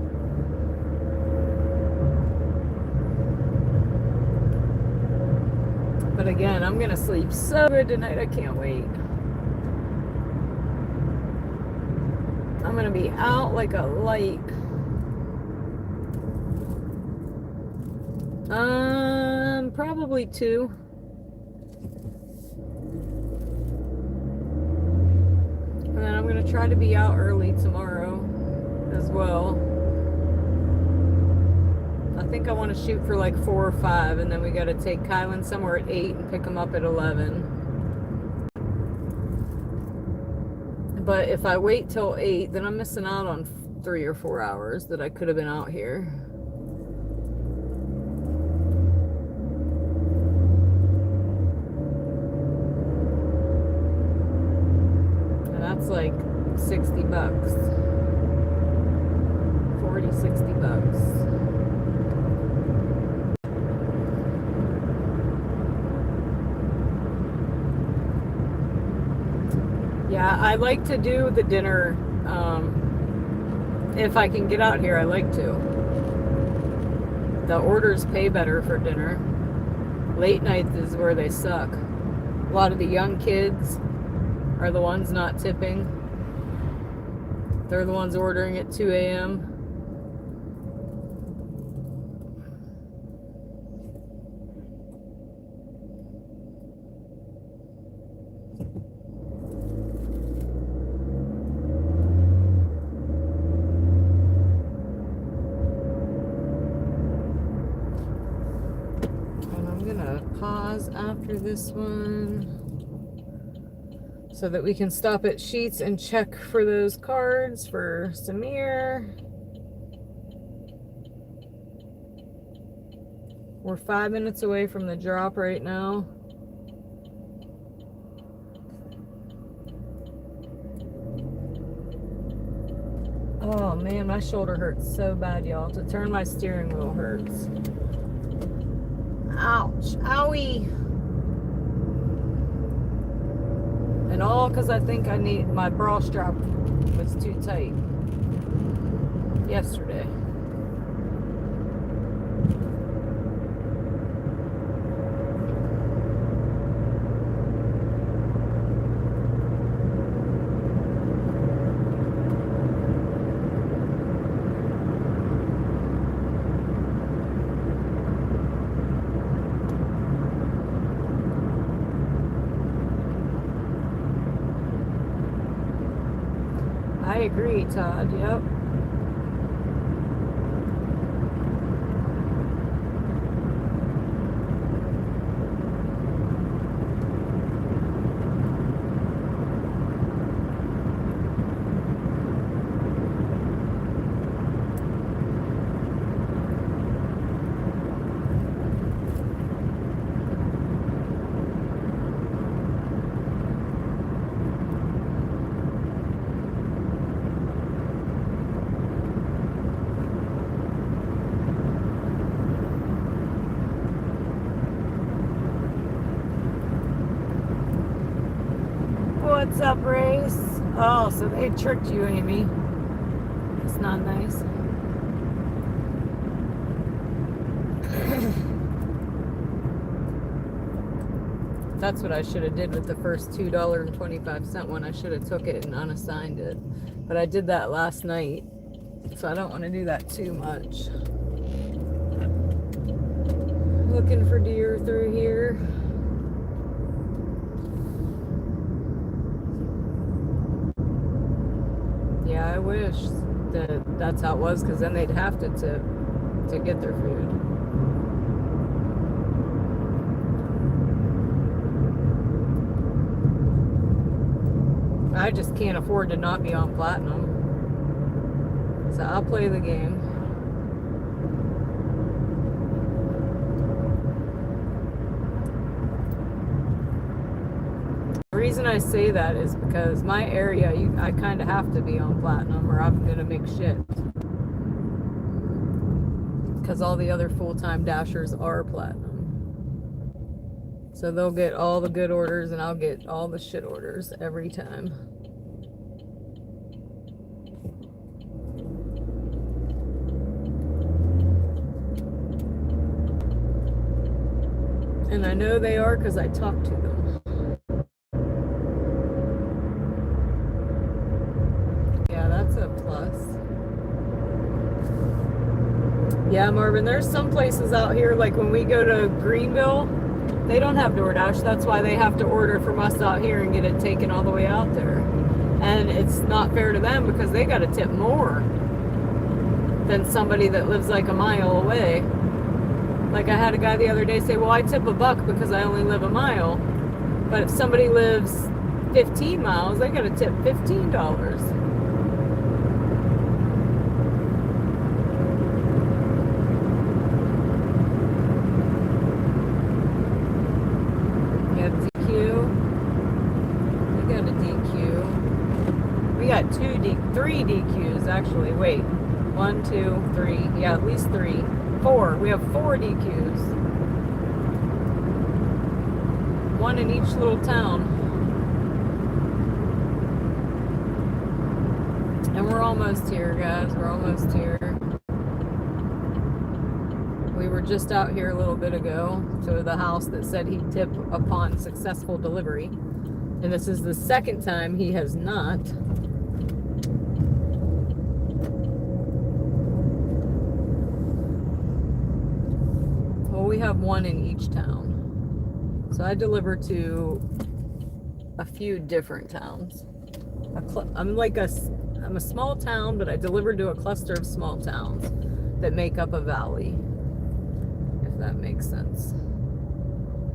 But again, I'm gonna sleep so good tonight. I can't wait. I'm gonna be out like a light. Probably 2. And then I'm gonna try to be out early tomorrow as well. I think I want to shoot for like 4 or 5, and then we got to take Kylan somewhere at 8 and pick him up at 11. But if I wait till 8, then I'm missing out on 3 or 4 hours that I could have been out here. And that's like $60. 40, $60. Yeah, I like to do the dinner. If I can get out here, I like to. The orders pay better for dinner. Late night is where they suck. A lot of the young kids are the ones not tipping. They're the ones ordering at 2 a.m. Pause after this one so that we can stop at Sheets and check for those cards for Samir. We're 5 minutes away from the drop right now. Oh man, my shoulder hurts so bad, y'all. To turn my steering wheel hurts. Ouch, owie. And all because I think my bra strap was too tight yesterday. I agree, Todd. Yep. What's up, Race? Oh, so they tricked you, Amy. It's not nice. That's what I should have did with the first $2.25 one. I should have took it and unassigned it. But I did that last night, so I don't want to do that too much. Looking for deer through here. Yeah, I wish that that's how it was, because then they'd have to tip to get their food. I just can't afford to not be on platinum. So I'll play the game. The reason I say that is because my area, I kind of have to be on platinum or I'm going to make shit. Because all the other full-time dashers are platinum. So they'll get all the good orders and I'll get all the shit orders every time. And I know they are because I talk to them. Yeah, that's a plus. Yeah, Marvin, there's some places out here, like when we go to Greenville, they don't have DoorDash. That's why they have to order from us out here and get it taken all the way out there. And it's not fair to them because they got to tip more than somebody that lives like a mile away. Like I had a guy the other day say, well, I tip $1 because I only live a mile. But if somebody lives 15 miles, they got to tip $15. Three DQs actually. Wait, 1, 2, 3. Yeah, at least 3, 4. We have 4 DQs. 1 in each little town. And we're almost here, guys. We're almost here. We were just out here a little bit ago to the house that said he'd tip upon successful delivery. And this is the second time he has not. We have 1 in each town. So I deliver to a few different towns. I'm a small town, but I deliver to a cluster of small towns that make up a valley, if that makes sense.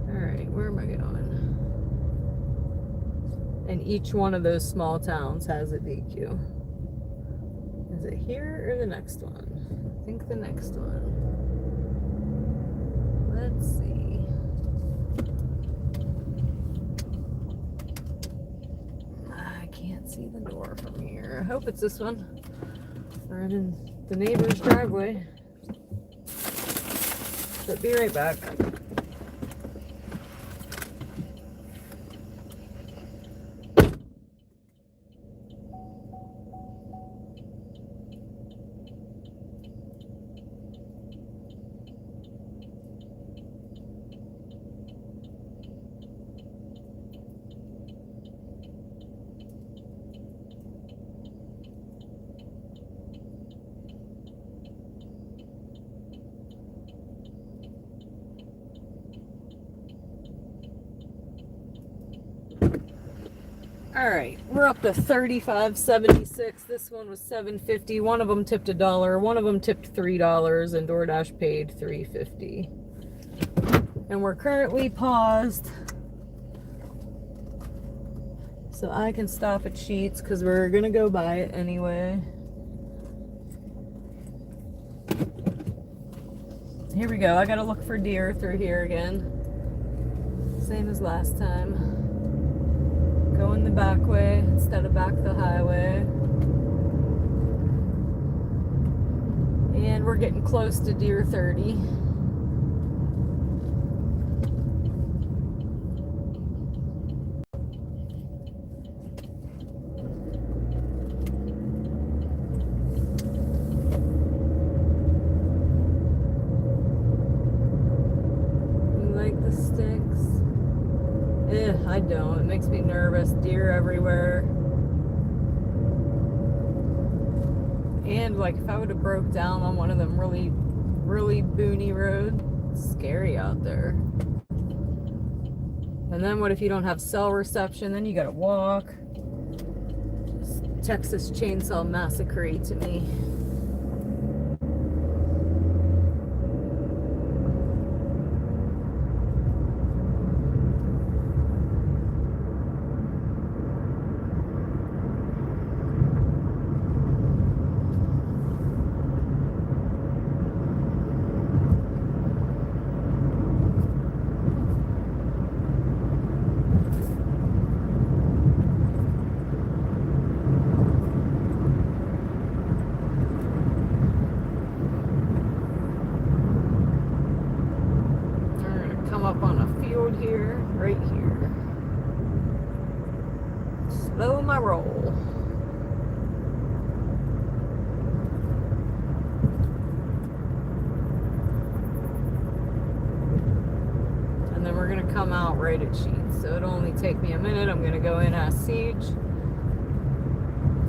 All right, where am I going? And each one of those small towns has a DQ. Is it here or the next one? I think the next one. Let's see. I can't see the door from here. I hope it's this one. Right in the neighbor's driveway. But be right back. All right, we're up to $35.76. This one was $7.50. One of them tipped $1. One of them tipped $3, and DoorDash paid $3.50. And we're currently paused, so I can stop at Sheetz because we're gonna go buy it anyway. Here we go. I gotta look for deer through here again, same as last time. Going the back way instead of back the highway. And we're getting close to deer 30. I don't. It makes me nervous. Deer everywhere. And like if I would have broke down on one of them really, really boony roads, it's scary out there. And then what if you don't have cell reception? Then you gotta walk. Just Texas Chainsaw Massacre to me. Up on a field here, right here. Slow my roll. And then we're gonna come out right at Sheets. So it'll only take me a minute. I'm gonna go in, ask Siege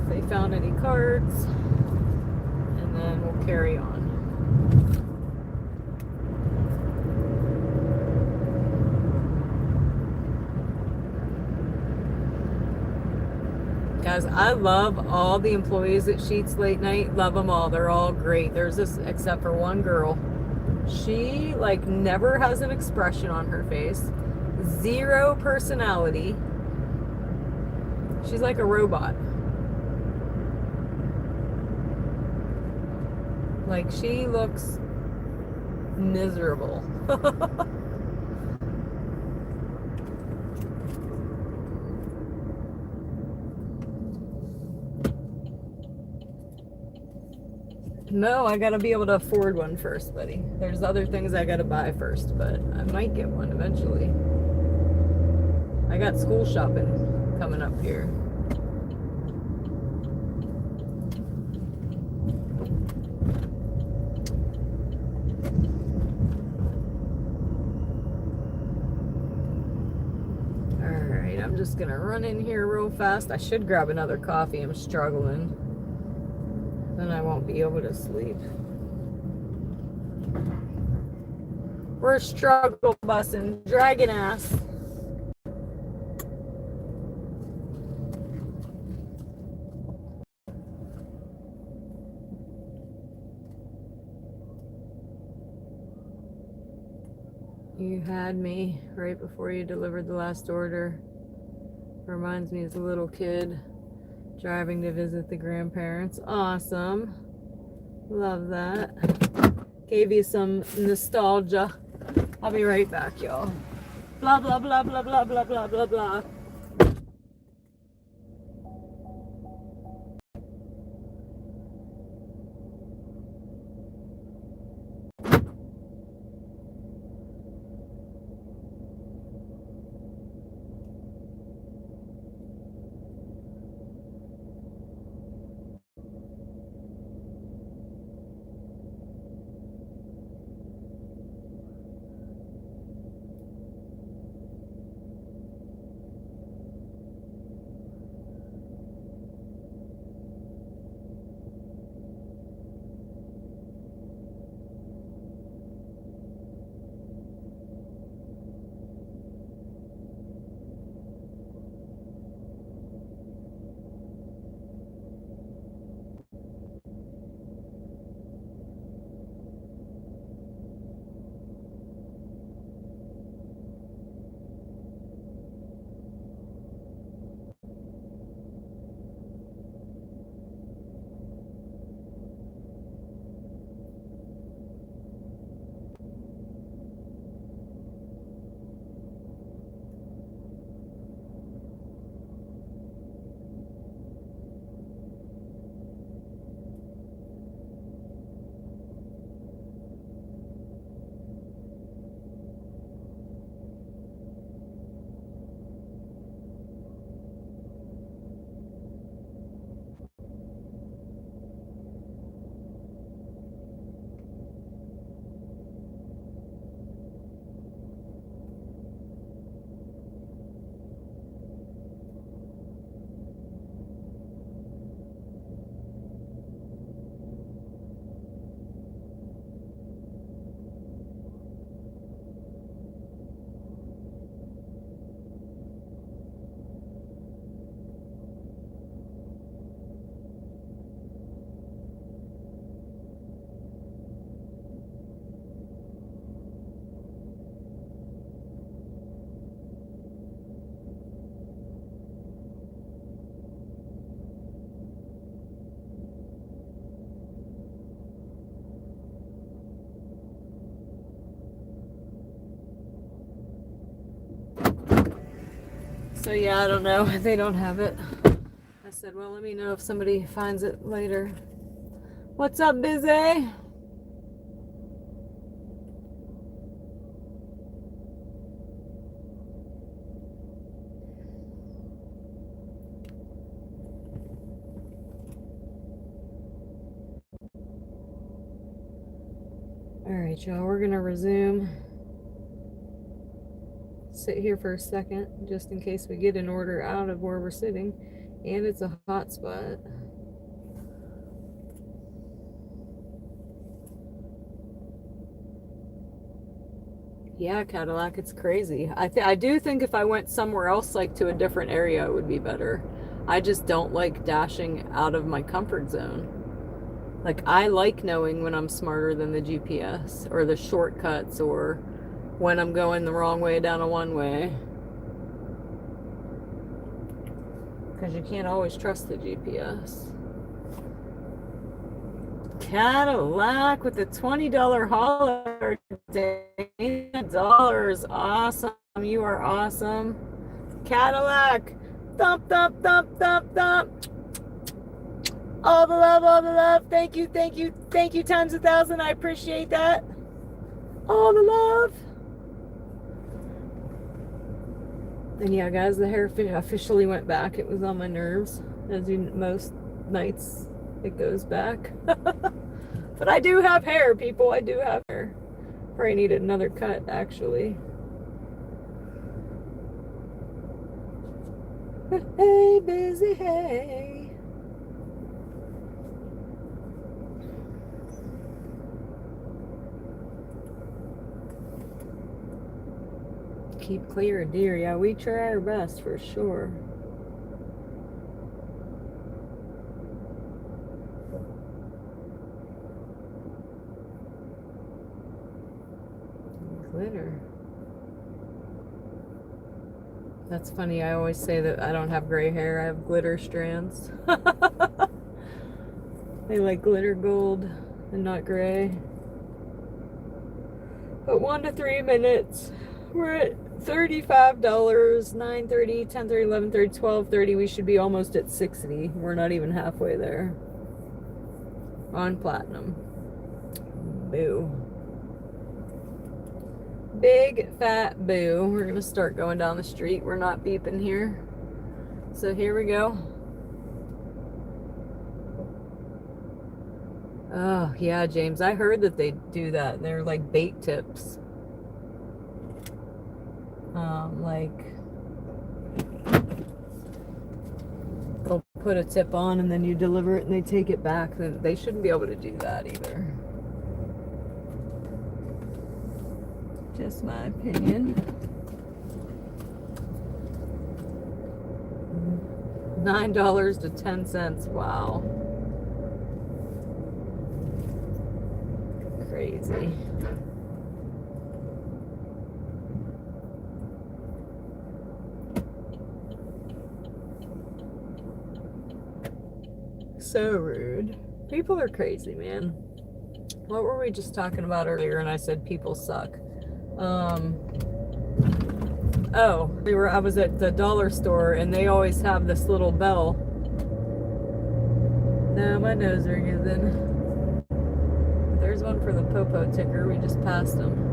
if they found any cards, and then we'll carry on. Guys, I love all the employees at Sheets Late Night. Love them all. They're all great. There's this, except for one girl. She, like, never has an expression on her face. Zero personality. She's like a robot. Like, she looks miserable. No, I gotta be able to afford one first, buddy. There's other things I gotta buy first, but I might get one eventually. I got school shopping coming up here. Alright, I'm just gonna run in here real fast. I should grab another coffee. I'm struggling. Then I won't be able to sleep. We're struggle busing, dragging ass. You had me right before you delivered the last order. Reminds me as a little kid driving to visit the grandparents. Awesome. Love that. Gave you some nostalgia. I'll be right back, y'all. Blah, blah, blah, blah, blah, blah, blah, blah, blah. So yeah, I don't know. They don't have it. I said, well, let me know if somebody finds it later. What's up, Busy? All right, y'all, we're gonna resume. Sit here for a second, just in case we get an order out of where we're sitting, and it's a hot spot. Yeah, Cadillac, it's crazy. I do think if I went somewhere else, like to a different area, it would be better. I just don't like dashing out of my comfort zone. Like, I like knowing when I'm smarter than the GPS, or the shortcuts, or when I'm going the wrong way down a one-way. Because you can't always trust the GPS. Cadillac with the $20 hauler. $10. Awesome. You are awesome. Cadillac. Thump, thump, thump, thump, thump. All the love, all the love. Thank you, thank you, thank you times 1,000. I appreciate that. All the love. And yeah, guys, the hair officially went back. It was on my nerves. As you most nights, it goes back. But I do have hair, people. I do have hair. Probably needed another cut, actually. Hey, Busy, hey. Keep clear of deer. Yeah, we try our best for sure. Glitter. That's funny. I always say that I don't have gray hair. I have glitter strands. They like glitter gold and not gray. But 1 to 3 minutes. We're at $35, 9:30, 10:30, 11:30, 12:30. We should be almost at 60. We're not even halfway there. On platinum. Boo. Big fat boo. We're gonna start going down the street. We're not beeping here. So here we go. Oh yeah, James, I heard that they do that. They're like bait tips. Like they'll put a tip on and then you deliver it and they take it back. They shouldn't be able to do that either. Just my opinion. $9 to 10 cents. Wow. Crazy. So rude. People are crazy, man. What were we just talking about earlier? And I said people suck. I was at the dollar store and they always have this little bell. Now my nose ring is in. There's one for the Popo ticker. We just passed them.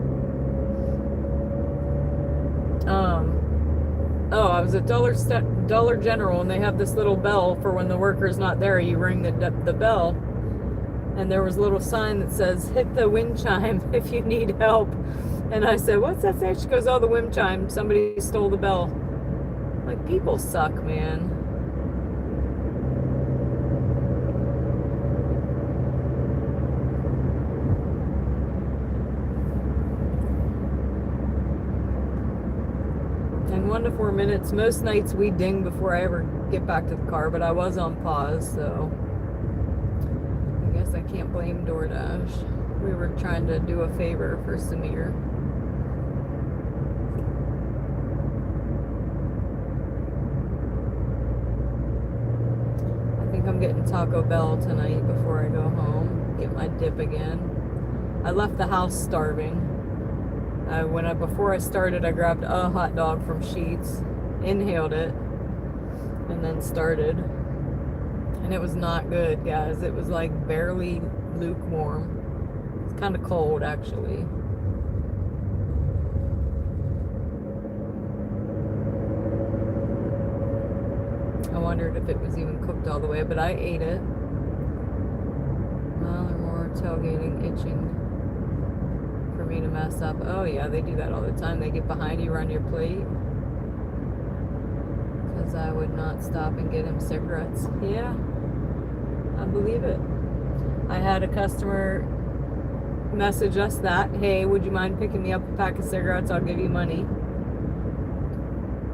I was at Dollar General and they have this little bell for when the worker's not there. You ring the bell. And there was a little sign that says, hit the wind chime if you need help. And I said, what's that say? She goes, oh, the wind chime. Somebody stole the bell. I'm like, people suck, man. And 1 to 4 minutes. Most nights we ding before I ever get back to the car, but I was on pause, so I guess I can't blame DoorDash. We were trying to do a favor for Samir. I think I'm getting Taco Bell tonight before I go home. Get my dip again. I left the house starving. Before I started, I grabbed a hot dog from Sheetz. inhaled it, and then started. And it was not good, guys. It was like barely lukewarm. It's kind of cold, actually. I wondered if it was even cooked all the way, but I ate it. Mile or more tailgating, itching for me to mess up. Oh yeah, they do that all the time. They get behind you, run your plate. Because I would not stop and get him cigarettes. Yeah, I believe it. I had a customer message us that, hey, would you mind picking me up a pack of cigarettes? I'll give you money.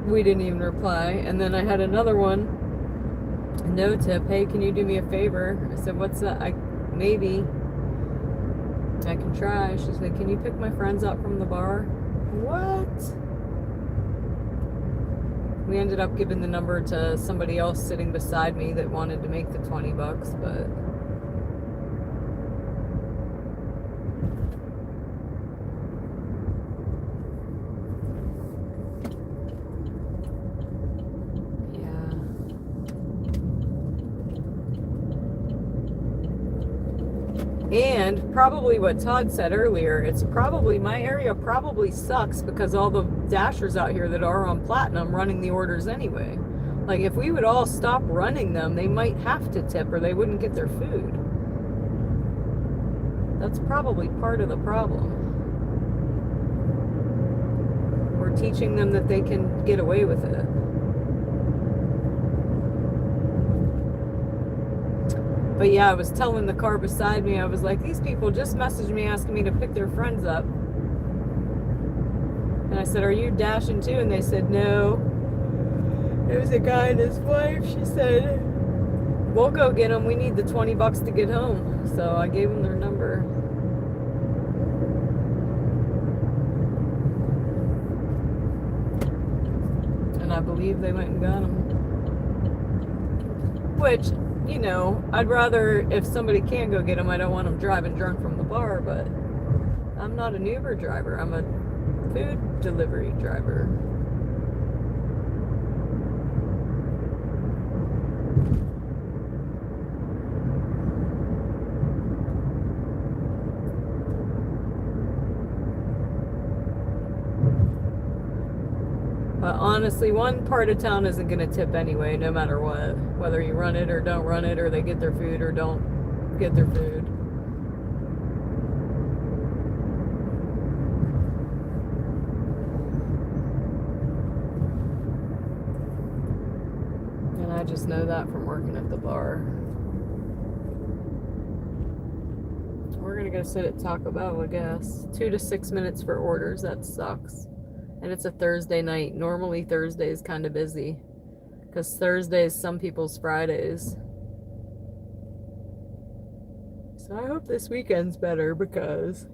We didn't even reply. And then I had another one, no tip. Hey, can you do me a favor? I said, what's that? Maybe I can try. She's like, can you pick my friends up from the bar? What? We ended up giving the number to somebody else sitting beside me that wanted to make the $20, but and probably what Todd said earlier, it's probably, my area probably sucks because all the dashers out here that are on platinum running the orders anyway. Like if we would all stop running them, they might have to tip or they wouldn't get their food. That's probably part of the problem. We're teaching them that they can get away with it. But yeah, I was telling the car beside me, I was like, these people just messaged me asking me to pick their friends up. And I said, are you dashing too? And they said, no. It was a guy and his wife. She said, we'll go get them. We need the $20 to get home. So I gave them their number. And I believe they went and got them. Which, you know, I'd rather, if somebody can go get them, I don't want them driving drunk from the bar, but I'm not an Uber driver. I'm a food delivery driver. But honestly, one part of town isn't going to tip anyway, no matter what. Whether you run it or don't run it, or they get their food or don't get their food. And I just know that from working at the bar. We're going to go sit at Taco Bell, I guess. 2 to 6 minutes for orders. That sucks. And it's a Thursday night. Normally Thursday is kind of busy because Thursday is some people's Fridays. So I hope this weekend's better because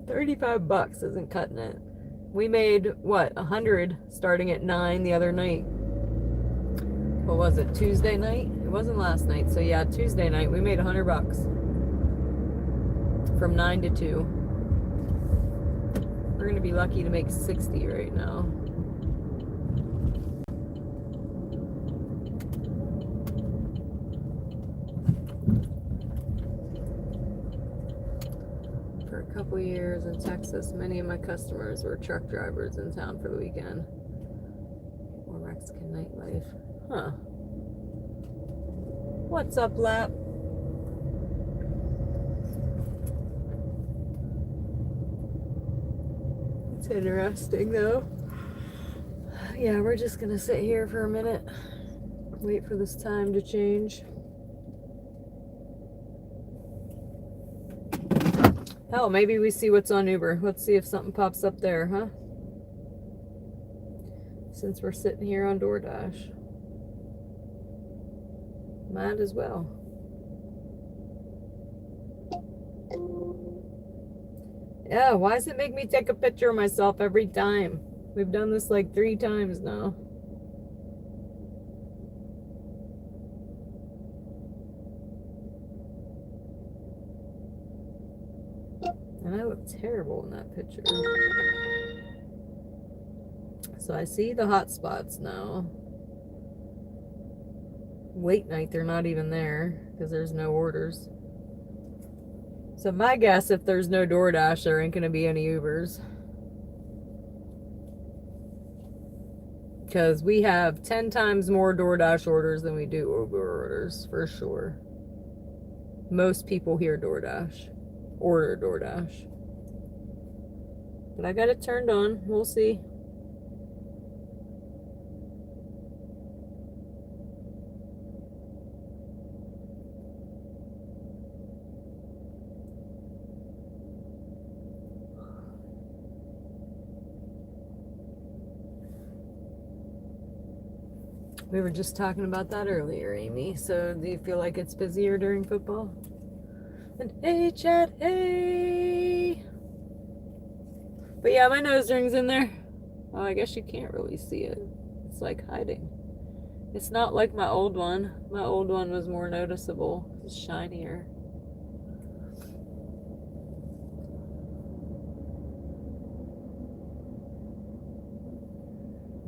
$35 isn't cutting it. We made what, 100 starting at 9 the other night. What was it, Tuesday night? It wasn't last night. So yeah, Tuesday night we made $100 from 9 to 2. We're going to be lucky to make 60 right now. For a couple years in Texas, many of my customers were truck drivers in town for the weekend. Or Mexican nightlife. Huh. What's up, Lap? It's interesting though. Yeah, we're just gonna sit here for a minute, wait for this time to change. Hell, maybe we see what's on Uber. Let's see if something pops up there, huh? Since we're sitting here on DoorDash. Might as well. Yeah, why does it make me take a picture of myself every time? We've done this like 3 times now. And I look terrible in that picture. So I see the hot spots now. Late night, they're not even there because there's no orders. So my guess, if there's no DoorDash, there ain't gonna be any Ubers. Because we have 10 times more DoorDash orders than we do Uber orders, for sure. Most people here DoorDash, order DoorDash. But I got it turned on. We'll see. We were just talking about that earlier, Amy. So do you feel like it's busier during football? And hey, chat, hey! But yeah, my nose ring's in there. Oh, I guess you can't really see it. It's like hiding. It's not like my old one. My old one was more noticeable. It's shinier.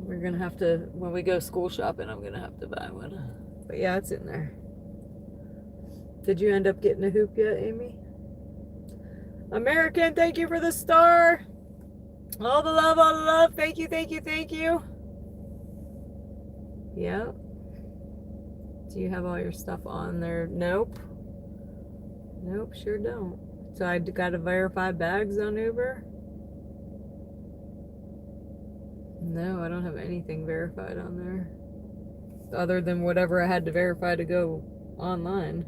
We're gonna have to, when we go school shopping, I'm gonna have to buy one. But yeah, it's in there. Did you end up getting a hoop yet, Amy? American, thank you for the star. All the love, all the love. Thank you, thank you, thank you. Yep. Do you have all your stuff on there? Nope. Nope, sure don't. So I gotta verify bags on Uber? No, I don't have anything verified on there. Other than whatever I had to verify to go online.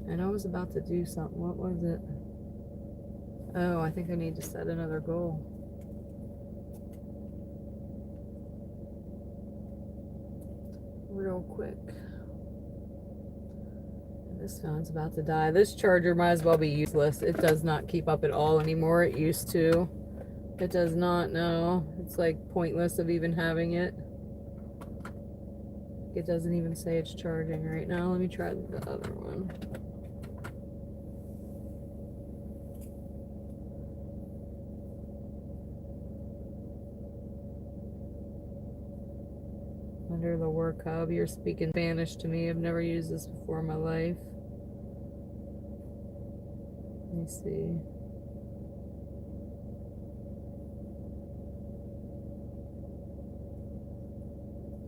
And I was about to do something. What was it? Oh, I think I need to set another goal. Real quick. This phone's about to die. This charger might as well be useless. It does not keep up at all anymore. It used to. It does not, no. It's like pointless of even having it. It doesn't even say it's charging right now. Let me try the other one. Under the work hub. You're speaking Spanish to me. I've never used this before in my life. Let me see.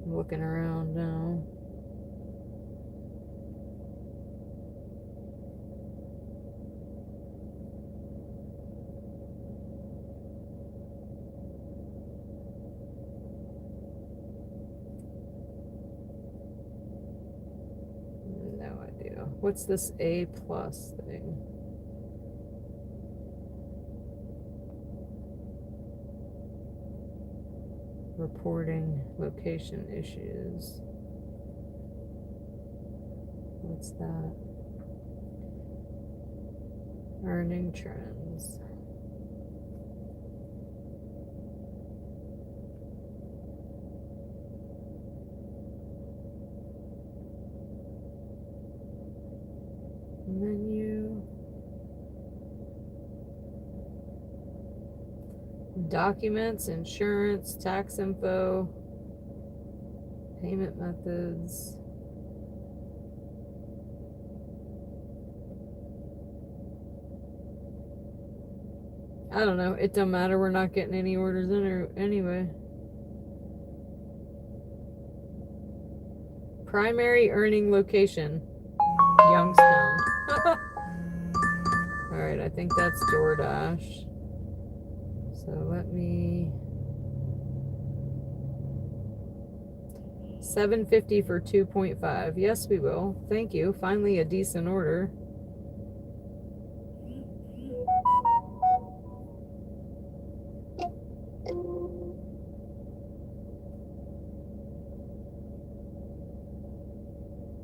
I'm looking around now. No idea. What's this A+ thing? Reporting location issues. What's that? Earning trends. Menu. Documents, insurance, tax info, payment methods. I don't know. It don't matter. We're not getting any orders in or anyway. Primary earning location, Youngstown. All right, I think that's DoorDash. So let me. $7.50 for 2.5. Yes, we will. Thank you. Finally, a decent order.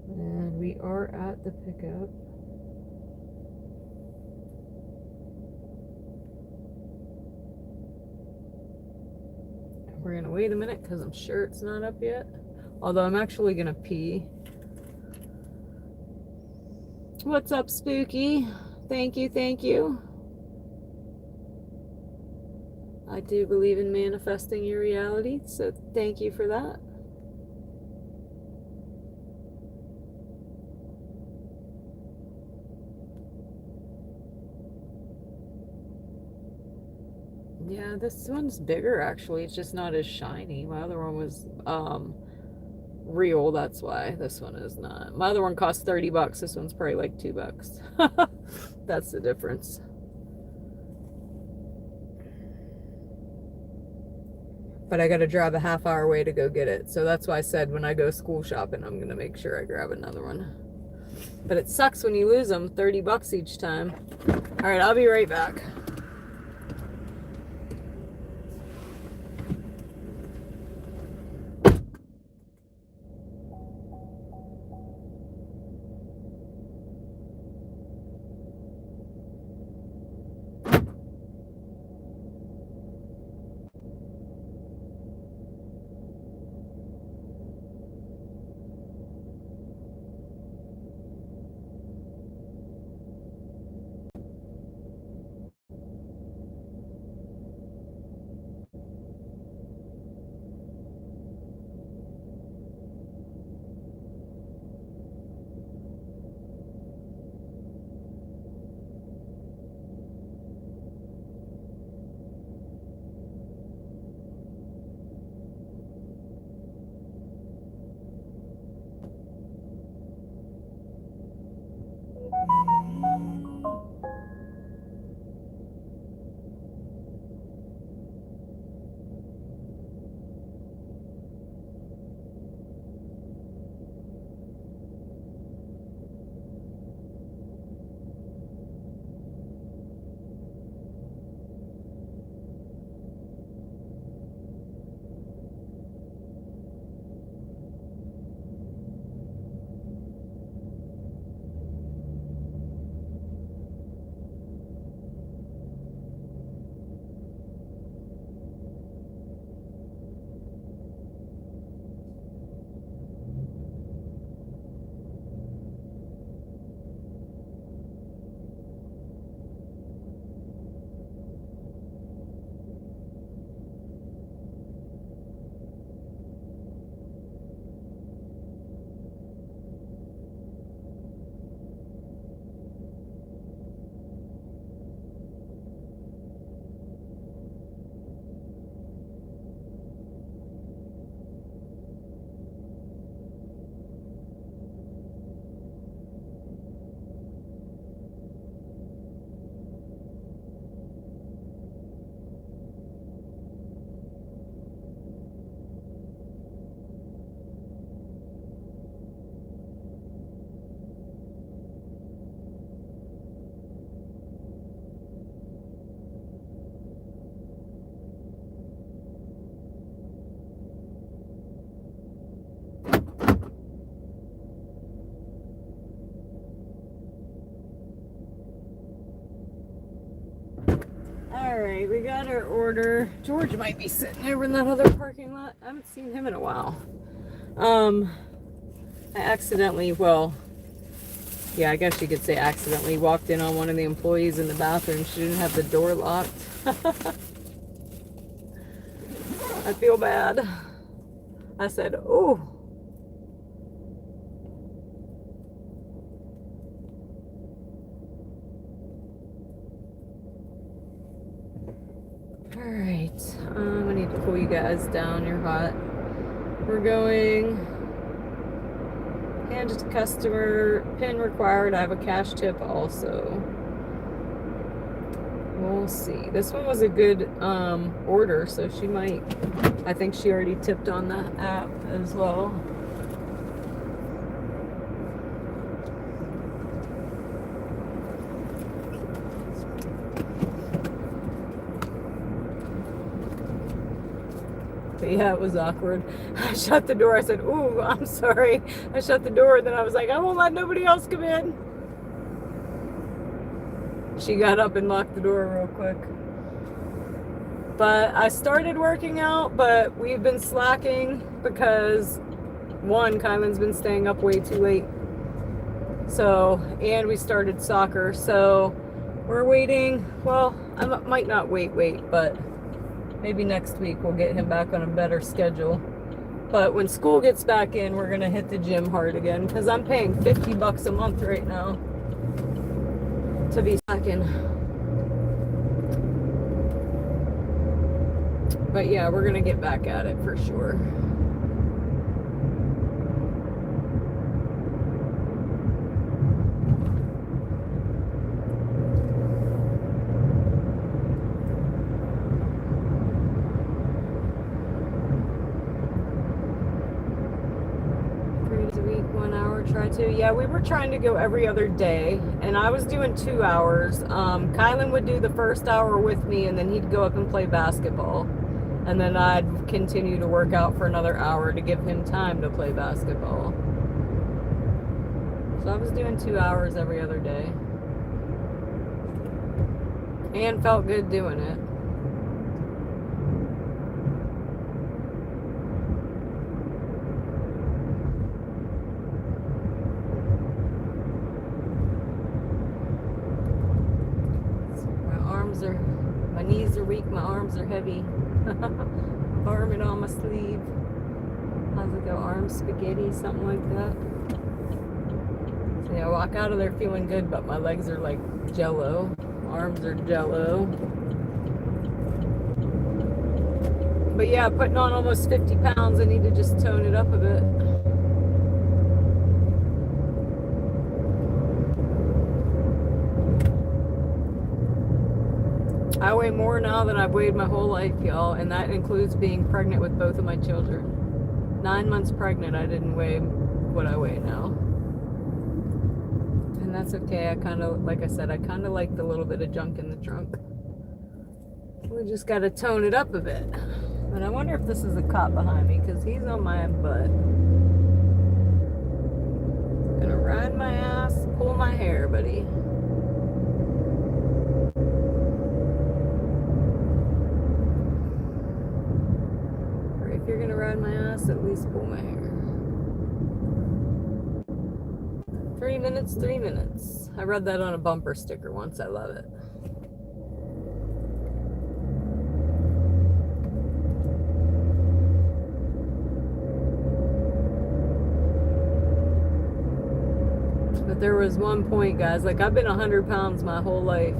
And we are at the pickup. We're gonna wait a minute because I'm sure it's not up yet. Although I'm actually gonna pee. What's up, Spooky? Thank you, thank you. I do believe in manifesting your reality, so thank you for that. Yeah, this one's bigger actually. It's just not as shiny. My other one was real, that's why this one is not. My other one cost $30. This one's probably like $2. That's the difference. But I got to drive a half-hour away to go get it. So that's why I said when I go school shopping, I'm going to make sure I grab another one. But it sucks when you lose them, $30 each time. All right, I'll be right back. All right, we got our order. George might be sitting over in that other parking lot. I haven't seen him in a while. I accidentally, well, yeah, I guess you could say accidentally walked in on one of the employees in the bathroom. She didn't have the door locked. I feel bad. I said, oh. All right, I need to pull you guys down. You're hot. We're going, and just customer, pin required. I have a cash tip also. We'll see. This one was a good order, so she might, I think she already tipped on the app as well. But yeah, it was awkward. I shut the door. I said, ooh, I'm sorry. I shut the door. Then I was like, I won't let nobody else come in. She got up and locked the door real quick. But I started working out, but we've been slacking because, one, Kylan's been staying up way too late. So, and we started soccer. So we're waiting. Well, I might not wait, but maybe next week we'll get him back on a better schedule. But when school gets back in, we're going to hit the gym hard again because I'm paying $50 a month right now to be back in. But yeah, we're going to get back at it for sure. Try to. Yeah, we were trying to go every other day, and I was doing 2 hours. Kylan would do the first hour with me, and then he'd go up and play basketball. And then I'd continue to work out for another hour to give him time to play basketball. So I was doing 2 hours every other day. And felt good doing it. My knees are weak, my arms are heavy. Arm it on my sleeve. How's it go? Arm spaghetti, something like that. So yeah, I walk out of there feeling good, but my legs are like jello. Arms are jello. But yeah, putting on almost 50 pounds, I need to just tone it up a bit. I weigh more now than I've weighed my whole life, y'all, and that includes being pregnant with both of my children. 9 months pregnant, I didn't weigh what I weigh now. And that's okay. I kind of, like I said, I kind of like the little bit of junk in the trunk. We just got to tone it up a bit. And I wonder if this is a cop behind me, because he's on my butt. Gonna ride my ass, pull my hair, buddy. If you're gonna ride my ass, at least pull my hair. 3 minutes, 3 minutes. I read that on a bumper sticker once. I love it. But there was one point, guys, like I've been 100 pounds my whole life.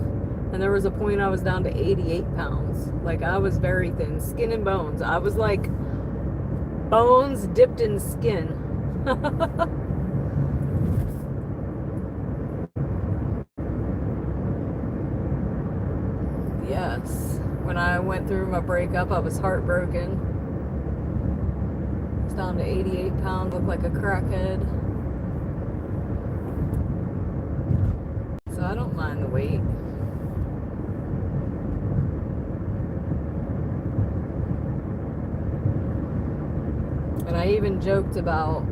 And there was a point I was down to 88 pounds. Like I was very thin, skin and bones. I was like bones dipped in skin. Yes. When I went through my breakup, I was heartbroken. I was down to 88 pounds, looked like a crackhead. So I don't mind the weight. And I even joked about,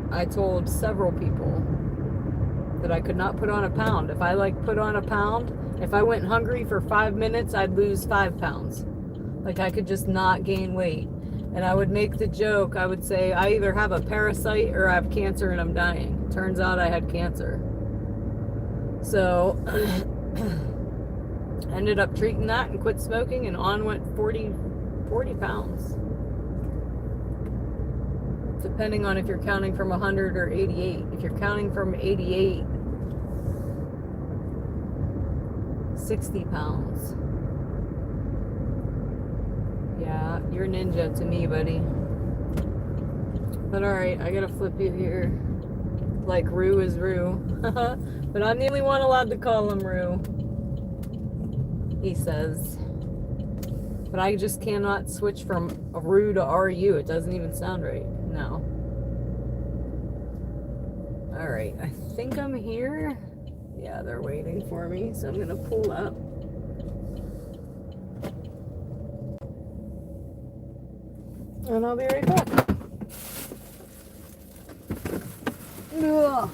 I told several people that I could not put on a pound. If I like put on a pound, if I went hungry for 5 minutes, I'd lose 5 pounds. Like I could just not gain weight. And I would make the joke, I would say, I either have a parasite or I have cancer and I'm dying. Turns out I had cancer. So, ended up treating that and quit smoking, and on went 40 pounds. Depending on if you're counting from 100 or 88. If you're counting from 88, 60 pounds. Yeah, you're a ninja to me, buddy. But alright, I gotta flip you here. Like Rue is Rue. But I'm the only one allowed to call him Rue. He says. But I just cannot switch from Rue to RU. It doesn't even sound right. No. Alright, I think I'm here. Yeah, they're waiting for me, so I'm going to pull up. And I'll be right back. Ugh.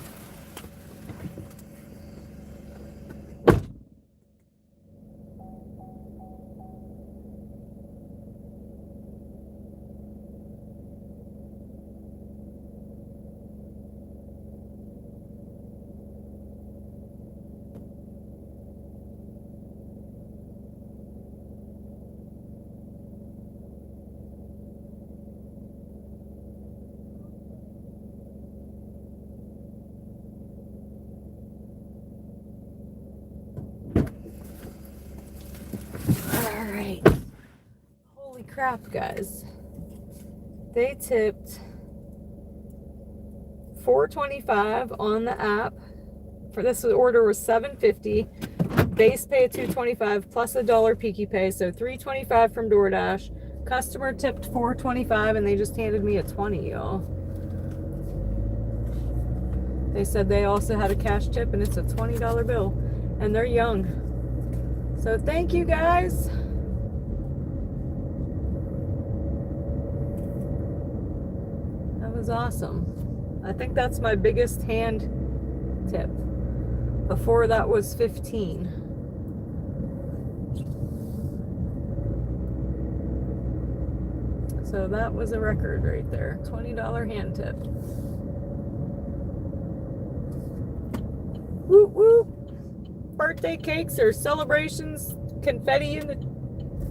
crap, guys. They tipped $4.25 on the app. For this order was $7.50. Base pay of $2.25 plus $1 Peaky Pay, so $3.25 from DoorDash. Customer tipped $4.25 and they just handed me a 20, y'all. They said they also had a cash tip and it's a $20 bill. And they're young. So thank you, guys. That was awesome. I think that's my biggest hand tip. Before that was 15. So that was a record right there. $20 hand tip. Whoop whoop. Birthday cakes or celebrations, confetti in the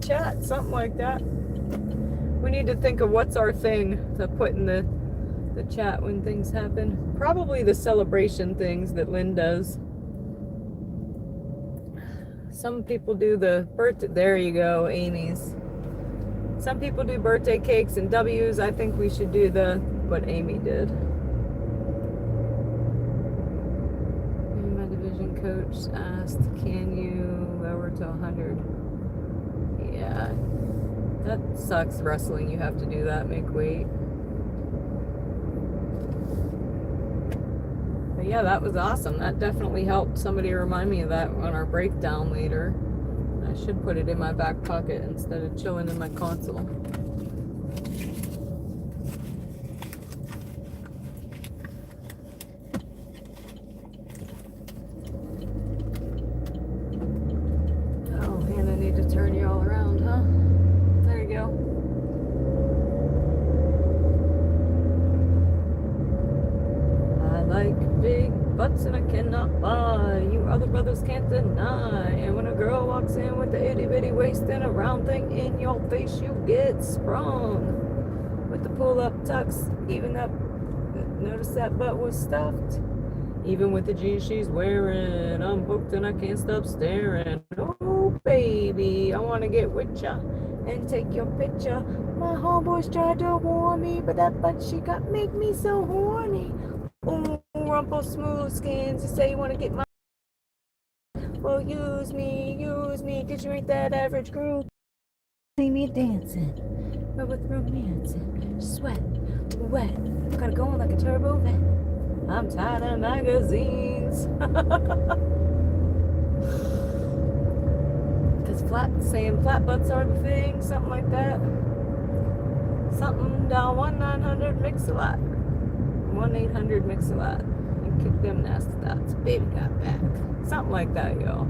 chat, something like that. We need to think of what's our thing to put in the chat when things happen. Probably the celebration things that Lynn does. Some people do the birthday. There you go, Amy's. Some people do birthday cakes and W's. I think we should do what Amy did. My division coach asked, "Can you lower to 100?" Yeah, that sucks. Wrestling, you have to do that. Make weight. But yeah, that was awesome. That definitely helped. Somebody remind me of that on our breakdown later. I should put it in my back pocket instead of chilling in my console. Oh man, I need to turn you all around, huh? There you go. I like big butts and I cannot lie. You other brothers can't deny. And when a girl walks in with the itty bitty waist and a round thing in your face, you get sprung. With the pull up tucks, even up. Notice that butt was stuffed. Even with the jeans she's wearing, I'm hooked and I can't stop staring. Oh baby, I wanna get with ya and take your picture. My homeboys tried to warn me, but that butt she got make me so horny. Ooh, rumple smooth skins, you say you wanna get my... Well, use me, cause you ain't that average girl. See me dancing, but with romancing, sweat, wet, gotta go on like a turbo vet. I'm tired of magazines. Cause saying flat butts are the thing, something like that. Something down 1-900-MIX-A-LOT. 1-800-MIX-A-LOT. And kick them nasty thoughts. Baby got back. Something like that, y'all.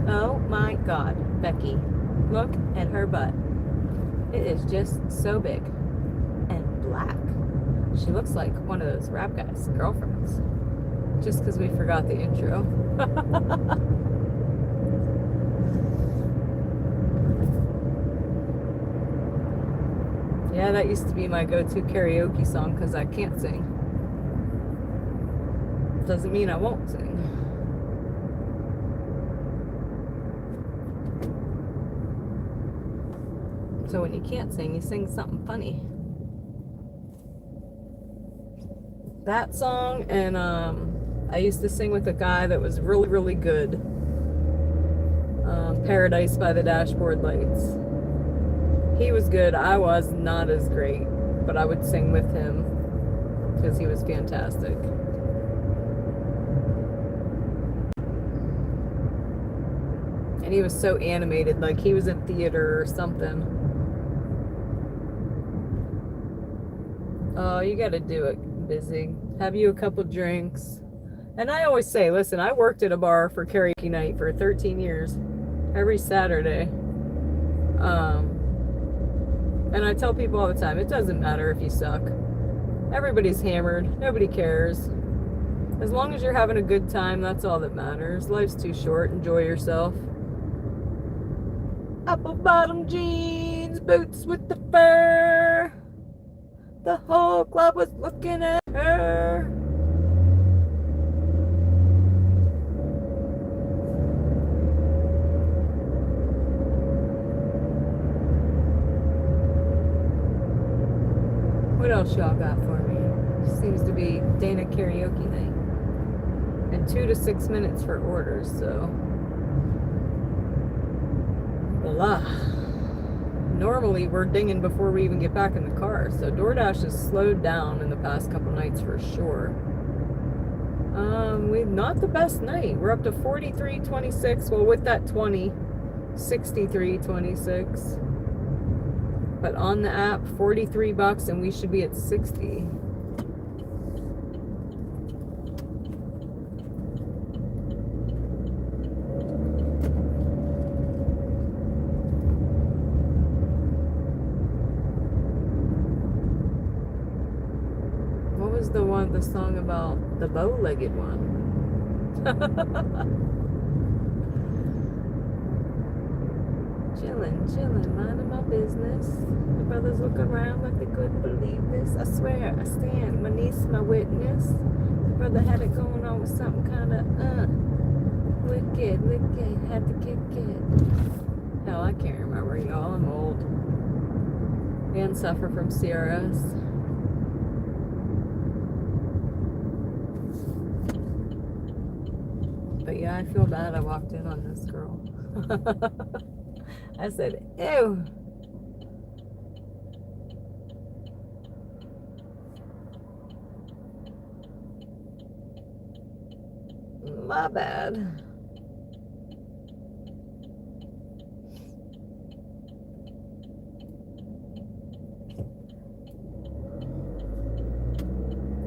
Oh my God, Becky. Look at her butt. It is just so big and black. She looks like one of those rap guys' girlfriends. Just because we forgot the intro. Yeah, that used to be my go-to karaoke song because I can't sing. Doesn't mean I won't sing. So when you can't sing, you sing something funny. That song, and I used to sing with a guy that was really, really good. Paradise by the Dashboard Lights. He was good. I was not as great, but I would sing with him because he was fantastic. And he was so animated, like he was in theater or something. Oh, you gotta do it, busy. Have you a couple drinks. And I always say, listen, I worked at a bar for karaoke night for 13 years, every Saturday. And I tell people all the time, it doesn't matter if you suck. Everybody's hammered. Nobody cares. As long as you're having a good time, that's all that matters. Life's too short. Enjoy yourself. Apple bottom jeans, boots with the fur. The whole club was looking at her. What else y'all got for me? Seems to be Dana karaoke night. And 2 to 6 minutes for orders, so. Voila. Normally we're dinging before we even get back in the car, so DoorDash has slowed down in the past couple nights for sure. We've not the best night. We're up to 43.26. Well, with that 20, 63.26. But on the app, $43, and we should be at 60. What was the song about the bow-legged one? Chillin', minding my business. The brothers look around like they couldn't believe this. I swear, I stand, my niece, my witness. The brother had it going on with something kinda, wicked, had to kick it. Hell, I can't remember, y'all, I'm old. And suffer from CRS. But yeah, I feel bad I walked in on this girl. I said, ew. My bad.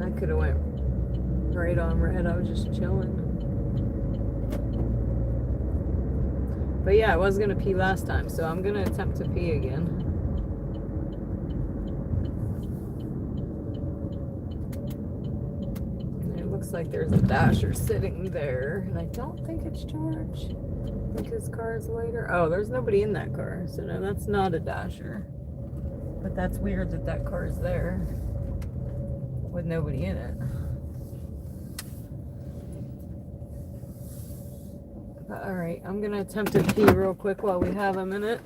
I could have went right on red. I was just chilling. But yeah, I was gonna pee last time, so I'm gonna attempt to pee again. And it looks like there's a dasher sitting there, and I don't think it's George. I think his car is later. Oh, there's nobody in that car, so no, that's not a dasher. But that's weird that that car is there with nobody in it. Alright, I'm gonna attempt to pee real quick while we have a minute.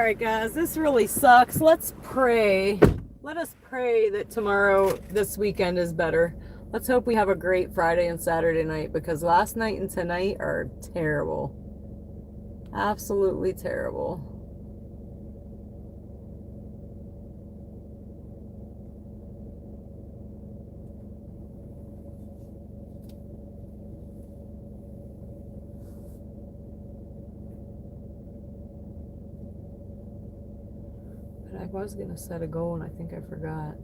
right, guys, this really sucks. Let's pray. Let us pray that tomorrow, this weekend, is better. Let's hope we have a great Friday and Saturday night, because last night and tonight are terrible. Absolutely terrible. But I was going to set a goal and I think I forgot.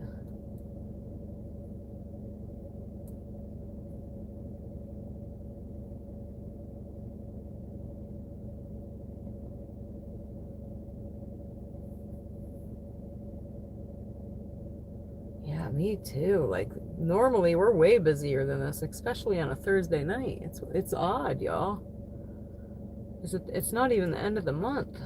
Yeah, me too. Like, normally we're way busier than this, especially on a Thursday night. It's odd, y'all. It's not even the end of the month.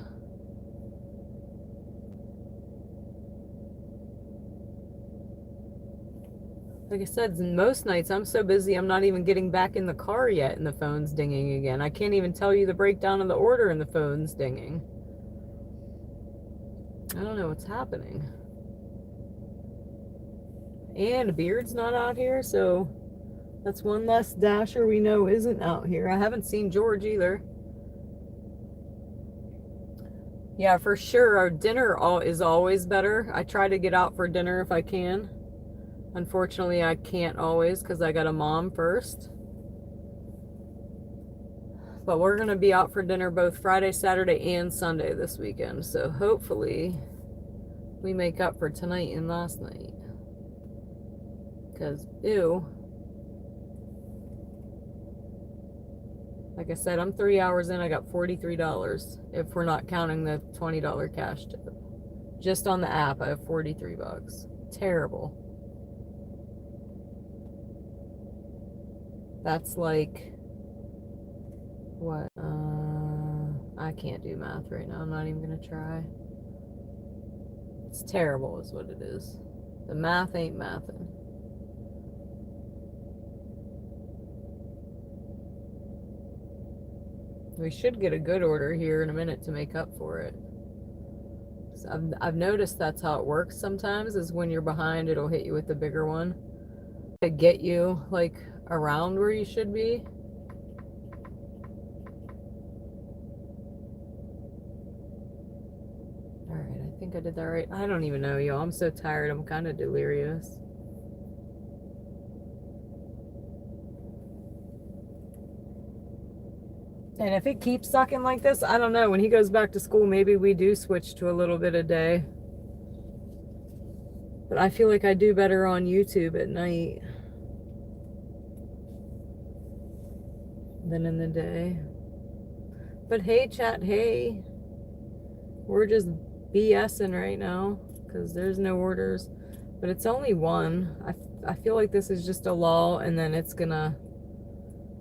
Like I said, most nights I'm so busy I'm not even getting back in the car yet and the phone's dinging again. I can't even tell you the breakdown of the order and the phone's dinging. I don't know what's happening. And Beard's not out here, so that's one less Dasher we know isn't out here. I haven't seen George either. Yeah, for sure, our dinner is always better. I try to get out for dinner if I can. Unfortunately, I can't always because I got a mom first. But we're going to be out for dinner both Friday, Saturday, and Sunday this weekend. So hopefully we make up for tonight and last night. Because, ew. Like I said, I'm 3 hours in. I got $43 if we're not counting the $20 cash tip. Just on the app, I have 43 bucks. Terrible. That's like, what? I can't do math right now. I'm not even going to try. It's terrible is what it is. The math ain't mathin'. We should get a good order here in a minute to make up for it. So I've noticed that's how it works sometimes, is when you're behind, it'll hit you with the bigger one to get you, like, around where you should be. Alright, I think I did that right. I don't even know, y'all. I'm so tired. I'm kind of delirious. And if it keeps sucking like this, I don't know. When he goes back to school, maybe we do switch to a little bit a day. But I feel like I do better on YouTube at night than in the day. But hey, chat, hey. We're just BSing right now because there's no orders. But it's only one. I feel like this is just a lull, and then it's gonna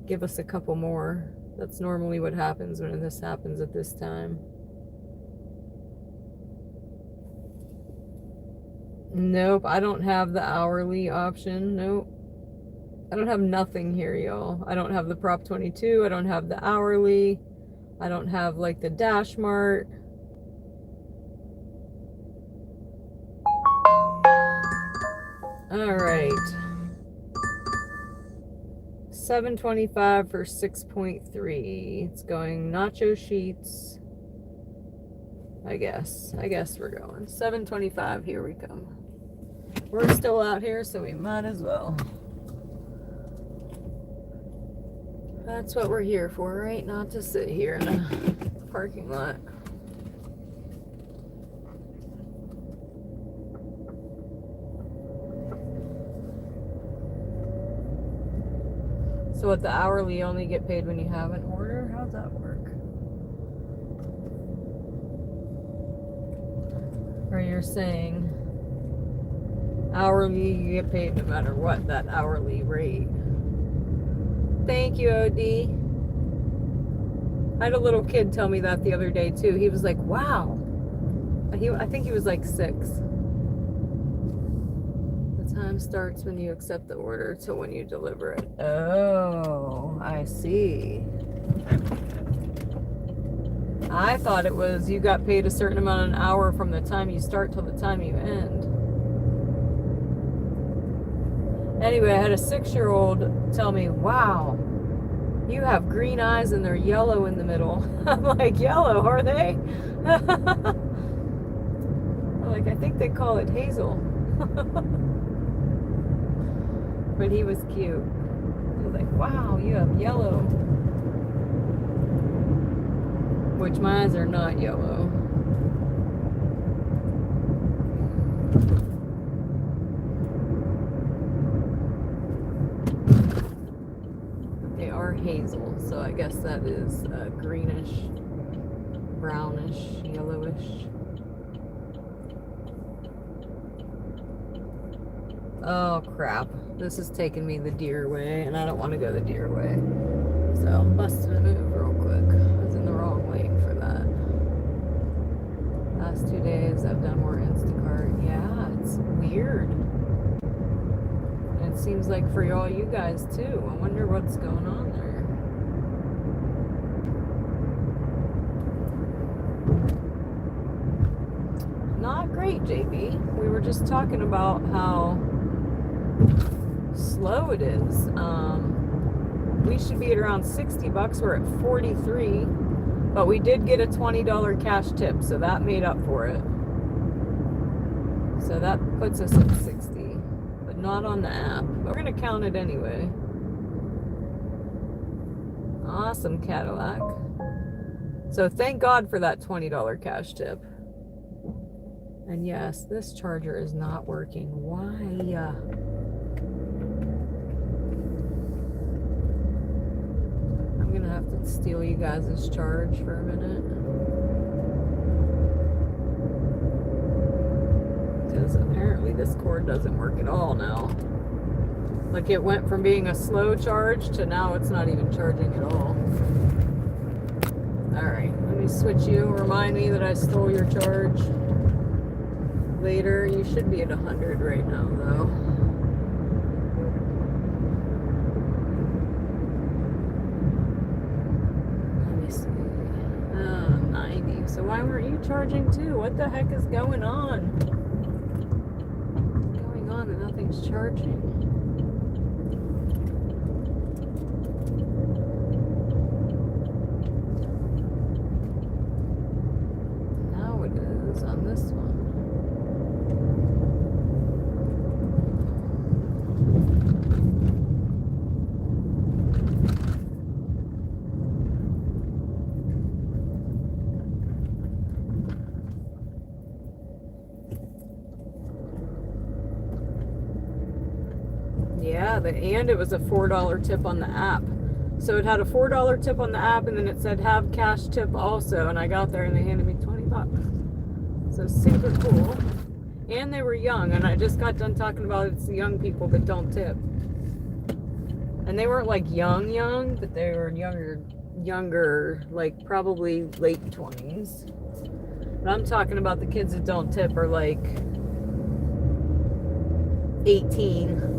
give us a couple more. That's normally what happens when this happens at this time. Nope, I don't have the hourly option. Nope. I don't have nothing here, y'all. I don't have the Prop 22. I don't have the hourly. I don't have, like, the Dash Mart. All right. $7.25 for 6.3. It's going nacho sheets. I guess we're going $7.25. Here we come. We're still out here, so we might as well. That's what we're here for, right? Not to sit here in a parking lot. So what, the hourly you only get paid when you have an order? How's that work? Or you're saying hourly you get paid no matter what, that hourly rate. Thank you, OD. I had a little kid tell me that the other day too. He was like, wow. I think he was like 6. Time starts when you accept the order to when you deliver it. Oh, I see. I thought it was you got paid a certain amount an hour from the time you start till the time you end. Anyway, I had a 6-year-old tell me, wow, you have green eyes and they're yellow in the middle. I'm like, yellow, are they? Like, I think they call it hazel. But he was cute. He was like, wow, you have yellow. Which my eyes are not yellow. They are hazel, so I guess that is greenish, brownish, yellowish. Oh crap, this is taking me the deer way, and I don't want to go the deer way. So I'm busting a move real quick. I was in the wrong lane for that. Last 2 days I've done more Instacart. Yeah, it's weird. And it seems like for all you guys too. I wonder what's going on there. Not great, JB. We were just talking about how slow it is. We should be at around $60. We're at 43, but we did get a $20 cash tip, so that made up for it. So that puts us at 60, but not on the app. But we're gonna count it anyway. Awesome, Cadillac. So thank God for that $20 cash tip. And yes, this charger is not working. Why? I'm gonna have to steal you guys' charge for a minute. Because apparently this cord doesn't work at all now. Like it went from being a slow charge to now it's not even charging at all. Alright, let me switch you. Remind me that I stole your charge. Later, you should be at 100 right now though. Let me see. 90. So why weren't you charging too? What the heck is going on? What's going on and nothing's charging? Now it is on this one. Yeah, and it was a $4 tip on the app. So it had a $4 tip on the app, and then it said have cash tip also. And I got there and they handed me $20. So super cool. And they were young, and I just got done talking about it's the young people that don't tip. And they weren't like young, but they were younger, like probably late 20s. But I'm talking about the kids that don't tip are like 18.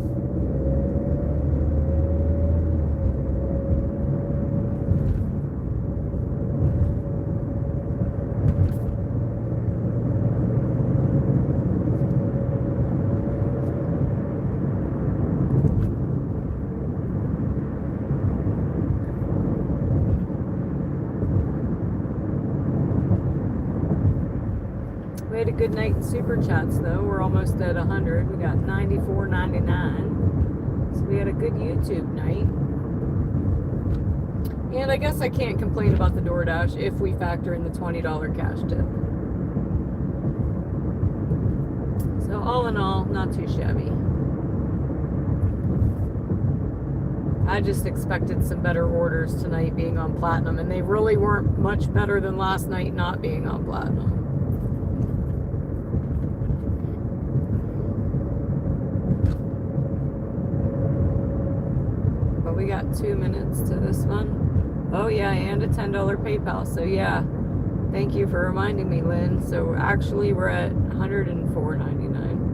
We had a good night in super chats though. We're almost at 100. We got 94.99. So we had a good YouTube night. And I guess I can't complain about the DoorDash if we factor in the $20 cash tip. So all in all, not too shabby. I just expected some better orders tonight being on Platinum, and they really weren't much better than last night not being on Platinum. We got 2 minutes to this one. Oh yeah, and a $10 PayPal. So yeah, thank you for reminding me, Lynn. So actually we're at $104.99.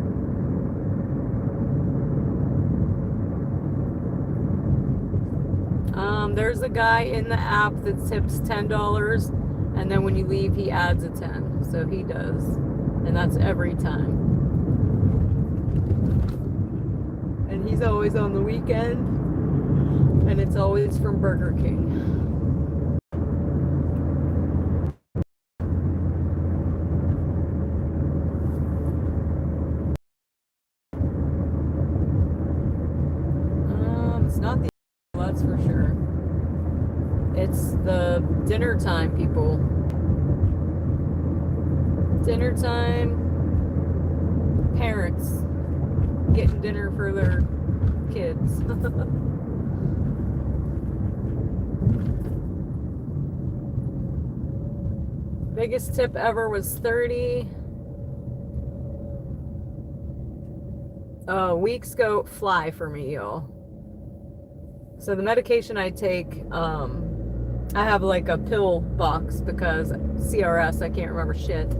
There's a guy in the app that tips $10, And then when you leave, he adds a 10. So he does. And that's every time. And he's always on the weekend. And it's always from Burger King. It's not the that's for sure. It's the dinner time, people. Dinner time. Parents getting dinner for their kids. Biggest tip ever was 30. Weeks go fly for me, y'all. So the medication I take, I have like a pill box because CRS, I can't remember shit.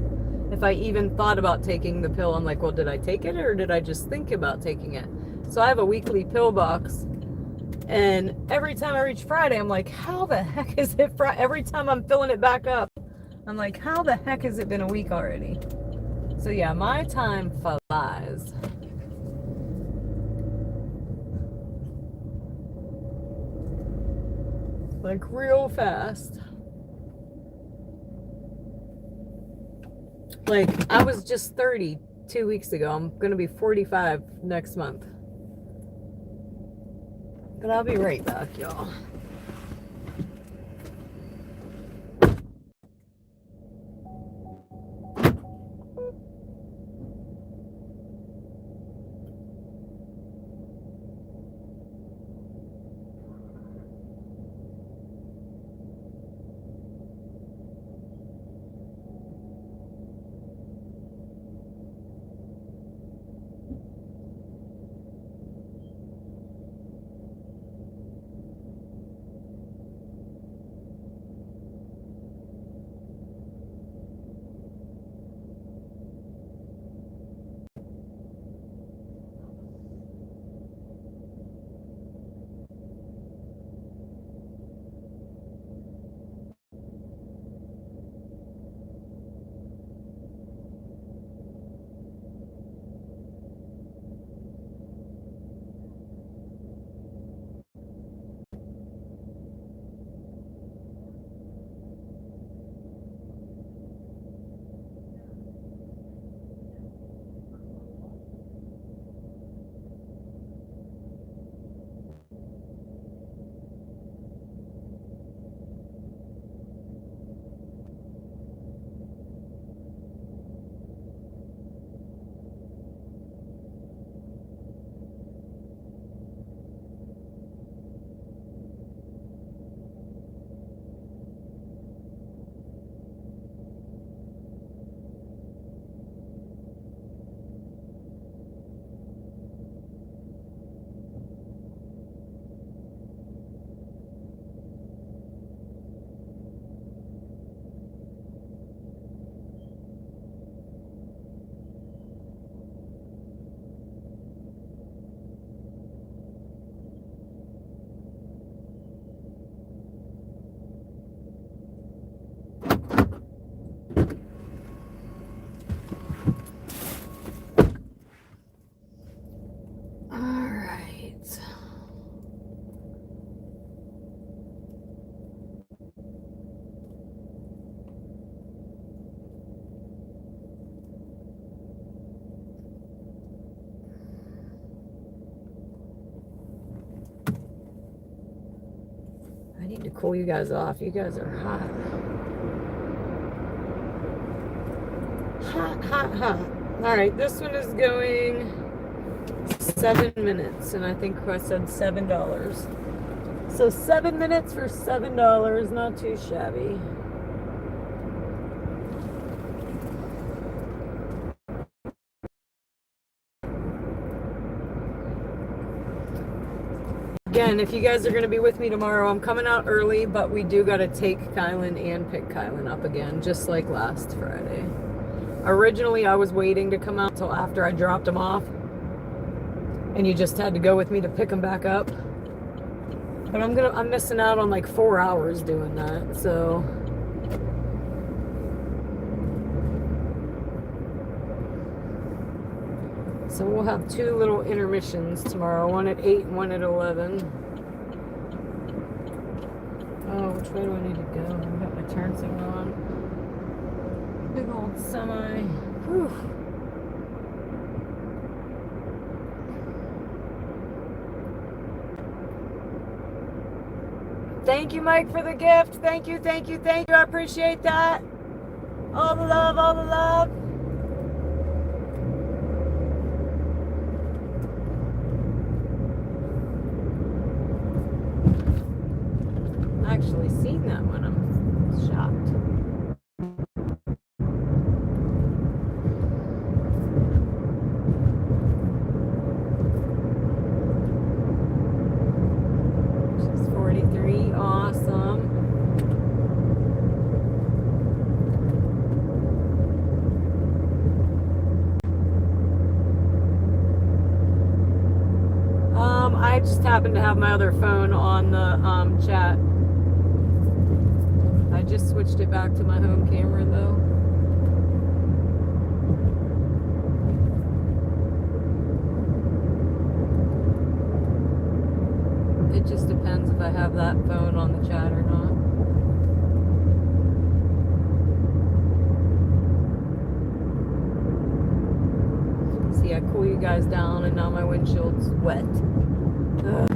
If I even thought about taking the pill, I'm like, well, did I take it or did I just think about taking it? So I have a weekly pill box. And every time I reach Friday, I'm like, how the heck is it Friday? Every time I'm filling it back up, I'm like, how the heck has it been a week already? So yeah, my time flies. Like real fast. Like I was just 30 2 weeks ago. I'm gonna be 45 next month. But I'll be right back, y'all. I need to cool you guys off. You guys are hot. Hot, hot, hot. All right, this one is going 7 minutes, and I think I said $7. So 7 minutes for $7, not too shabby. Again, if you guys are going to be with me tomorrow, I'm coming out early, but we do got to take Kylan and pick Kylan up again, just like last Friday. Originally, I was waiting to come out till after I dropped him off, and you just had to go with me to pick him back up. But I'm missing out on like 4 hours doing that, so So we'll have 2 little intermissions tomorrow, one at 8 and one at 11. Oh, which way do I need to go? I've got my turn signal on. Big old semi. Whew. Thank you, Mike, for the gift. Thank you, thank you, thank you. I appreciate that. All the love, all the love. I actually seen that one. I'm shocked. She's 43. Awesome. I just happened to have my other phone on the chat. I just switched it back to my home camera though. It just depends if I have that phone on the chat or not. See, I cool you guys down and now my windshield's wet. Ugh.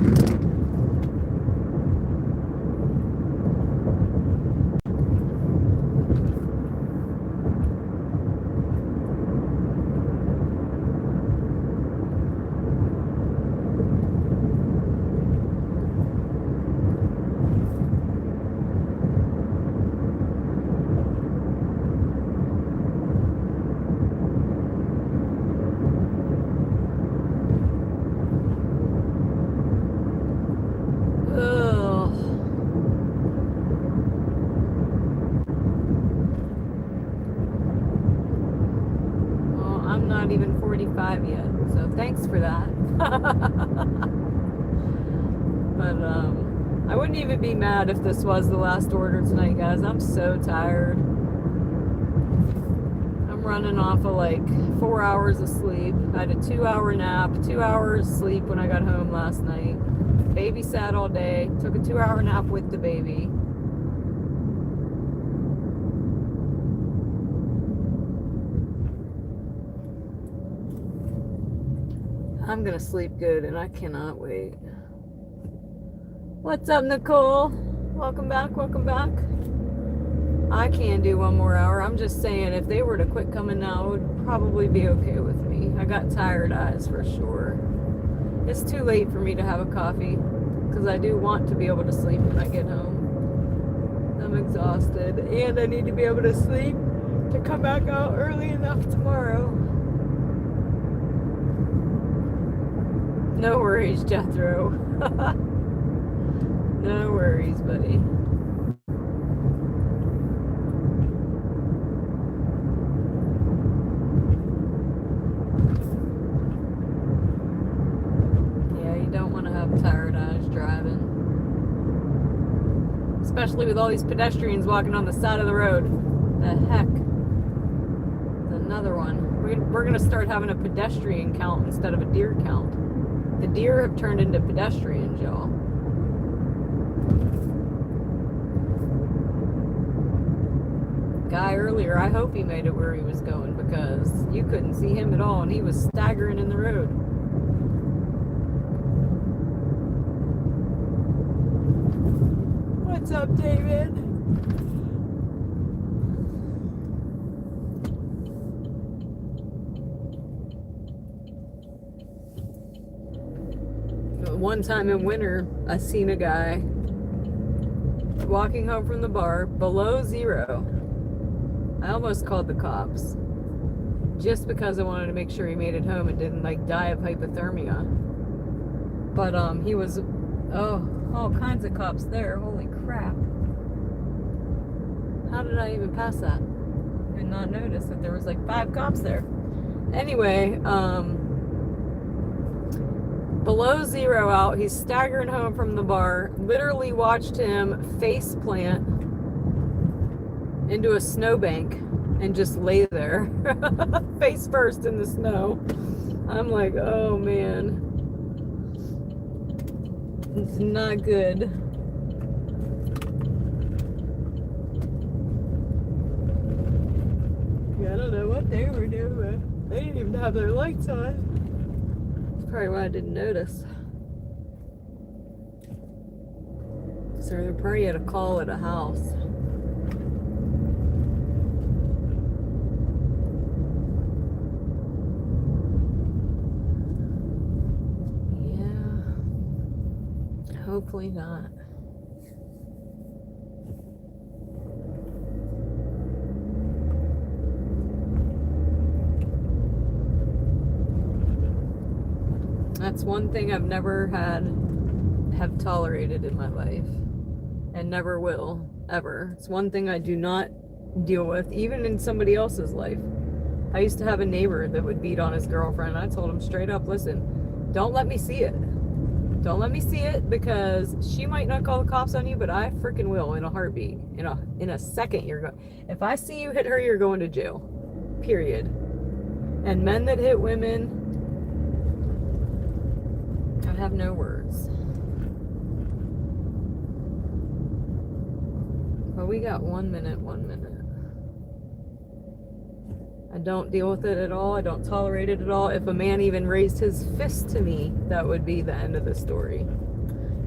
Even 45 yet, so thanks for that. But I wouldn't even be mad if this was the last order tonight, guys. I'm so tired. I'm running off of like 4 hours of sleep. I had a 2-hour nap, 2 hours sleep when I got home last night. Baby sat all day, took a 2-hour nap with the baby. I'm gonna sleep good and I cannot wait. What's up, Nicole? Welcome back, welcome back. I can do 1 more hour. I'm just saying if they were to quit coming now, it would probably be okay with me. I got tired eyes for sure. It's too late for me to have a coffee because I do want to be able to sleep when I get home. I'm exhausted and I need to be able to sleep to come back out early enough tomorrow. No worries, Jethro. No worries, buddy. Yeah, you don't want to have tired eyes driving. Especially with all these pedestrians walking on the side of the road. The heck? Another one. We're going to start having a pedestrian count instead of a deer count. The deer have turned into pedestrians, y'all. Guy earlier, I hope he made it where he was going because you couldn't see him at all and he was staggering in the road. What's up, David? One time in winter, I seen a guy walking home from the bar below 0. I almost called the cops just because I wanted to make sure he made it home and didn't like die of hypothermia. But he was all kinds of cops there. Holy crap. How did I even pass that? I did not notice that there was like 5 cops there. Anyway, below 0 out, he's staggering home from the bar. Literally watched him face plant into a snowbank and just lay there face first in the snow. I'm like, oh man, it's not good. Yeah, I don't know what they were doing. They didn't even have their lights on. That's probably why I didn't notice. So they're probably at a call at a house. Yeah. Hopefully not. That's one thing I've never have tolerated in my life, and never will, ever. It's one thing I do not deal with, even in somebody else's life. I used to have a neighbor that would beat on his girlfriend. I told him straight up, listen, don't let me see it. Don't let me see it, because she might not call the cops on you, but I freaking will in a heartbeat. In a second, you're going. If I see you hit her, you're going to jail. Period. And men that hit women, I have no words. But we got 1 minute. I don't deal with it at all. I don't tolerate it at all. If a man even raised his fist to me, that would be the end of the story.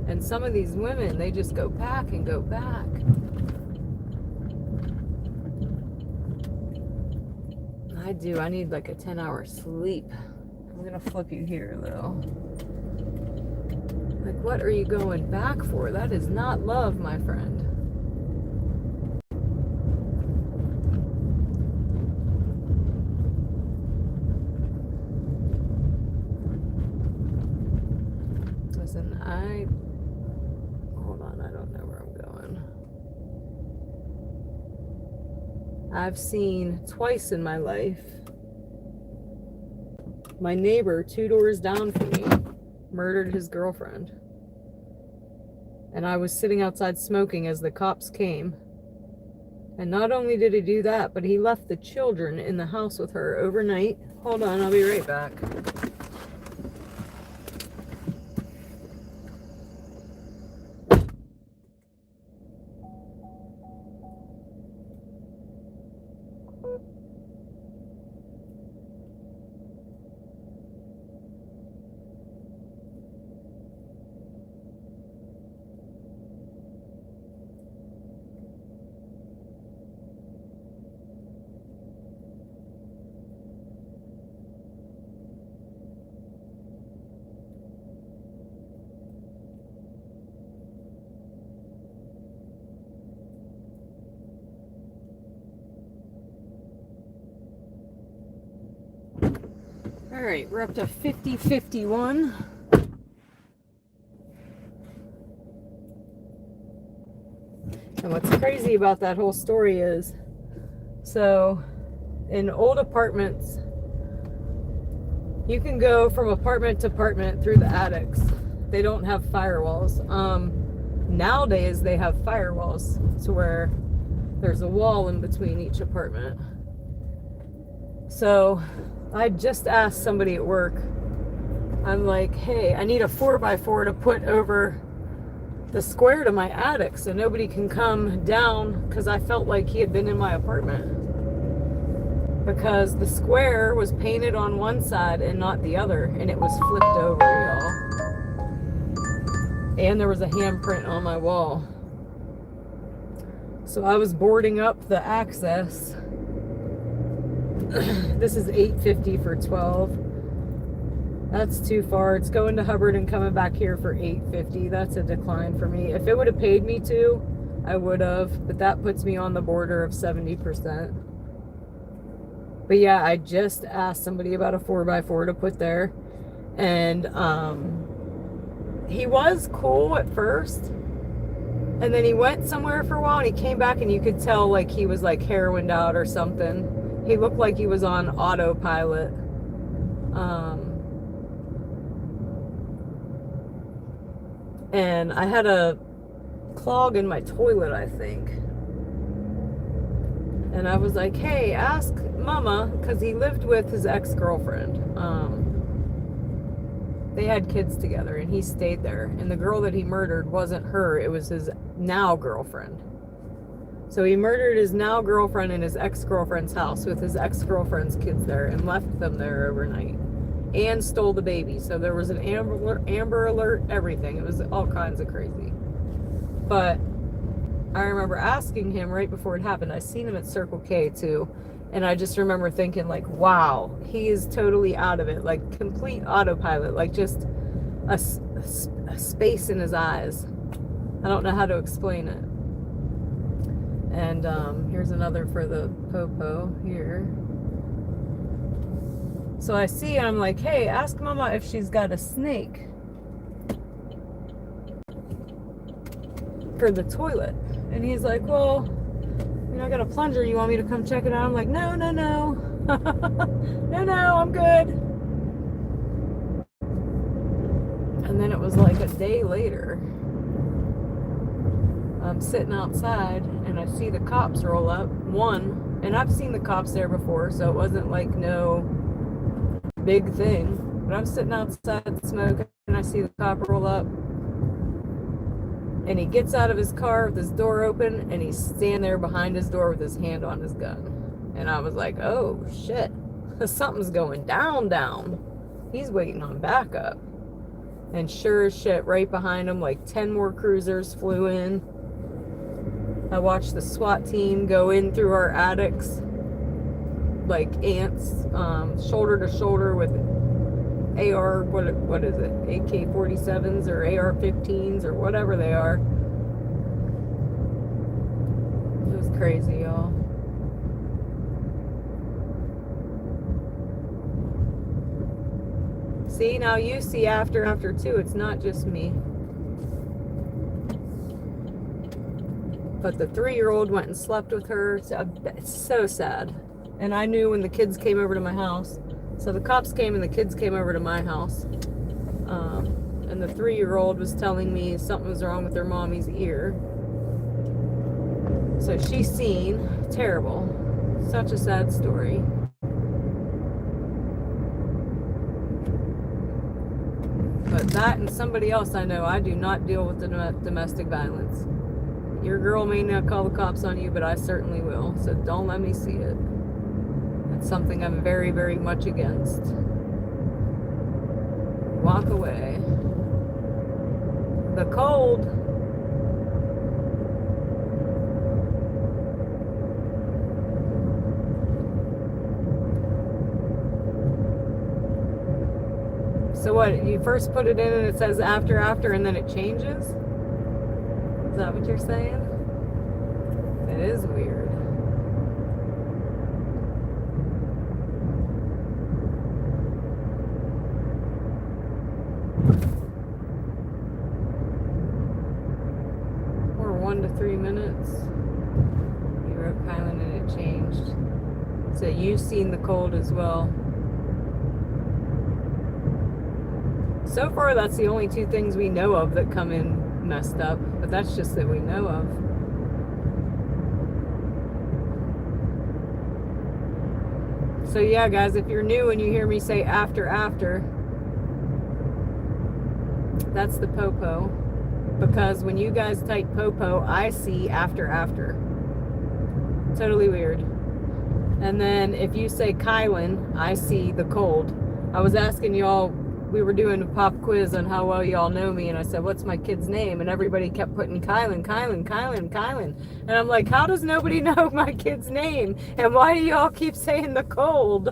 And some of these women, they just go back and go back. I do. I need like a 10-hour sleep. I'm going to flip you here, though. Like, what are you going back for? That is not love, my friend. Listen, hold on, I don't know where I'm going. I've seen twice in my life my neighbor 2 doors down from me murdered his girlfriend. And I was sitting outside smoking as the cops came. And not only did he do that, but he left the children in the house with her overnight. Hold on, I'll be right back. All right, we're up to 50:51. And what's crazy about that whole story is, so in old apartments, you can go from apartment to apartment through the attics. They don't have firewalls. Nowadays, they have firewalls to where there's a wall in between each apartment. So I just asked somebody at work, I'm like, hey, I need a 4x4 to put over the square to my attic so nobody can come down, because I felt like he had been in my apartment. Because the square was painted on one side and not the other, and it was flipped over, y'all. And there was a handprint on my wall. So I was boarding up the access. This is $8.50 for 12. That's too far. It's going to Hubbard and coming back here for $8.50. That's a decline for me. If it would have paid me to, I would have, but that puts me on the border of 70%. But yeah, I just asked somebody about a 4x4 to put there, and he was cool at first, and then he went somewhere for a while, and he came back, and you could tell like he was like heroined out or something. He looked like he was on autopilot. And I had a clog in my toilet, I think. And I was like, hey, ask Mama, because he lived with his ex-girlfriend. They had kids together, and he stayed there. And the girl that he murdered wasn't her, it was his now girlfriend. So he murdered his now girlfriend in his ex-girlfriend's house with his ex-girlfriend's kids there and left them there overnight. And stole the baby. So there was an Amber Alert, everything. It was all kinds of crazy. But I remember asking him right before it happened. I seen him at Circle K too. And I just remember thinking, like, wow, he is totally out of it. Like, complete autopilot. Like, just a space in his eyes. I don't know how to explain it. And here's another for the popo here. So I see, and I'm like, hey, ask Mama if she's got a snake for the toilet. And he's like, well, you know, I got a plunger. You want me to come check it out? I'm like, no. No, I'm good. And then it was like a day later. I'm sitting outside, and I see the cops roll up. One, and I've seen the cops there before, so it wasn't like no big thing. But I'm sitting outside smoking, and I see the cop roll up. And he gets out of his car with his door open, and he's standing there behind his door with his hand on his gun. And I was like, oh, shit. Something's going down. He's waiting on backup. And sure as shit, right behind him, like 10 more cruisers flew in. I watched the SWAT team go in through our attics like ants, shoulder to shoulder with AR, what is it, AK-47s or AR-15s or whatever they are. It was crazy, y'all. See, now you see after too. It's not just me. But the 3-year-old went and slept with her. It's so sad. And I knew when the kids came over to my house. So the cops came and the kids came over to my house. And the 3-year-old was telling me something was wrong with her mommy's ear. So she's seen. Terrible. Such a sad story. But that and somebody else I know, I do not deal with the domestic violence. Your girl may not call the cops on you, but I certainly will. So don't let me see it. It's something I'm very, very much against. Walk away. The cold. So what, you first put it in and it says after, and then it changes? Is that what you're saying? It is weird. Or 1 to 3 minutes. You wrote Kylan and it changed. So you've seen the cold as well. So far, that's the only 2 things we know of that come in messed up, but that's just that we know of. So yeah, guys, if you're new and you hear me say after, that's the popo, because when you guys type popo, I see after. Totally weird. And then if you say Kylan, I see the cold. I was asking y'all, we were doing a pop quiz on how well y'all know me, and I said, what's my kid's name? And everybody kept putting Kylan. And I'm like, how does nobody know my kid's name? And why do y'all keep saying the cold?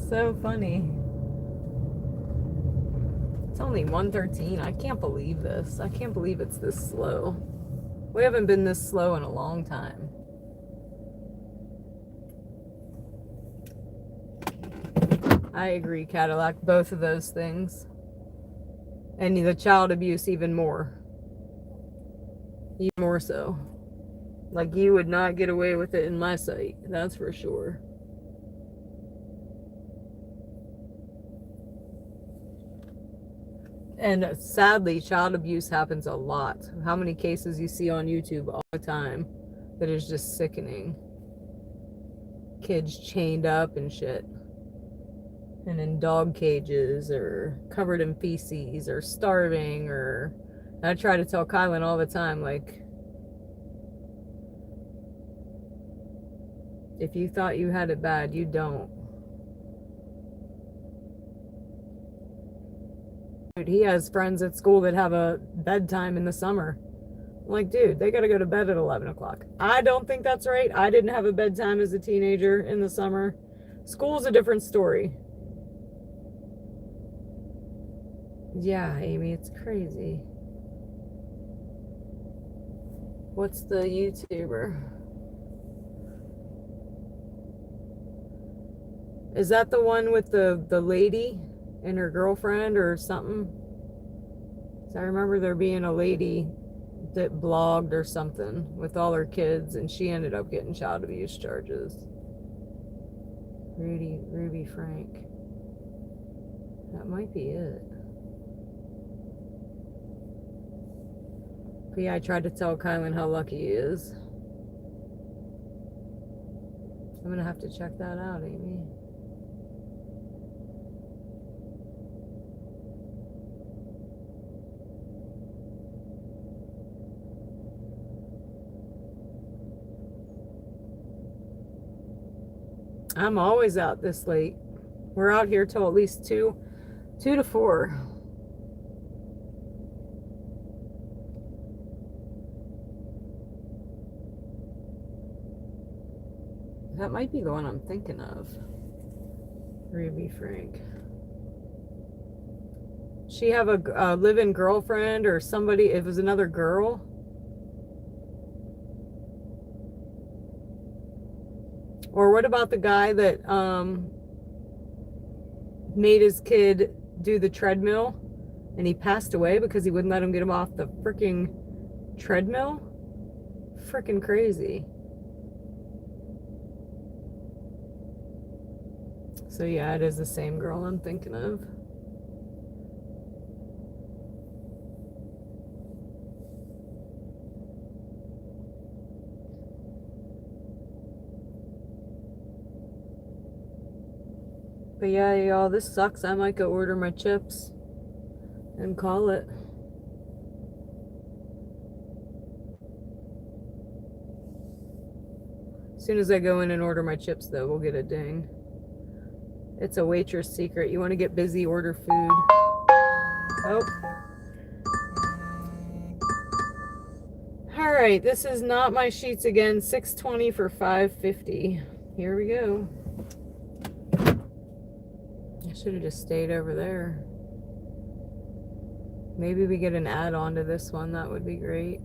So funny. It's only 1:13. I can't believe this. I can't believe it's this slow. We haven't been this slow in a long time. I agree, Cadillac. Both of those things. And the child abuse even more. Even more so. Like, you would not get away with it in my sight. That's for sure. And sadly, child abuse happens a lot. How many cases you see on YouTube all the time that is just sickening. Kids chained up and shit. and in dog cages or covered in feces or starving. Or I try to tell Kylan all the time, like, if you thought you had it bad, you don't. Dude, he has friends at school that have a bedtime in the summer. I'm like, dude, they gotta go to bed at 11 o'clock. I don't think that's right. I didn't have a bedtime as a teenager in the summer. School's a different story. Yeah, Amy, it's crazy. What's the YouTuber? Is that the one with the lady and her girlfriend or something? So I remember there being a lady that blogged or something with all her kids, and she ended up getting child abuse charges. Ruby Frank. That might be it. But yeah, I tried to tell Kylan how lucky he is. I'm gonna have to check that out, Amy. I'm always out this late. We're out here till at least 2 to 4. That might be the one I'm thinking of. Ruby Frank. She have a live-in girlfriend or somebody? It was another girl. Or what about the guy that made his kid do the treadmill and he passed away because he wouldn't let him get him off the freaking treadmill? Freaking crazy. So yeah, it is the same girl I'm thinking of. But yeah, y'all, this sucks. I might go order my chips and call it. As soon as I go in and order my chips, though, we'll get a ding. It's a waitress secret. You want to get busy, order food. Oh. All right, this is not my sheets again. $6.20 for $5.50. Here we go. I should have just stayed over there. Maybe we get an add-on to this one. That would be great.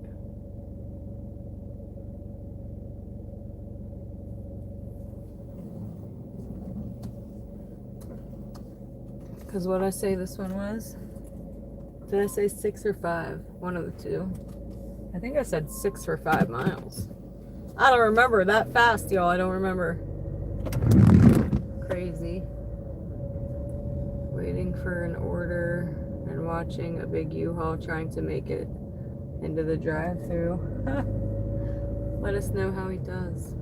Because what I say this one was? Did I say 6 or 5? One of the two. I think I said 6 for 5 miles. I don't remember that fast, y'all. I don't remember. Crazy. Waiting for an order and watching a big U-Haul trying to make it into the drive-thru. Let us know how he does.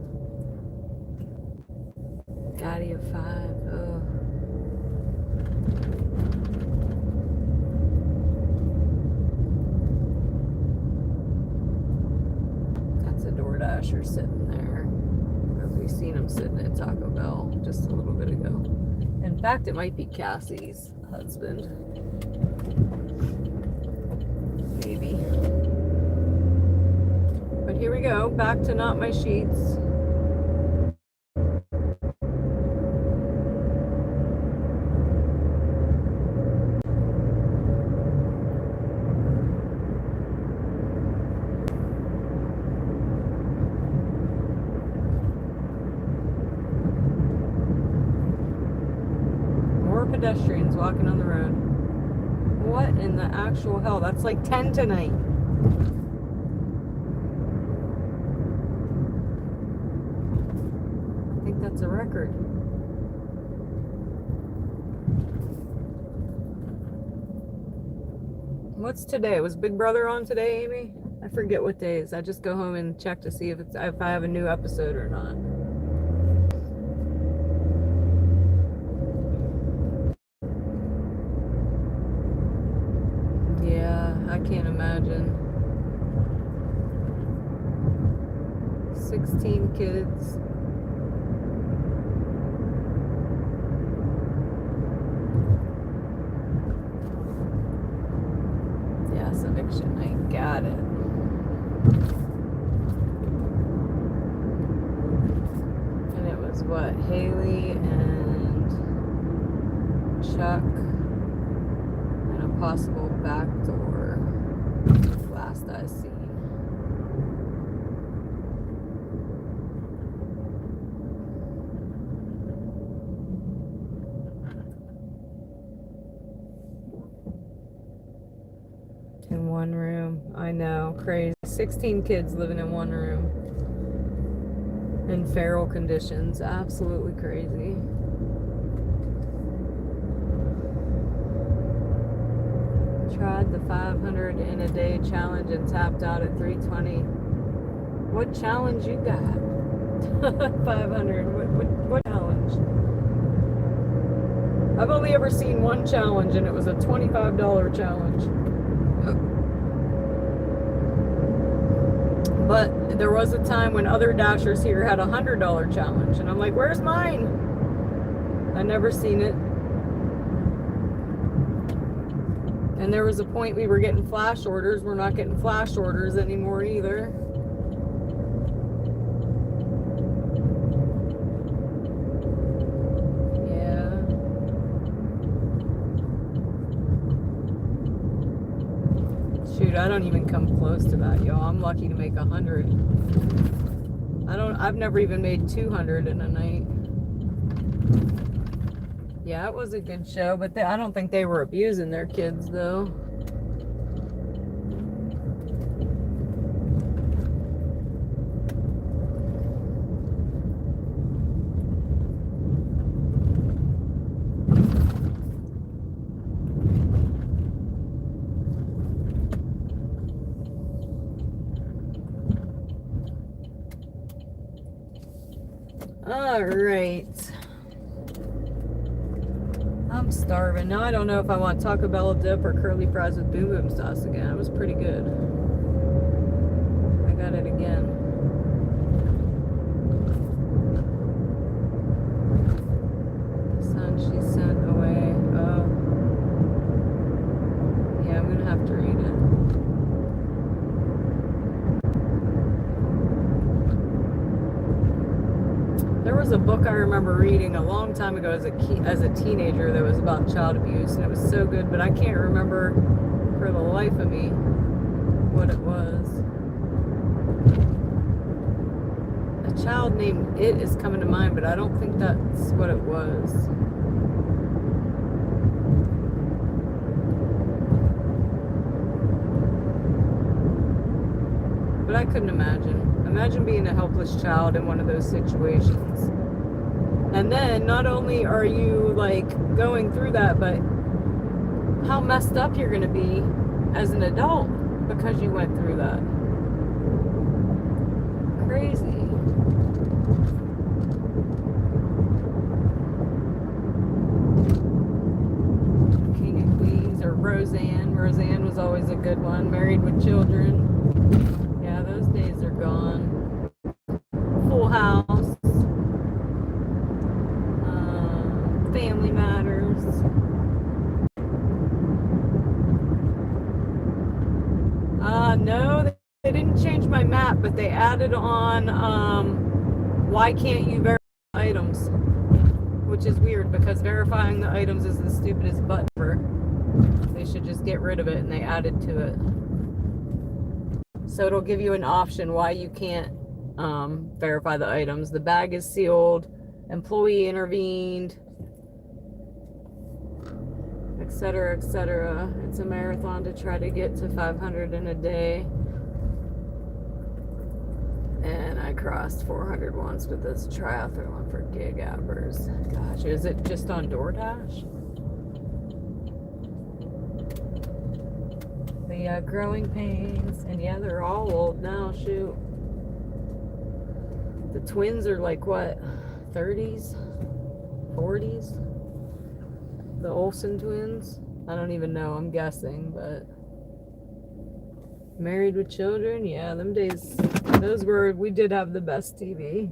Daddy of 5. Oh. That's a DoorDasher sitting there. We've seen him sitting at Taco Bell just a little bit ago. In fact, it might be Cassie's husband. Maybe. But here we go. Back to not my sheets. Pedestrians walking on the road. What in the actual hell? That's like 10 tonight. I think that's a record. What's today? Was Big Brother on today, Amy? I forget what days. I just go home and check to see if I have a new episode or not. can't imagine. 16 kids. Yes, eviction night. Got it. And it was what? Haley and Chuck and a possible back door. Last I seen. In one room. I know, crazy. 16 kids living in one room in feral conditions. Absolutely crazy. Tried the 500 in a day challenge and tapped out at 320. What challenge you got? 500. What challenge? I've only ever seen one challenge, and it was a $25 challenge. But there was a time when other dashers here had a $100 challenge, and I'm like, where's mine? I never seen it. And there was a point we were getting flash orders. We're not getting flash orders anymore either. Yeah. Shoot, I don't even come close to that, y'all. I'm lucky to make 100. I've never even made 200 in a night. Yeah, it was a good show, but I don't think they were abusing their kids, though. All right. I'm starving. Now I don't know if I want Taco Bell dip or curly fries with boom boom sauce again. It was pretty good. I got it again. The son she sent away. Oh. Yeah, I'm gonna have to read it. There was a book I remember reading a long time ago as a teenager that was about child abuse, and it was so good, but I can't remember for the life of me what it was. A child named It is coming to mind, but I don't think that's what it was. But I couldn't imagine. Imagine being a helpless child in one of those situations. And then not only are you like going through that, but how messed up you're going to be as an adult because you went through that. Crazy. King and Queens, or Roseanne. Roseanne was always a good one. Married with Children. Yeah, those days are gone. Full House. Family Matters. No, they didn't change my map, but they added on why can't you verify items, which is weird because verifying the items is the stupidest button ever. They should just get rid of it, and they added to it. So it'll give you an option why you can't verify the items. The bag is sealed, employee intervened, etc., etc. It's a marathon to try to get to 500 in a day. And I crossed 400 once with this triathlon for gig hours. Gosh, is it just on DoorDash? But yeah, growing pains. And yeah, they're all old now, shoot. The twins are like what, 30s? 40s? The Olsen twins? I don't even know, I'm guessing, but Married with Children, yeah, them days, we did have the best TV.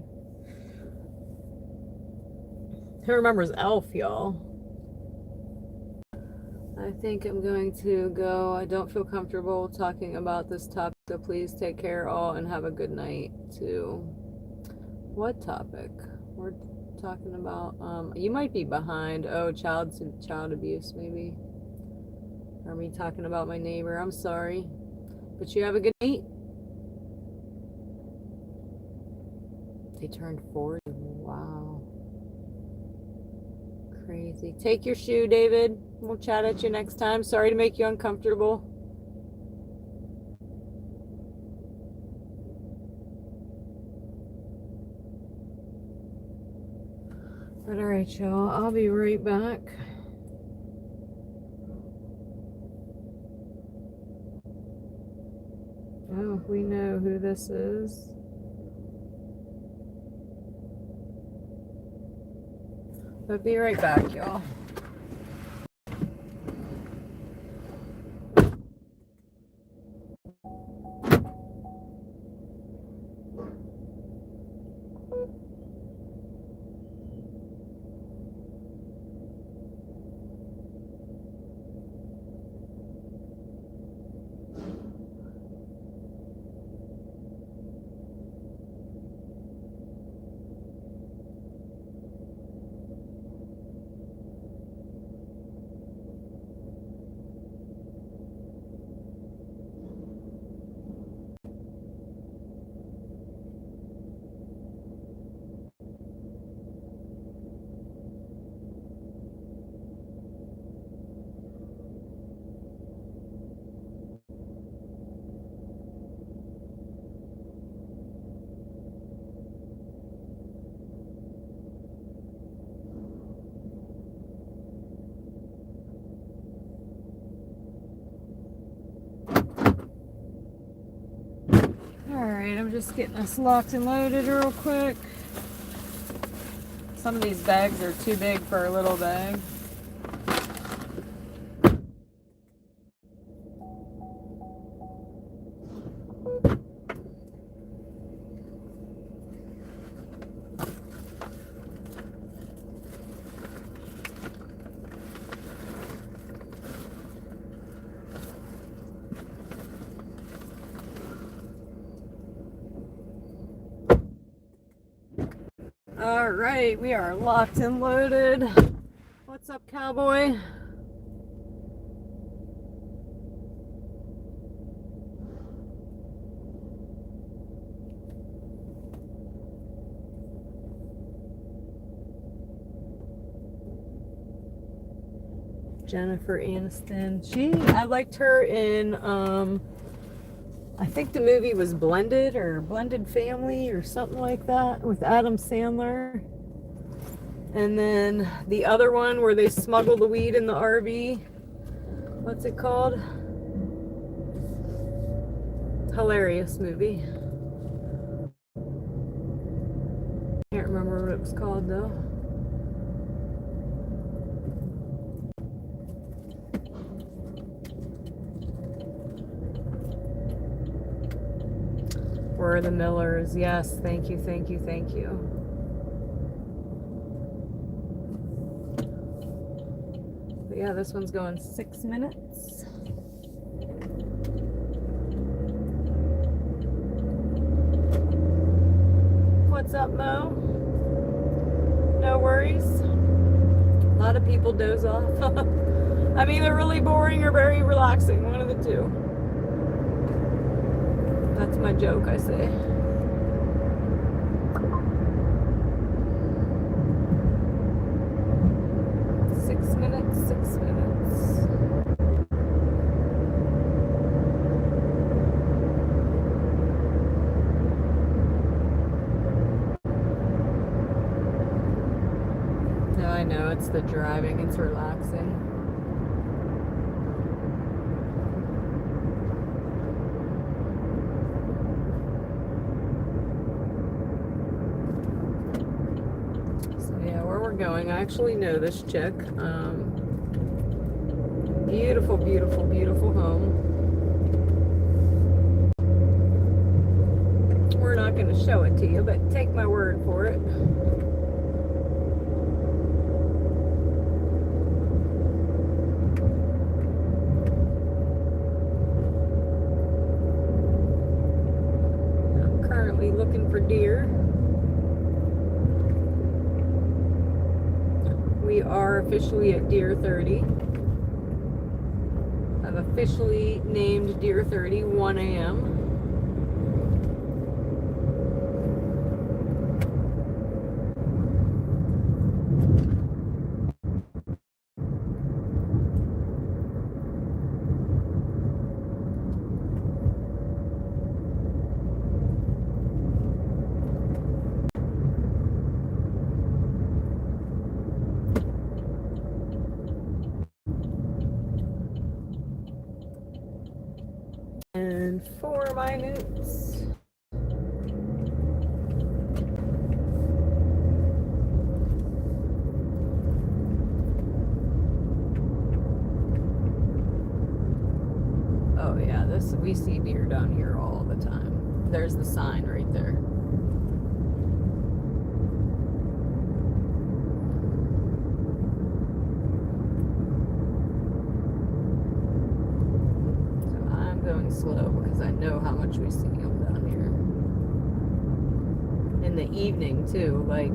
Who remembers Elf, y'all? I think I'm going to go. I don't feel comfortable talking about this topic, so please take care all and have a good night too. What topic? We're talking about, you might be behind. Oh, child abuse, maybe. Or me talking about my neighbor. I'm sorry. But you have a good night. They turned 40. Wow. Crazy. Take your shoe, David. We'll chat at you next time. Sorry to make you uncomfortable. But all right, y'all. I'll be right back. Oh, we know who this is. But be right back, y'all. Alright, I'm just getting us locked and loaded real quick. Some of these bags are too big for a little bag. All right, we are locked and loaded. What's up, cowboy? Jennifer Aniston. I liked her in, I think the movie was Blended or Blended Family or something like that with Adam Sandler. And then the other one where they smuggle the weed in the RV. What's it called? Hilarious movie. Can't remember what it was called though. We're the Millers. Yes, thank you, thank you, thank you. But yeah, this one's going 6 minutes. What's up, Mo? No worries. A lot of people doze off. I'm either really boring or very relaxing, one of the two. That's my joke, I say. Six minutes. No, I know, it's the driving, it's relaxing. Going. I actually know this chick. Beautiful, beautiful, beautiful home. we're not going to show it to you, but take my word for it. I'm currently looking for deer. We are officially at Deer 30. I've officially named Deer 30 1 a.m. And 4 minutes. Oh yeah, we see deer down here all the time. There's the sign right there. Going slow because I know how much we see them down here. In the evening too, like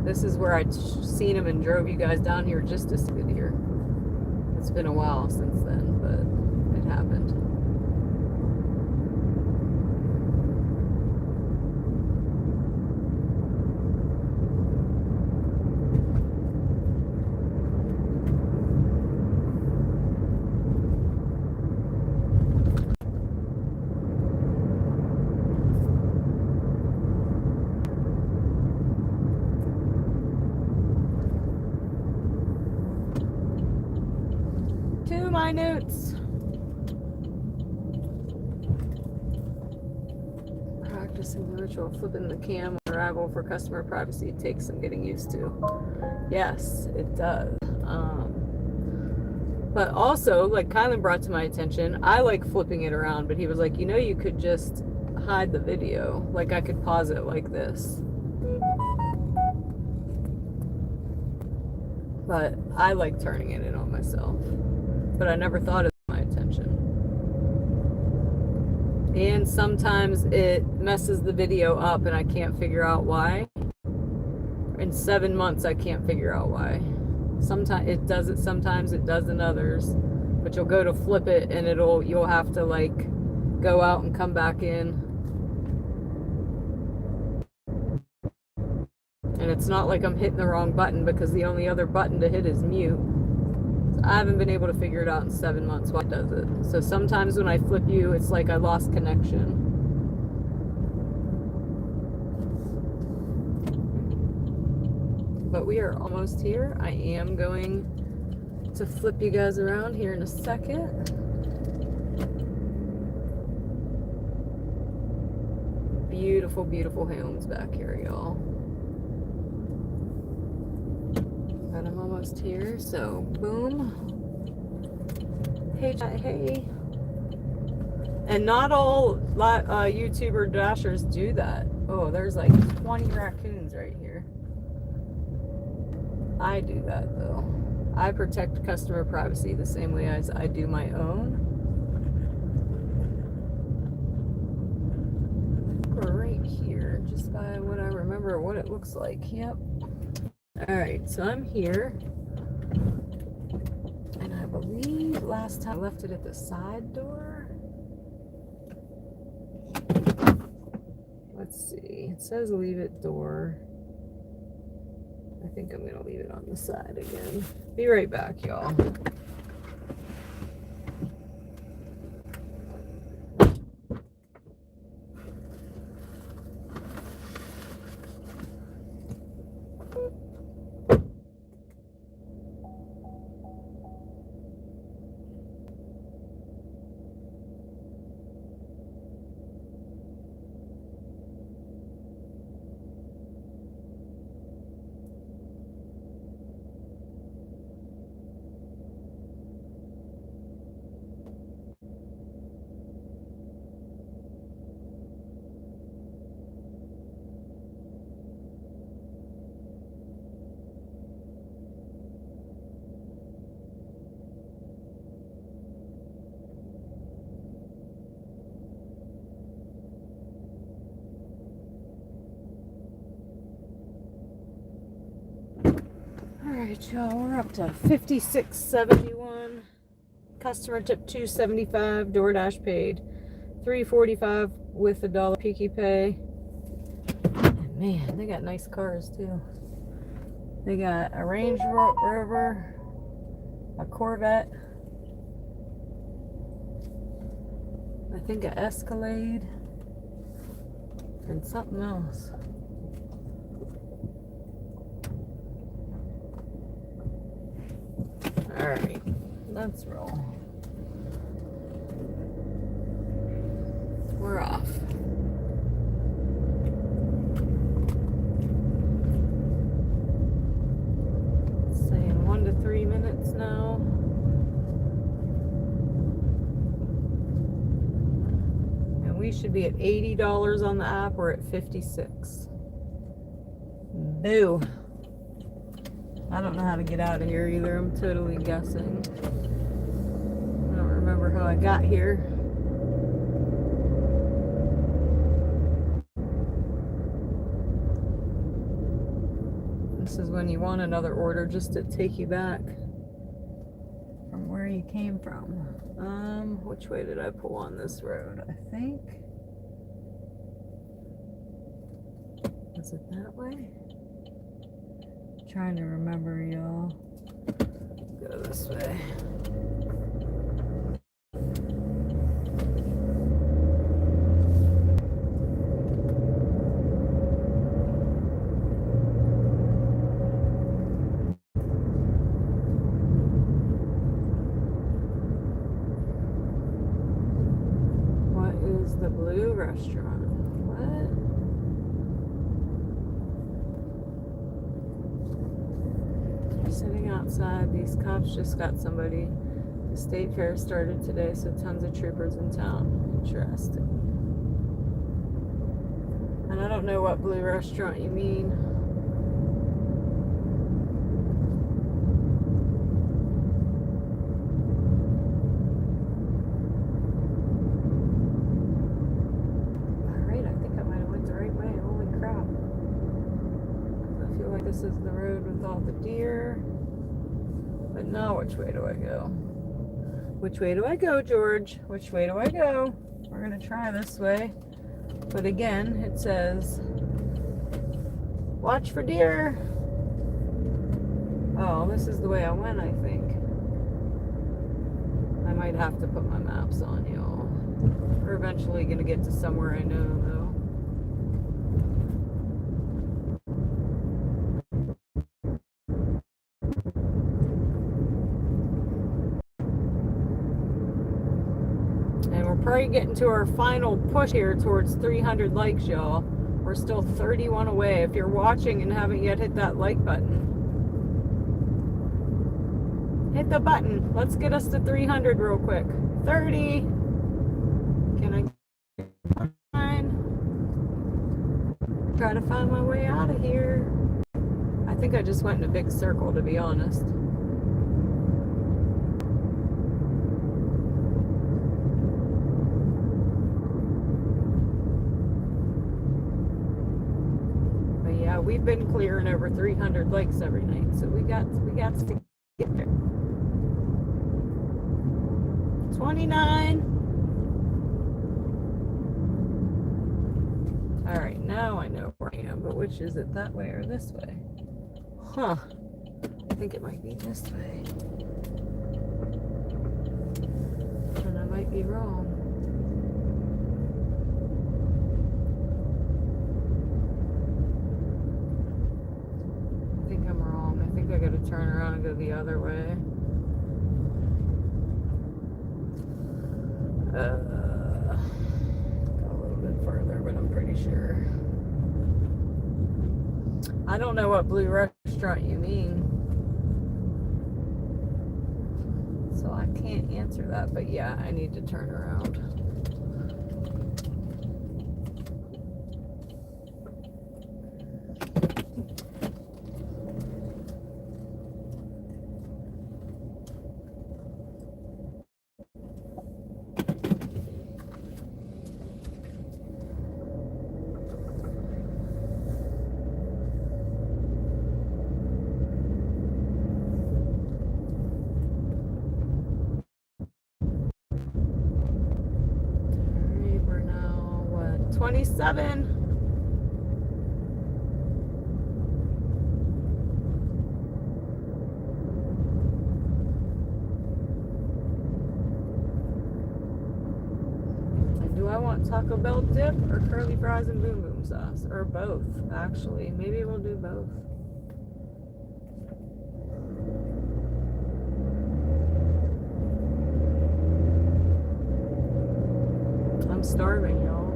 this is where I'd seen them and drove you guys down here just to see it here. It's been a while since then, but it happened. My notes. Practicing the ritual, flipping the cam on arrival for customer privacy takes some getting used to. Yes, it does. But also, like Kylan brought to my attention, I like flipping it around, but he was like, you could just hide the video. Like I could pause it like this. But I like turning it in on myself. But I never thought of my attention. And sometimes it messes the video up and I can't figure out why. In 7 months I can't figure out why. Sometimes it does it, sometimes it doesn't others. But you'll go to flip it and you'll have to like go out and come back in. And it's not like I'm hitting the wrong button because the only other button to hit is mute. I haven't been able to figure it out in 7 months why it does it. So sometimes when I flip you, it's like I lost connection. But we are almost here. I am going to flip you guys around here in a second. Beautiful, beautiful homes back here, y'all. And I'm almost here, so boom. Hey, hey. And not all YouTuber dashers do that. Oh, there's like 20 raccoons right here. I do that though. I protect customer privacy the same way as I do my own. We're right here, just by what I remember what it looks like. Yep. Alright, so I'm here. And I believe last time I left it at the side door. Let's see. It says leave it door. I think I'm going to leave it on the side again. Be right back, y'all. right, y'all, we're up to 56.71. Customer tip $2.75. DoorDash paid $3.45 with a dollar Peaky Pay. And man, they got nice cars too. They got a Range Rover, a Corvette, I think an Escalade, and something else. Alright, let's roll. We're off. It's saying 1 to 3 minutes now. And we should be at $80 on the app. We're at 56. Boo. I don't know how to get out of here either. I'm totally guessing. I don't remember how I got here. This is when you want another order just to take you back from where you came from. Which way did I pull on this road? I think. Is it that way? Trying to remember, y'all. Go this way. What is the blue restaurant? What? Sitting outside. These cops just got somebody. The state fair started today, so tons of troopers in town. Interesting. And I don't know what blue restaurant you mean. Alright, I think I might have went the right way. Holy crap. I feel like this is the road with all the deer. But now, which way do I go? Which way do I go, George? Which way do I go? We're going to try this way. But again, it says, watch for deer. Oh, this is the way I went, I think. I might have to put my maps on, y'all. We're eventually going to get to somewhere I know, though. Probably getting to our final push here towards 300 likes, y'all. We're still 31 away. If you're watching and haven't yet hit that like button, hit the button. Let's get us to 300 real quick. 30. Can I try to find my way out of here? I think I just went in a big circle, to be honest. We've been clearing over 300 likes every night, so we got to get there. 29. All right, now I know where I am, but which is it, that way or this way? Huh? I think it might be this way, and I might be wrong. I gotta turn around and go the other way. Go a little bit further, but I'm pretty sure. I don't know what blue restaurant you mean, so I can't answer that, but yeah, I need to turn around. 27. And do I want Taco Bell dip or curly fries and boom boom sauce? Or both, actually. Maybe we'll do both. I'm starving, y'all.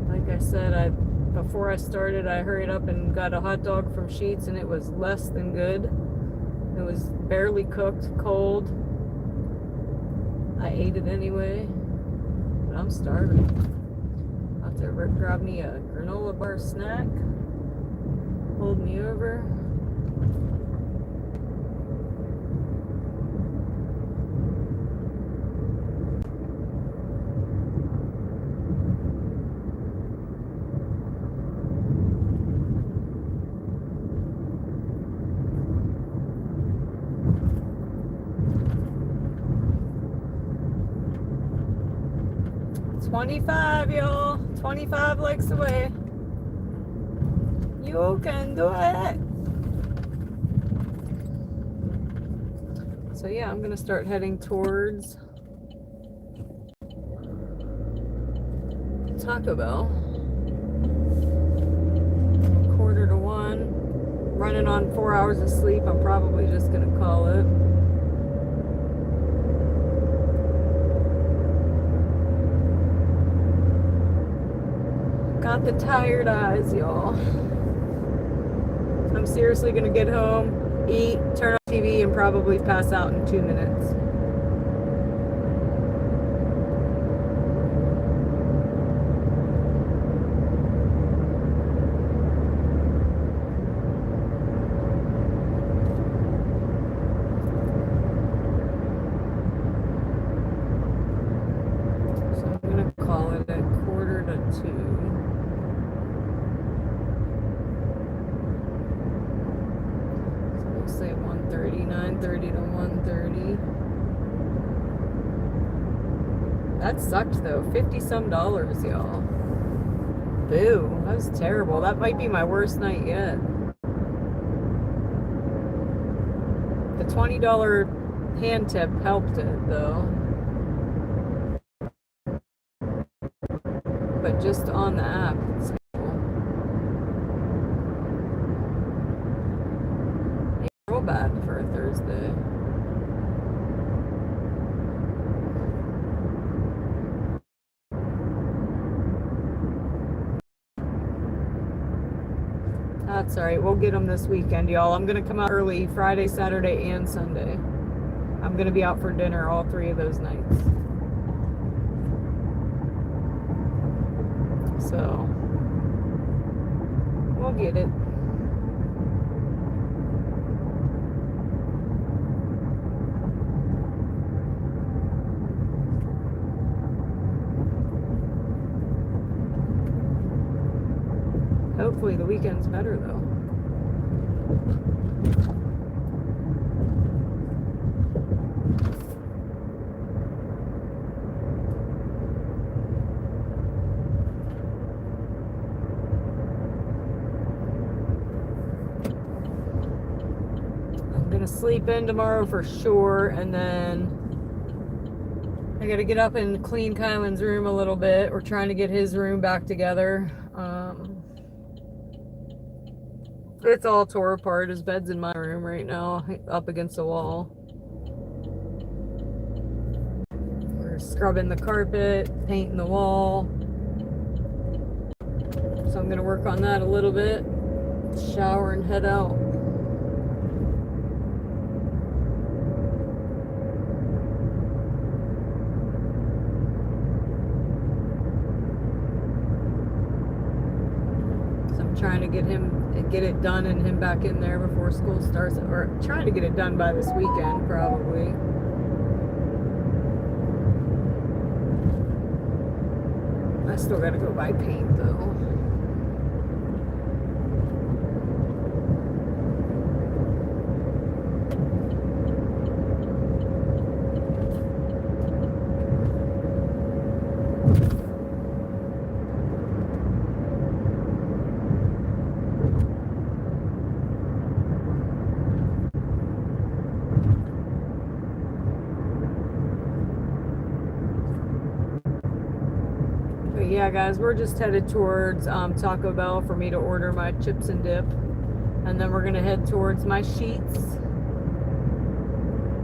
Like I said, before I started, I hurried up and got a hot dog from Sheetz, and it was less than good. It was barely cooked, cold. I ate it anyway, but I'm starving. I'll have to grab me a granola bar snack. Hold me over. $25, y'all. 25 likes away. You can do it. So yeah, I'm gonna start heading towards Taco Bell. 1:45. Running on 4 hours of sleep. I'm probably just gonna call it. Got the tired eyes, y'all. I'm seriously gonna get home, eat, turn on TV, and probably pass out in 2 minutes. So I'm gonna call it at 1:45. Say 1:30, 9:30 to 1:30. That sucked though. 50 some dollars, y'all. Boo. That was terrible. That might be my worst night yet. The $20 hand tip helped it though. But just on the app, it's real bad for a Thursday. That's all right. We'll get them this weekend, y'all. I'm gonna come out early Friday, Saturday, and Sunday. I'm gonna be out for dinner all 3 of those nights. So we'll get it. Hopefully the weekend's better though. I'm gonna sleep in tomorrow for sure, and then I gotta get up and clean Kylan's room a little bit. We're trying to get his room back together. It's all tore apart. His bed's in my room right now, up against the wall. We're scrubbing the carpet, painting the wall. So I'm gonna work on that a little bit. Shower and head out. So I'm trying to get it done and him back in there before school starts, or trying to get it done by this weekend probably. I still gotta go buy paint though. yeah, guys, we're just headed towards Taco Bell for me to order my chips and dip. And then we're going to head towards my sheets.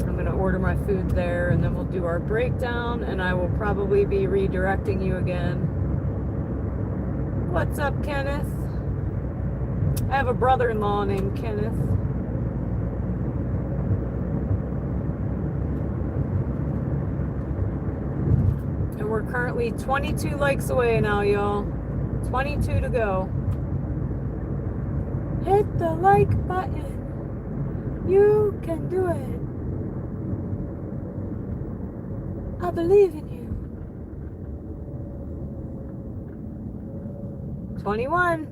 I'm going to order my food there, and then we'll do our breakdown, and I will probably be redirecting you again. What's up, Kenneth? I have a brother-in-law named Kenneth. And we're currently 22 likes away now, y'all. 22 to go. Hit the like button. You can do it. I believe in you. 21.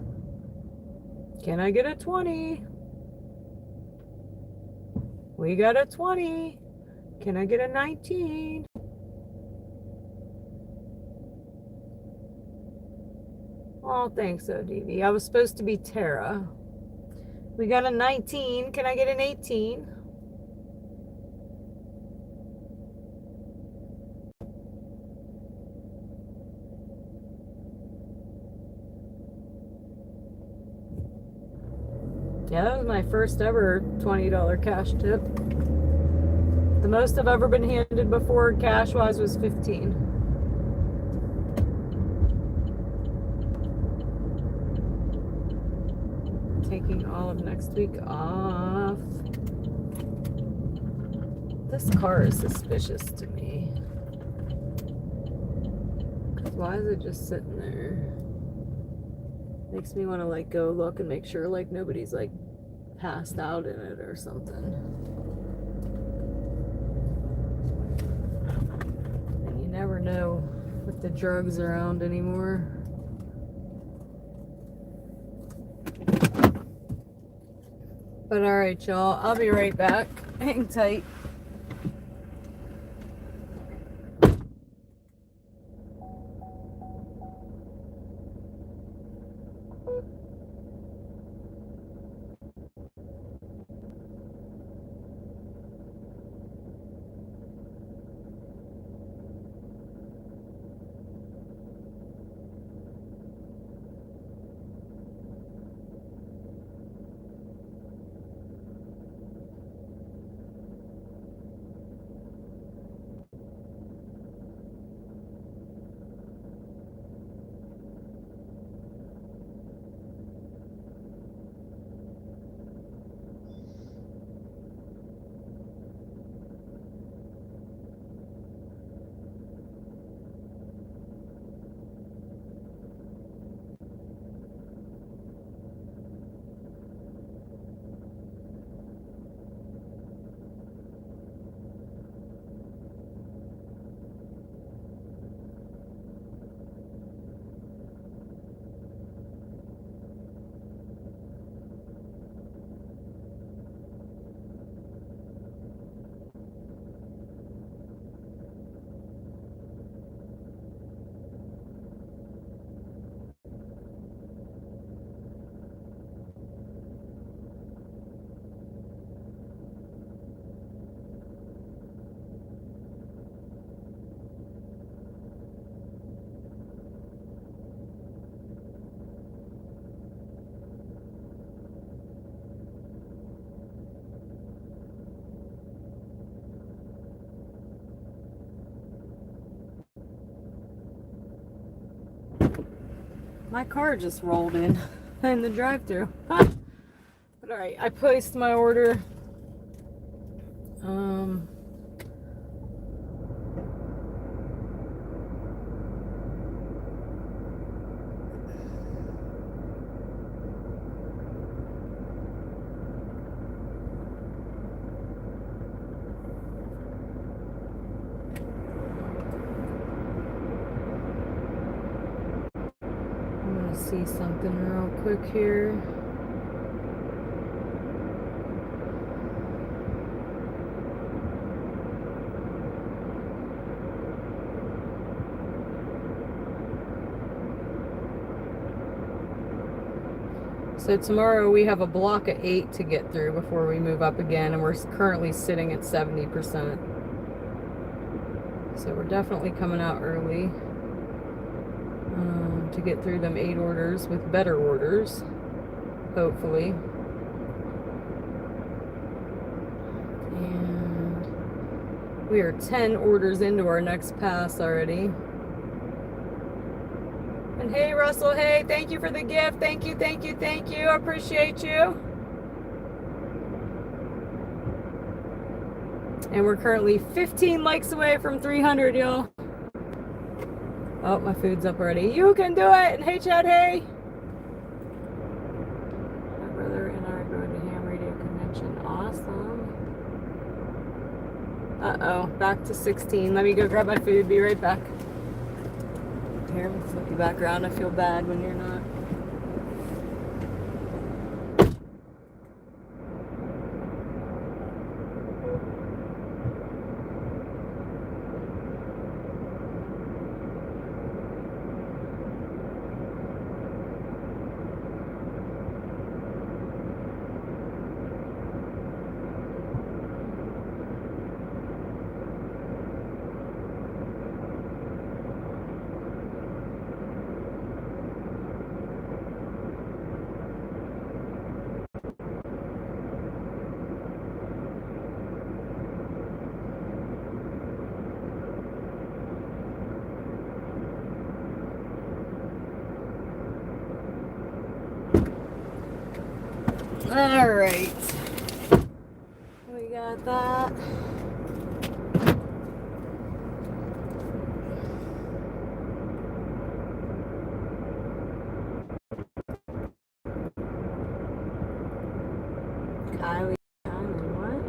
Can I get a 20? We got a 20. Can I get a 19? Oh, thanks, ODV. I was supposed to be Tara. We got a 19. Can I get an 18? Yeah, that was my first ever $20 cash tip. The most I've ever been handed before cash-wise was 15. Taking all of next week off. This car is suspicious to me. Why is it just sitting there? Makes me want to like go look and make sure like nobody's like passed out in it or something. And you never know with the drugs around anymore. But alright, y'all, I'll be right back. Hang tight. My car just rolled in the drive-thru. But alright, I placed my order. See something real quick here. So tomorrow we have a block of 8 to get through before we move up again, and we're currently sitting at 70%. So we're definitely coming out early. to get through them 8 orders with better orders, hopefully. And we are 10 orders into our next pass already. And hey, Russell, hey, thank you for the gift. Thank you, thank you, thank you. I appreciate you. And we're currently 15 likes away from 300, y'all. Oh, my food's up already. You can do it. And hey, Chad, hey. My brother and I are going to ham radio convention. Awesome. Uh-oh, back to 16. Let me go grab my food. Be right back. Here, let's look you back around. I feel bad when you're not. All right, we got that. Kylie, what?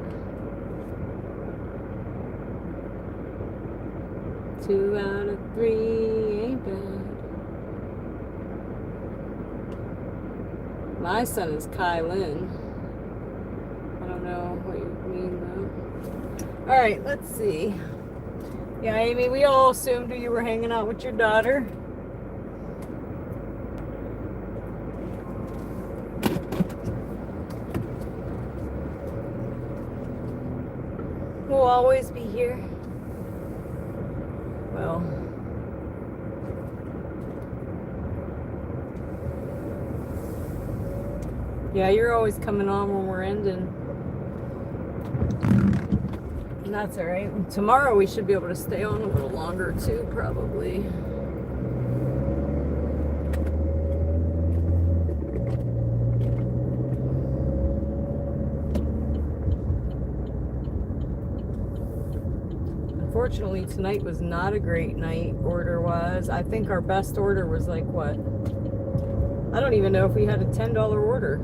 2 out of 3 ain't bad. My son is Kylan. I don't know what you mean though. All right, let's see. Yeah, Amy, we all assumed you were hanging out with your daughter. We'll always be here. Well, yeah, you're always coming on when we're ending. And that's all right. Tomorrow we should be able to stay on a little longer too, probably. Unfortunately, tonight was not a great night order-wise. I think our best order was like what? I don't even know if we had a $10 order.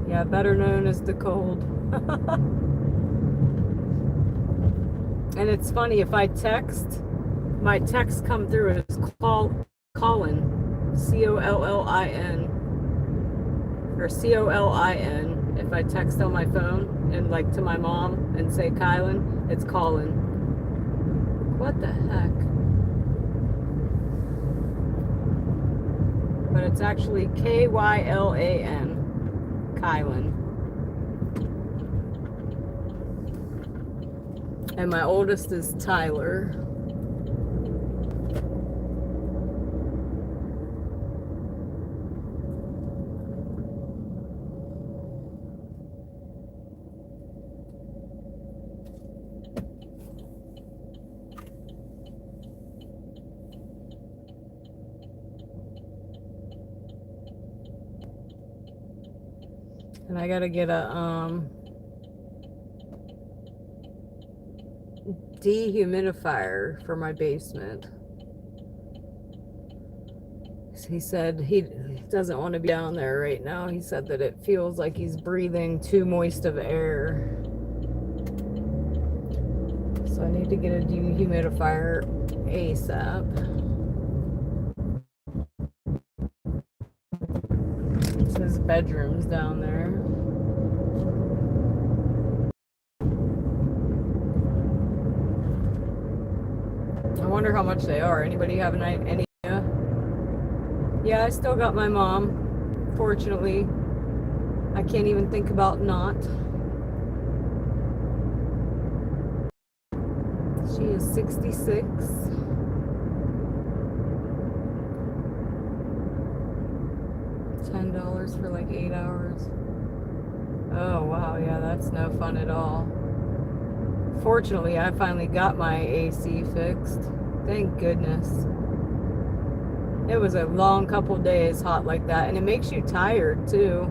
Yeah, better known as the cold. And it's funny, if I text, my texts come through as Colin, C-O-L-L-I-N, or C-O-L-I-N. If I text on my phone and like to my mom and say Kylan, it's Colin. What the heck? But it's actually K-Y-L-A-N. Kylan. And my oldest is Tyler. And I gotta get a dehumidifier for my basement. He said he doesn't want to be down there right now. He said that it feels like he's breathing too moist of air. So I need to get a dehumidifier ASAP. It's his bedroom's down there. I wonder how much they are. Anybody have any idea? Yeah, I still got my mom. Fortunately, I can't even think about not. She is 66. $10 for like 8 hours. Oh wow, yeah, that's no fun at all. Fortunately, I finally got my AC fixed. Thank goodness. It was a long couple days hot like that, and it makes you tired too.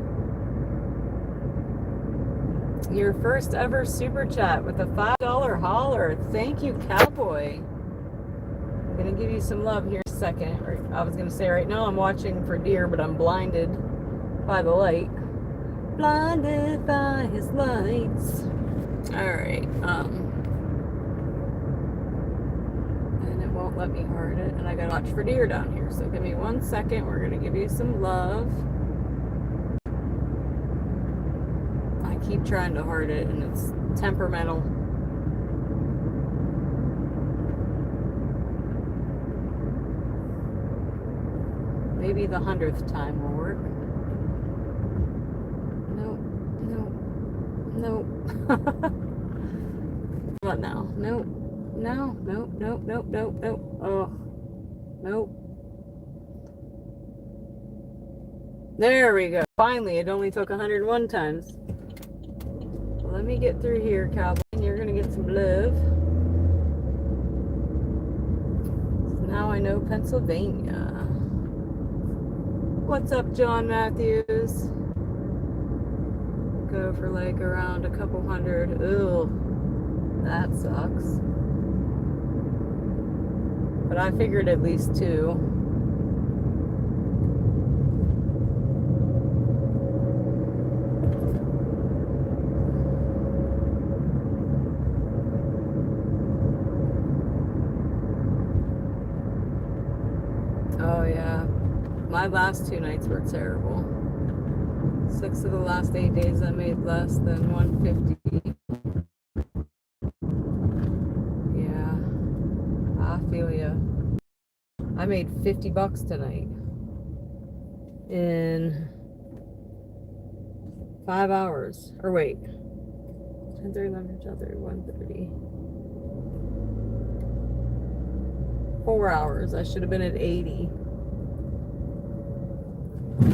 Your first ever super chat with a $5 holler. Thank you, cowboy. I'm gonna give you some love here in a second. Or I was gonna say right now I'm watching for deer, but I'm blinded by the light. Blinded by his lights. Alright, and it won't let me heart it, and I gotta watch for deer down here. So give me 1 second. We're gonna give you some love. I keep trying to heart it, and it's temperamental. Maybe the 100th time will work. Nope. What now? Nope. No. Nope. Oh. Nope. There we go. Finally, it only took 101 times. Let me get through here, cowboy, and you're gonna get some love. Now I know Pennsylvania. What's up, John Matthews? Go for like around a couple hundred. Ugh, that sucks. But I figured at least 2. Oh yeah, my last 2 nights were terrible. 6 of the last 8 days I made less than 150. Yeah, I feel ya. I made $50 tonight in 5 hours. Or wait, 10:30, 11, 12:30, 1:30. 4 hours. I should have been at 80.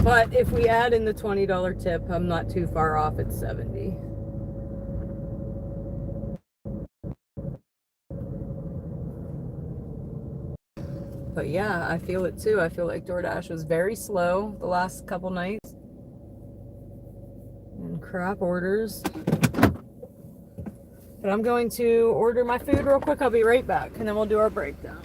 But if we add in the $20 tip, I'm not too far off at 70. But yeah, I feel it too. I feel like DoorDash was very slow the last couple nights. And crap orders. But I'm going to order my food real quick. I'll be right back, and then we'll do our breakdown.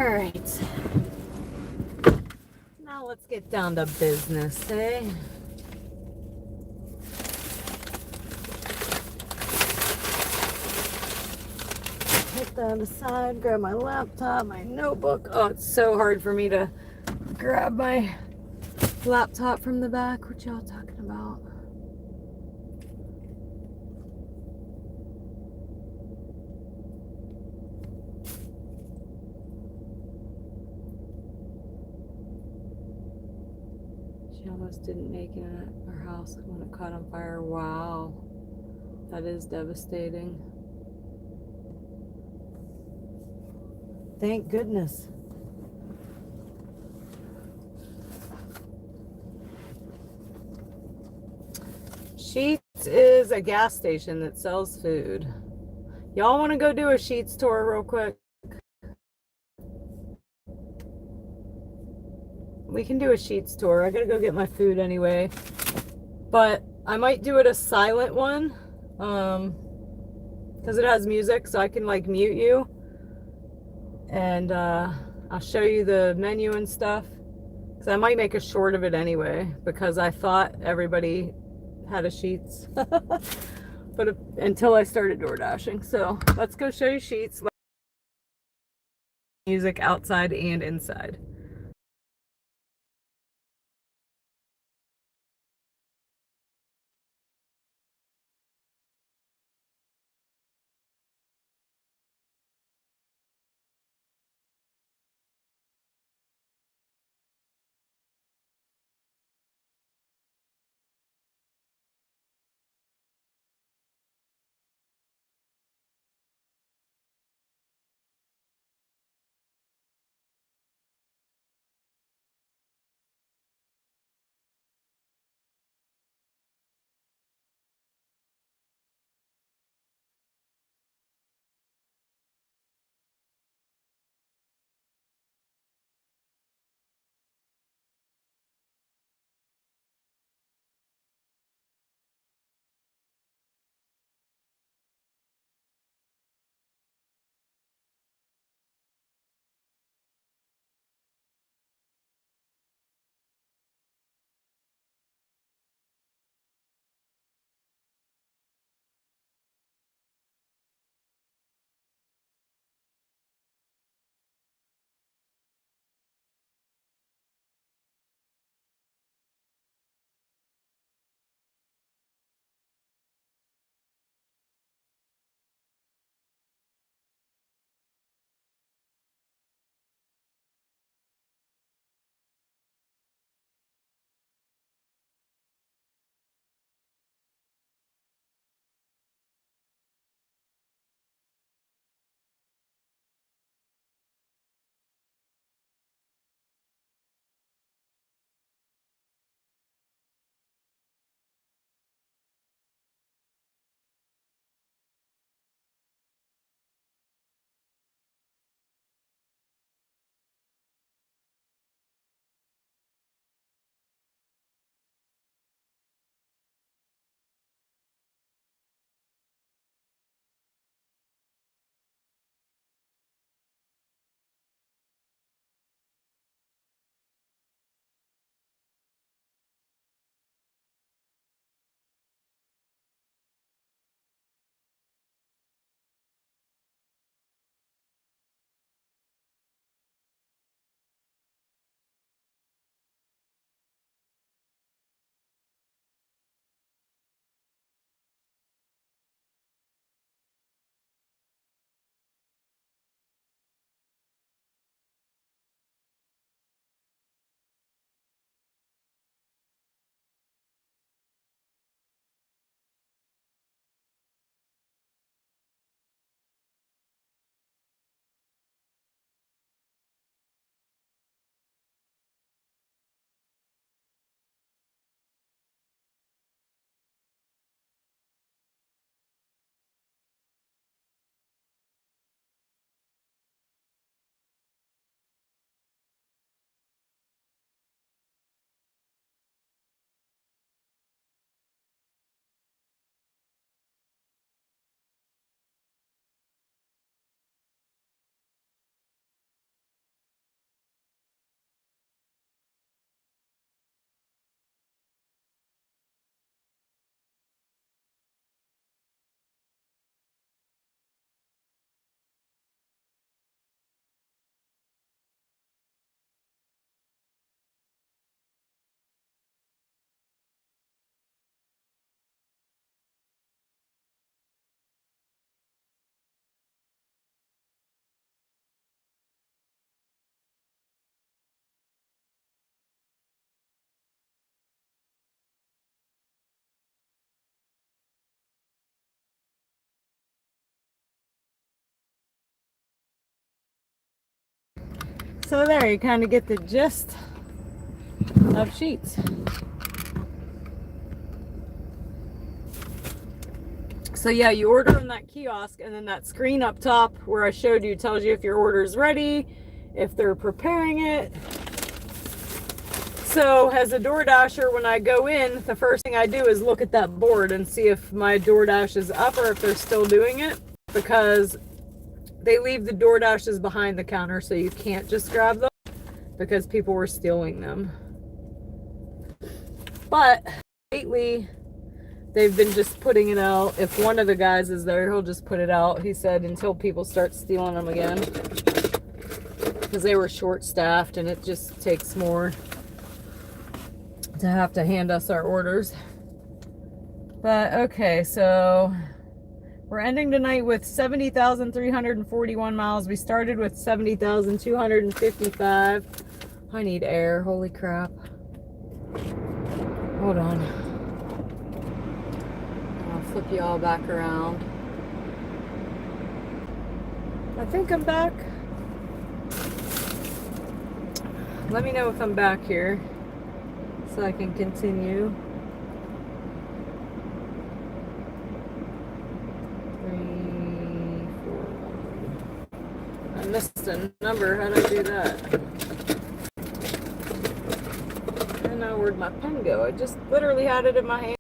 right. Now let's get down to business, eh? Put that aside, grab my laptop, my notebook. Oh, it's so hard for me to grab my laptop from the back. What y'all talking about? She almost didn't make it at her house when it caught on fire. Wow. That is devastating. Thank goodness. Sheetz is a gas station that sells food. Y'all want to go do a Sheetz tour real quick? We can do a Sheetz tour. I gotta go get my food anyway. But I might do it a silent one. Because it has music, so I can like mute you. And I'll show you the menu and stuff. Because I might make a short of it anyway. Because I thought everybody had a Sheetz. But until I started door dashing. So let's go show you Sheetz. Music outside and inside. So there, you kind of get the gist of Sheets. So yeah, you order in that kiosk, and then that screen up top where I showed you tells you if your order is ready, if they're preparing it. So as a DoorDasher, when I go in, the first thing I do is look at that board and see if my DoorDash is up or if they're still doing it, because they leave the DoorDashes behind the counter, so you can't just grab them because people were stealing them. But lately, they've been just putting it out. If one of the guys is there, he'll just put it out. He said until people start stealing them again, because they were short-staffed and it just takes more to have to hand us our orders. But okay, so we're ending tonight with 70,341 miles. We started with 70,255. I need air. Holy crap. Hold on. I'll flip you all back around. I think I'm back. Let me know if I'm back here so I can continue. 3, 4. I missed a number. How'd I do that? I don't know where'd my pen go. I just literally had it in my hand.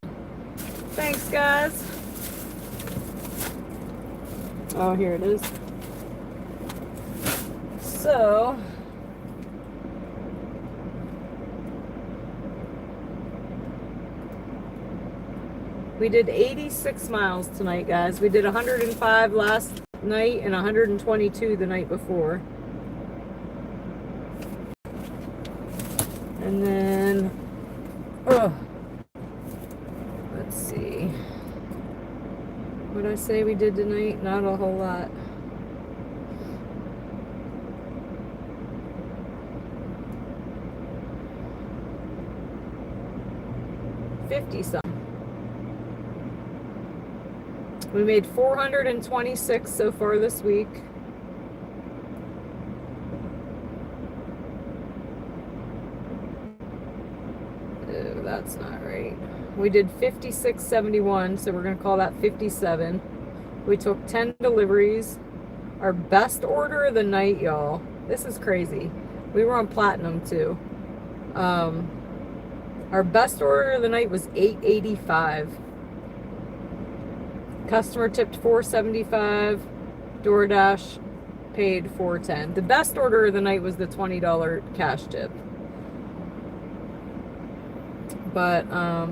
Thanks, guys. Oh, here it is. So, we did 86 miles tonight, guys. We did 105 last night and 122 the night before. And then, let's see. What did I say we did tonight? Not a whole lot. $50-some. We made 426 so far this week. Oh, that's not right. We did 56.71, so we're going to call that 57. We took 10 deliveries. Our best order of the night, y'all. This is crazy. We were on platinum too. Our best order of the night was $8.85. Customer tipped $4.75. DoorDash paid $4.10. The best order of the night was the $20 cash tip. But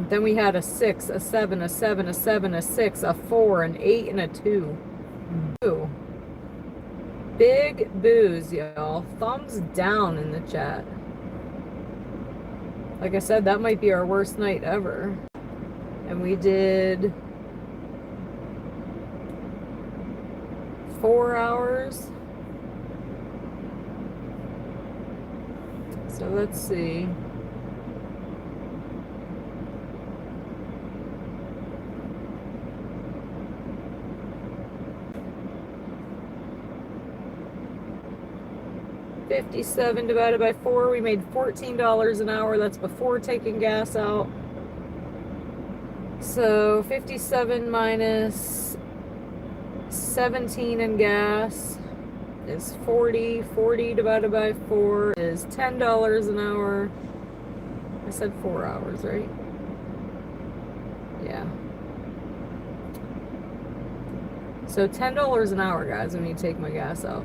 then we had a 6, a 7, a 7, a 7, a 6, a 4, an 8, and a 2. Boo. Big boos, y'all. Thumbs down in the chat. Like I said, that might be our worst night ever. And we did 4 hours. So let's see. $57 divided by 4, we made $14 an hour. That's before taking gas out. So 57 minus 17 in gas is 40. 40 divided by 4 is $10 an hour. I said 4 hours, right? Yeah. So $10 an hour, guys, when you take my gas out.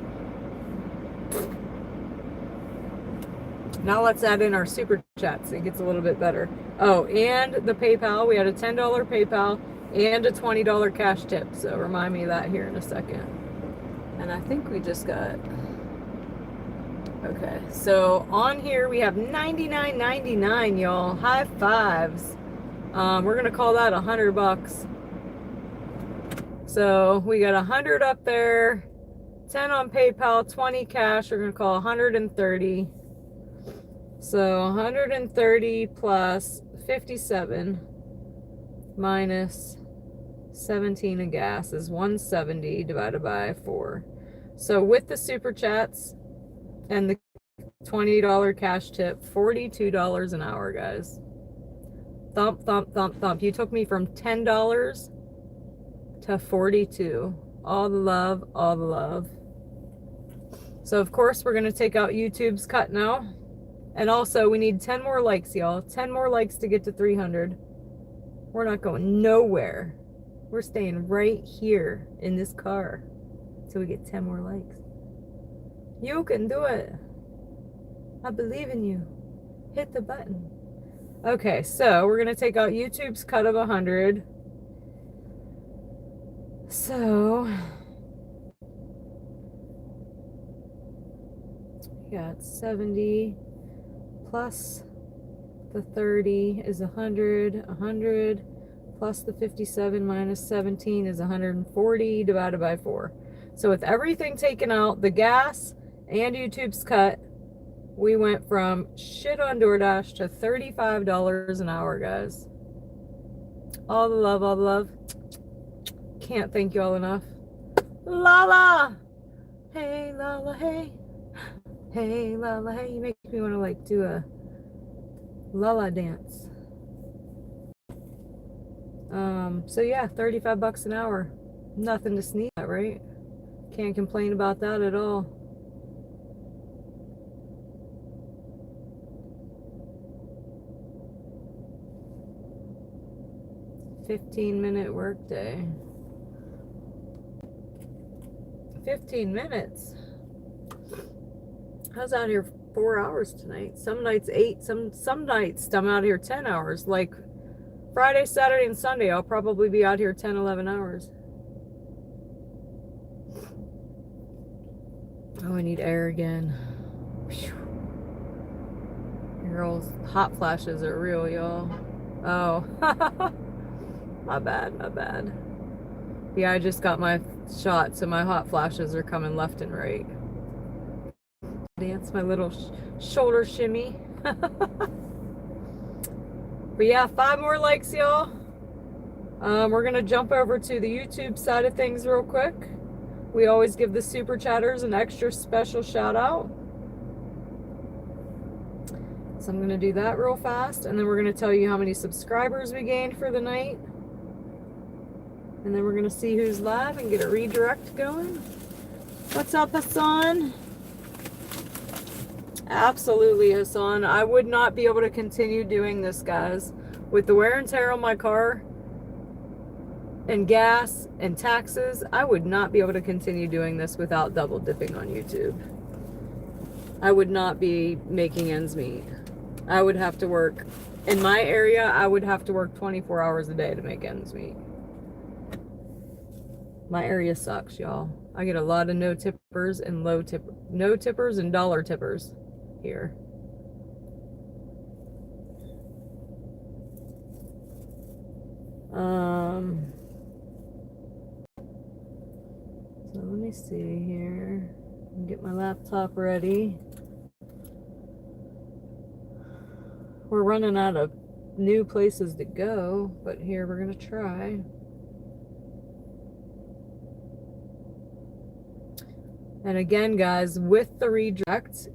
Now let's add in our super chats. It gets a little bit better. Oh, and the PayPal. We had a $10 PayPal and a $20 cash tip. So remind me of that here in a second. And I think we just got... Okay, so on here we have $99.99, y'all. High fives. We're gonna call that $100. So we got 100 up there, 10 on PayPal, 20 cash. We're gonna call 130. So 130 plus 57 minus 17 of gas is 170 divided by 4. So with the super chats and the $20 cash tip, $42 an hour, guys. Thump, thump, thump, thump. You took me from $10 to 42. All the love, all the love. So of course we're gonna take out YouTube's cut now. And also we need 10 more likes, y'all. 10 more likes to get to 300. We're not going nowhere. We're staying right here in this car till we get 10 more likes. You can do it. I believe in you. Hit the button. Okay, so we're gonna take out YouTube's cut of 100. So we got 70 plus the 30 is 100. 100 plus the 57 minus 17 is 140 divided by 4. So with everything taken out, the gas and YouTube's cut, we went from shit on DoorDash to $35 an hour, guys. All the love, all the love. Can't thank you all enough. Lala! Hey, Lala, hey. Hey, Lala, hey. You make me want to like do a Lala dance. So yeah, 35 bucks an hour. Nothing to sneeze at, right? Can't complain about that at all. $15-minute workday. 15 minutes. I was out here 4 hours tonight. Some nights 8, some nights I'm out here 10 hours. Like Friday, Saturday, and Sunday, I'll probably be out here 10, 11 hours. Oh, I need air again. Whew. Girls, hot flashes are real, y'all. Oh, my bad, my bad. Yeah, I just got my shot, so my hot flashes are coming left and right. Dance my little shoulder shimmy. But yeah, 5 more likes, y'all. We're gonna jump over to the YouTube side of things real quick. We always give the super chatters an extra special shout out. So I'm gonna do that real fast, and then we're gonna tell you how many subscribers we gained for the night. And then we're gonna see who's live and get a redirect going. What's up, Hassan? Absolutely, Hassan. I would not be able to continue doing this, guys. With the wear and tear on my car and gas and taxes, I would not be able to continue doing this without double dipping on YouTube. I would not be making ends meet. I would have to work, in my area, I would have to work 24 hours a day to make ends meet. My area sucks, y'all. I get a lot of no tippers and no tippers and dollar tippers here. So let me see here. Get my laptop ready. We're running out of new places to go, but here we're gonna try. And again, guys, with the redirect,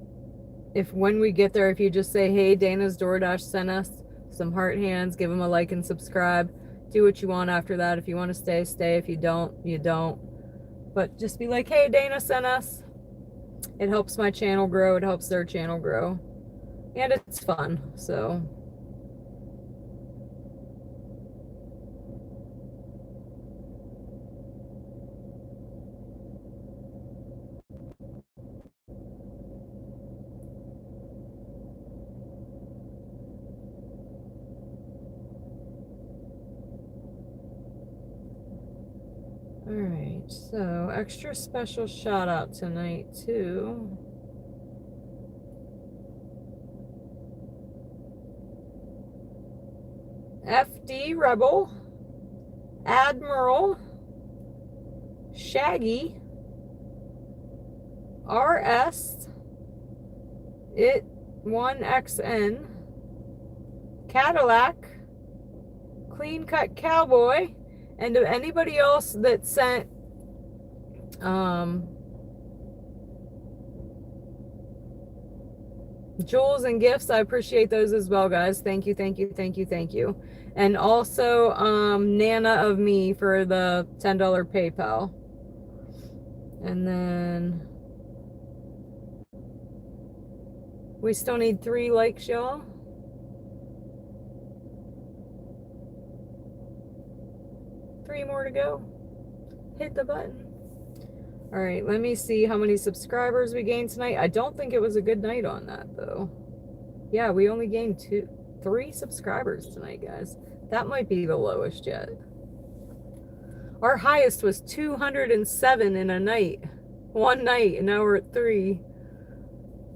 if when we get there, if you just say, hey, Dana's DoorDash sent us some heart hands, give them a like and subscribe. Do what you want after that. If you want to stay, stay. If you don't, you don't. But just be like, hey, Dana sent us. It helps my channel grow. It helps their channel grow. And it's fun, so. All right, so extra special shout out tonight to FD Rebel, Admiral, Shaggy, RS, It 1XN, Cadillac, Clean Cut Cowboy, and to anybody else that sent Jewels and gifts, I appreciate those as well, guys. Thank you, thank you, thank you, thank you. And also Nana of Me for the $10 PayPal. And then we still need 3 likes, y'all. 3 more to go. Hit the button. All right, let me see how many subscribers we gained tonight. I don't think it was a good night on that, though. Yeah, we only gained 3 subscribers tonight, guys. That might be the lowest yet. Our highest was 207 in a night. One night, and now we're at 3.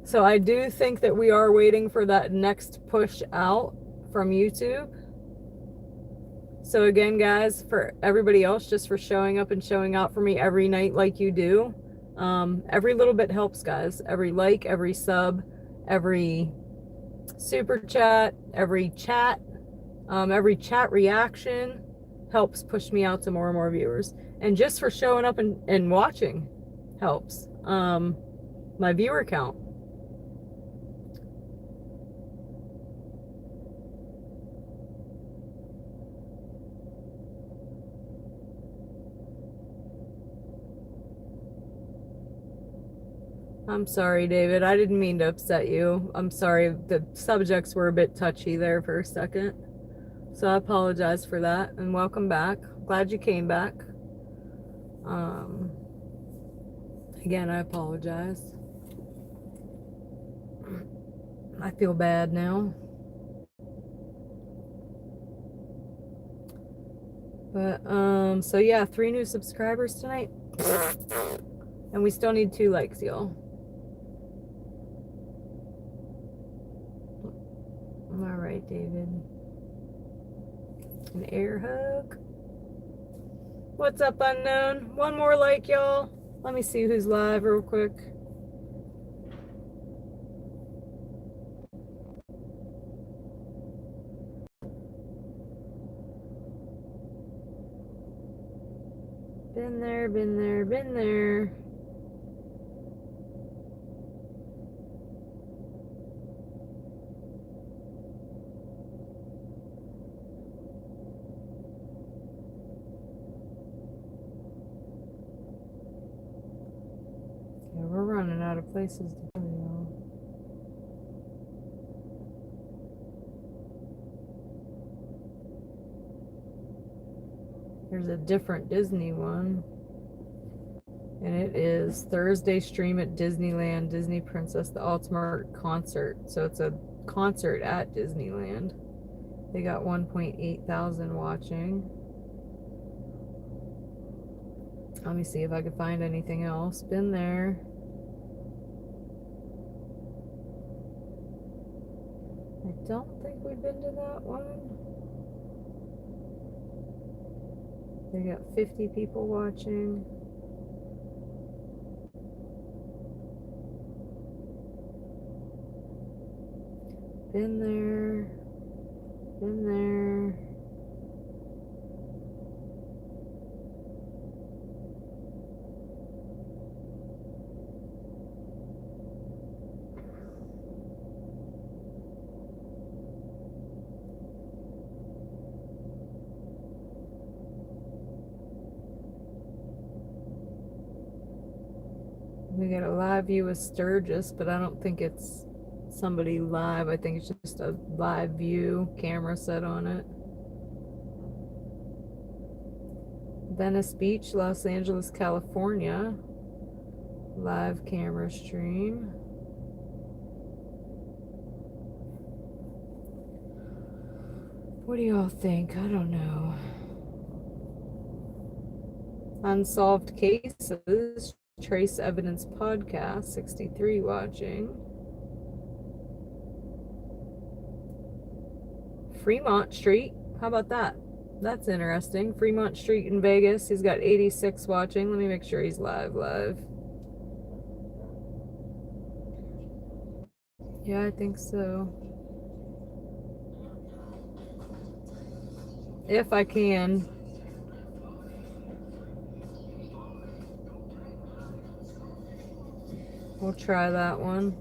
So I do think that we are waiting for that next push out from YouTube. So again, guys, for everybody else, just for showing up and showing out for me every night like you do, every little bit helps, guys. Every like, every sub, every super chat, every chat reaction helps push me out to more and more viewers. And just for showing up and watching helps. My viewer count. I'm sorry, David. I didn't mean to upset you. I'm sorry. The subjects were a bit touchy there for a second. So I apologize for that. And welcome back. Glad you came back. Again, I apologize. I feel bad now. But, so yeah, 3 new subscribers tonight. And we still need 2 likes, y'all. All right, David. An air hug. What's up, unknown? 1 more like, y'all. Let me see who's live real quick. Been there, been there, been there. Yeah, we're running out of places to go, y'all. There's a different Disney one. And it is Thursday stream at Disneyland, Disney Princess, the Ultimate Concert. So it's a concert at Disneyland. They got 1.8 thousand watching. Let me see if I could find anything else. Been there. I don't think we've been to that one. They got 50 people watching. Been there. Been there. We got a live view with Sturgis, but I don't think it's somebody live. I think it's just a live view camera set on it. Venice Beach, Los Angeles, California. Live camera stream. What do y'all think? I don't know. Unsolved Cases, Trace Evidence Podcast, 63 watching. Fremont Street, how about that? That's interesting. Fremont Street in Vegas, he's got 86 watching. Let me make sure he's live. Yeah, I think so. If I can. We'll try that one.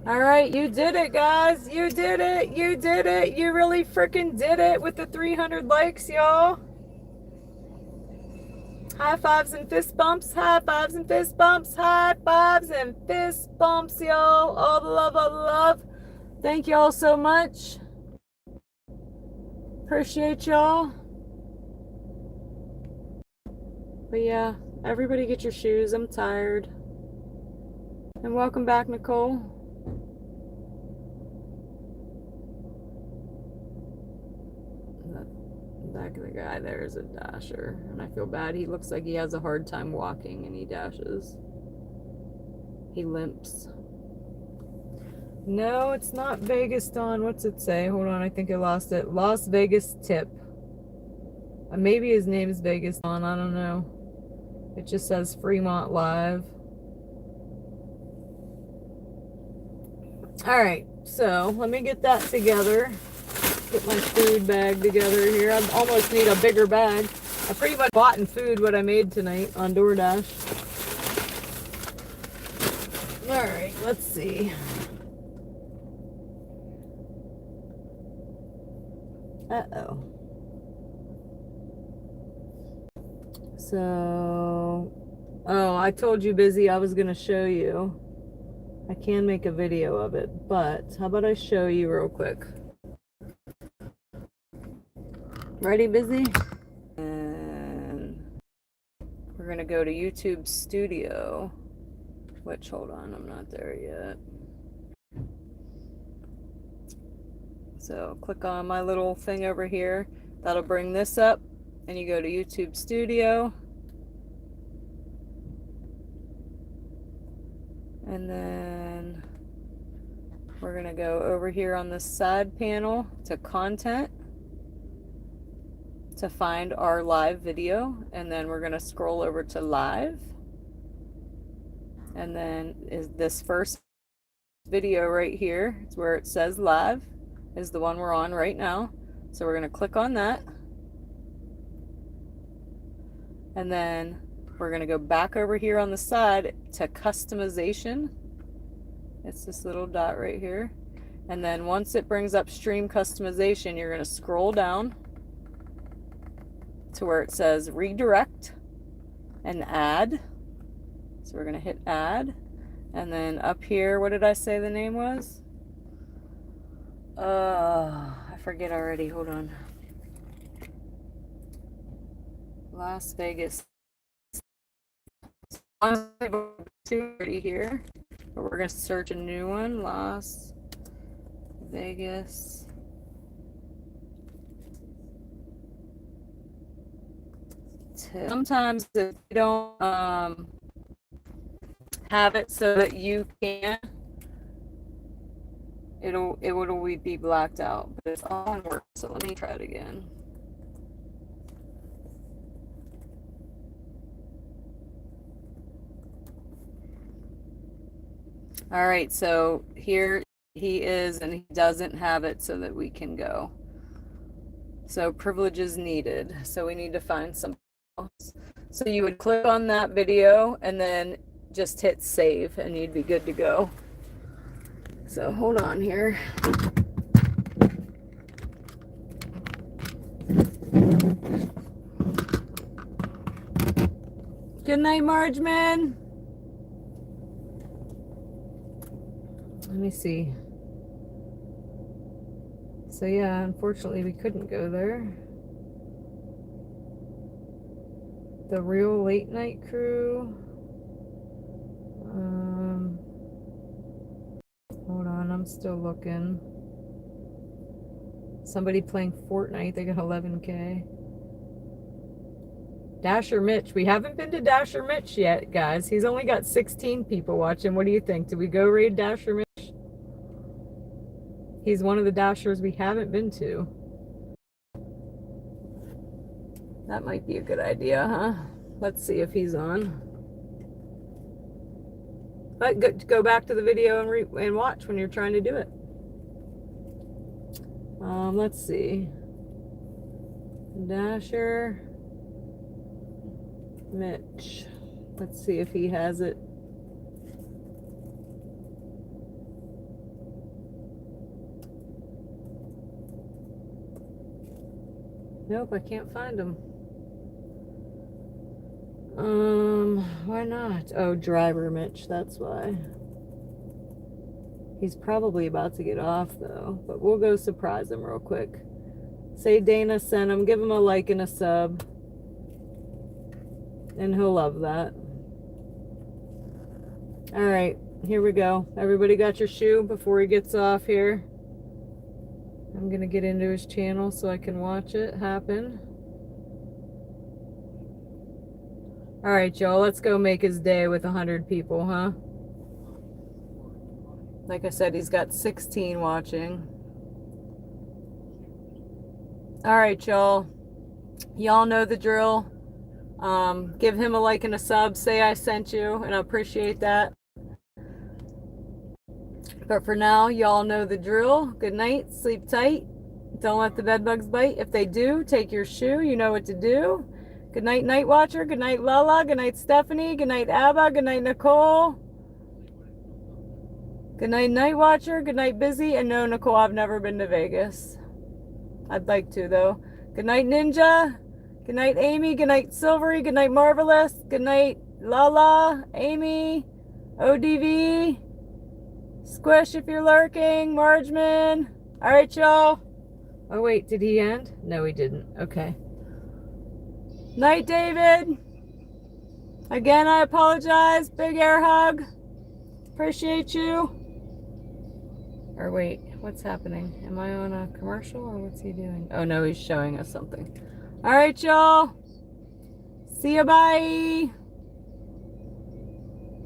All right, you did it, guys. You did it. You did it. You really freaking did it with the 300 likes, y'all. High fives and fist bumps. High fives and fist bumps. High fives and fist bumps, y'all. All the love, all the love. Thank y'all so much. Appreciate y'all. But yeah, everybody get your shoes. I'm tired. And welcome back, Nicole. Back of the guy there is a dasher, and I feel bad. He looks like he has a hard time walking, and he dashes. He limps. No, it's not Vegas, Dawn. What's it say? Hold on, I think I lost it. Las Vegas tip. Maybe his name is Vegas, Dawn. I don't know. It just says Fremont Live. All right, so let me get that together. Get my food bag together here. I almost need a bigger bag. I pretty much bought in food what I made tonight on DoorDash. All right, let's see. Uh-oh. So, oh, I told you, Busy, I was going to show you. I can make a video of it, but how about I show you real quick? Ready, Busy? And we're going to go to YouTube Studio, which, hold on, I'm not there yet. So click on my little thing over here. That'll bring this up, and you go to YouTube Studio. And then we're going to go over here on the side panel to Content to find our live video, and then we're going to scroll over to Live, and then is this first video right here, it's where it says Live, is the one we're on right now. So we're going to click on that, and then we're going to go back over here on the side to Customization. It's this little dot right here, and then once it brings up Stream Customization, you're going to scroll down to where it says Redirect and Add. So we're going to hit Add, and then up here, what did I say the name was? I forget already. Hold on. Las Vegas. Already here, but we're going to search a new one. Las Vegas. Sometimes if you don't have it so that you can, it will be blacked out, but it's all in work. So let me try it again. All right, so here he is, and he doesn't have it so that we can go. So privileges needed. So we need to find something else. So you would click on that video and then just hit save, and you'd be good to go. So hold on here. Good night, Margeman. Let me see. So yeah, unfortunately we couldn't go there. The Real Late Night Crew. Hold on, I'm still looking. Somebody playing Fortnite, they got 11K. Dasher Mitch. We haven't been to Dasher Mitch yet, guys. He's only got 16 people watching. What do you think? Do we go raid Dasher Mitch? He's one of the Dashers we haven't been to. That might be a good idea, huh? Let's see if he's on. But go back to the video and watch when you're trying to do it. Let's see. Dasher Mitch. Let's see if he has it. Nope, I can't find him. Why not? Oh, driver Mitch, that's why. He's probably about to get off though, but we'll go surprise him real quick. Say Dana sent him, give him a like and a sub. And he'll love that. All right, here we go. Everybody got your shoe before he gets off here? I'm gonna get into his channel so I can watch it happen. All right, y'all, let's go make his day with 100 people, huh? Like I said, he's got 16 watching. All right, y'all. Y'all know the drill. Give him a like and a sub. Say I sent you, and I appreciate that. But for now, y'all know the drill. Good night. Sleep tight. Don't let the bed bugs bite. If they do, take your shoe. You know what to do. Good night, Night Watcher. Good night, Lala. Good night, Stephanie. Good night, Abba. Good night, Nicole. Good night, Night Watcher. Good night, Busy. And no, Nicole, I've never been to Vegas. I'd like to, though. Good night, Ninja. Good night, Amy. Good night, Silvery. Good night, Marvelous. Good night, Lala, Amy, ODV, Squish if you're lurking, Margeman. All right, y'all. Oh, wait, did he end? No, he didn't. Okay. Night, David. Again, I apologize. Big air hug. Appreciate you. Or wait, what's happening? Am I on a commercial or what's he doing? Oh, no, he's showing us something. All right, y'all. See ya, bye.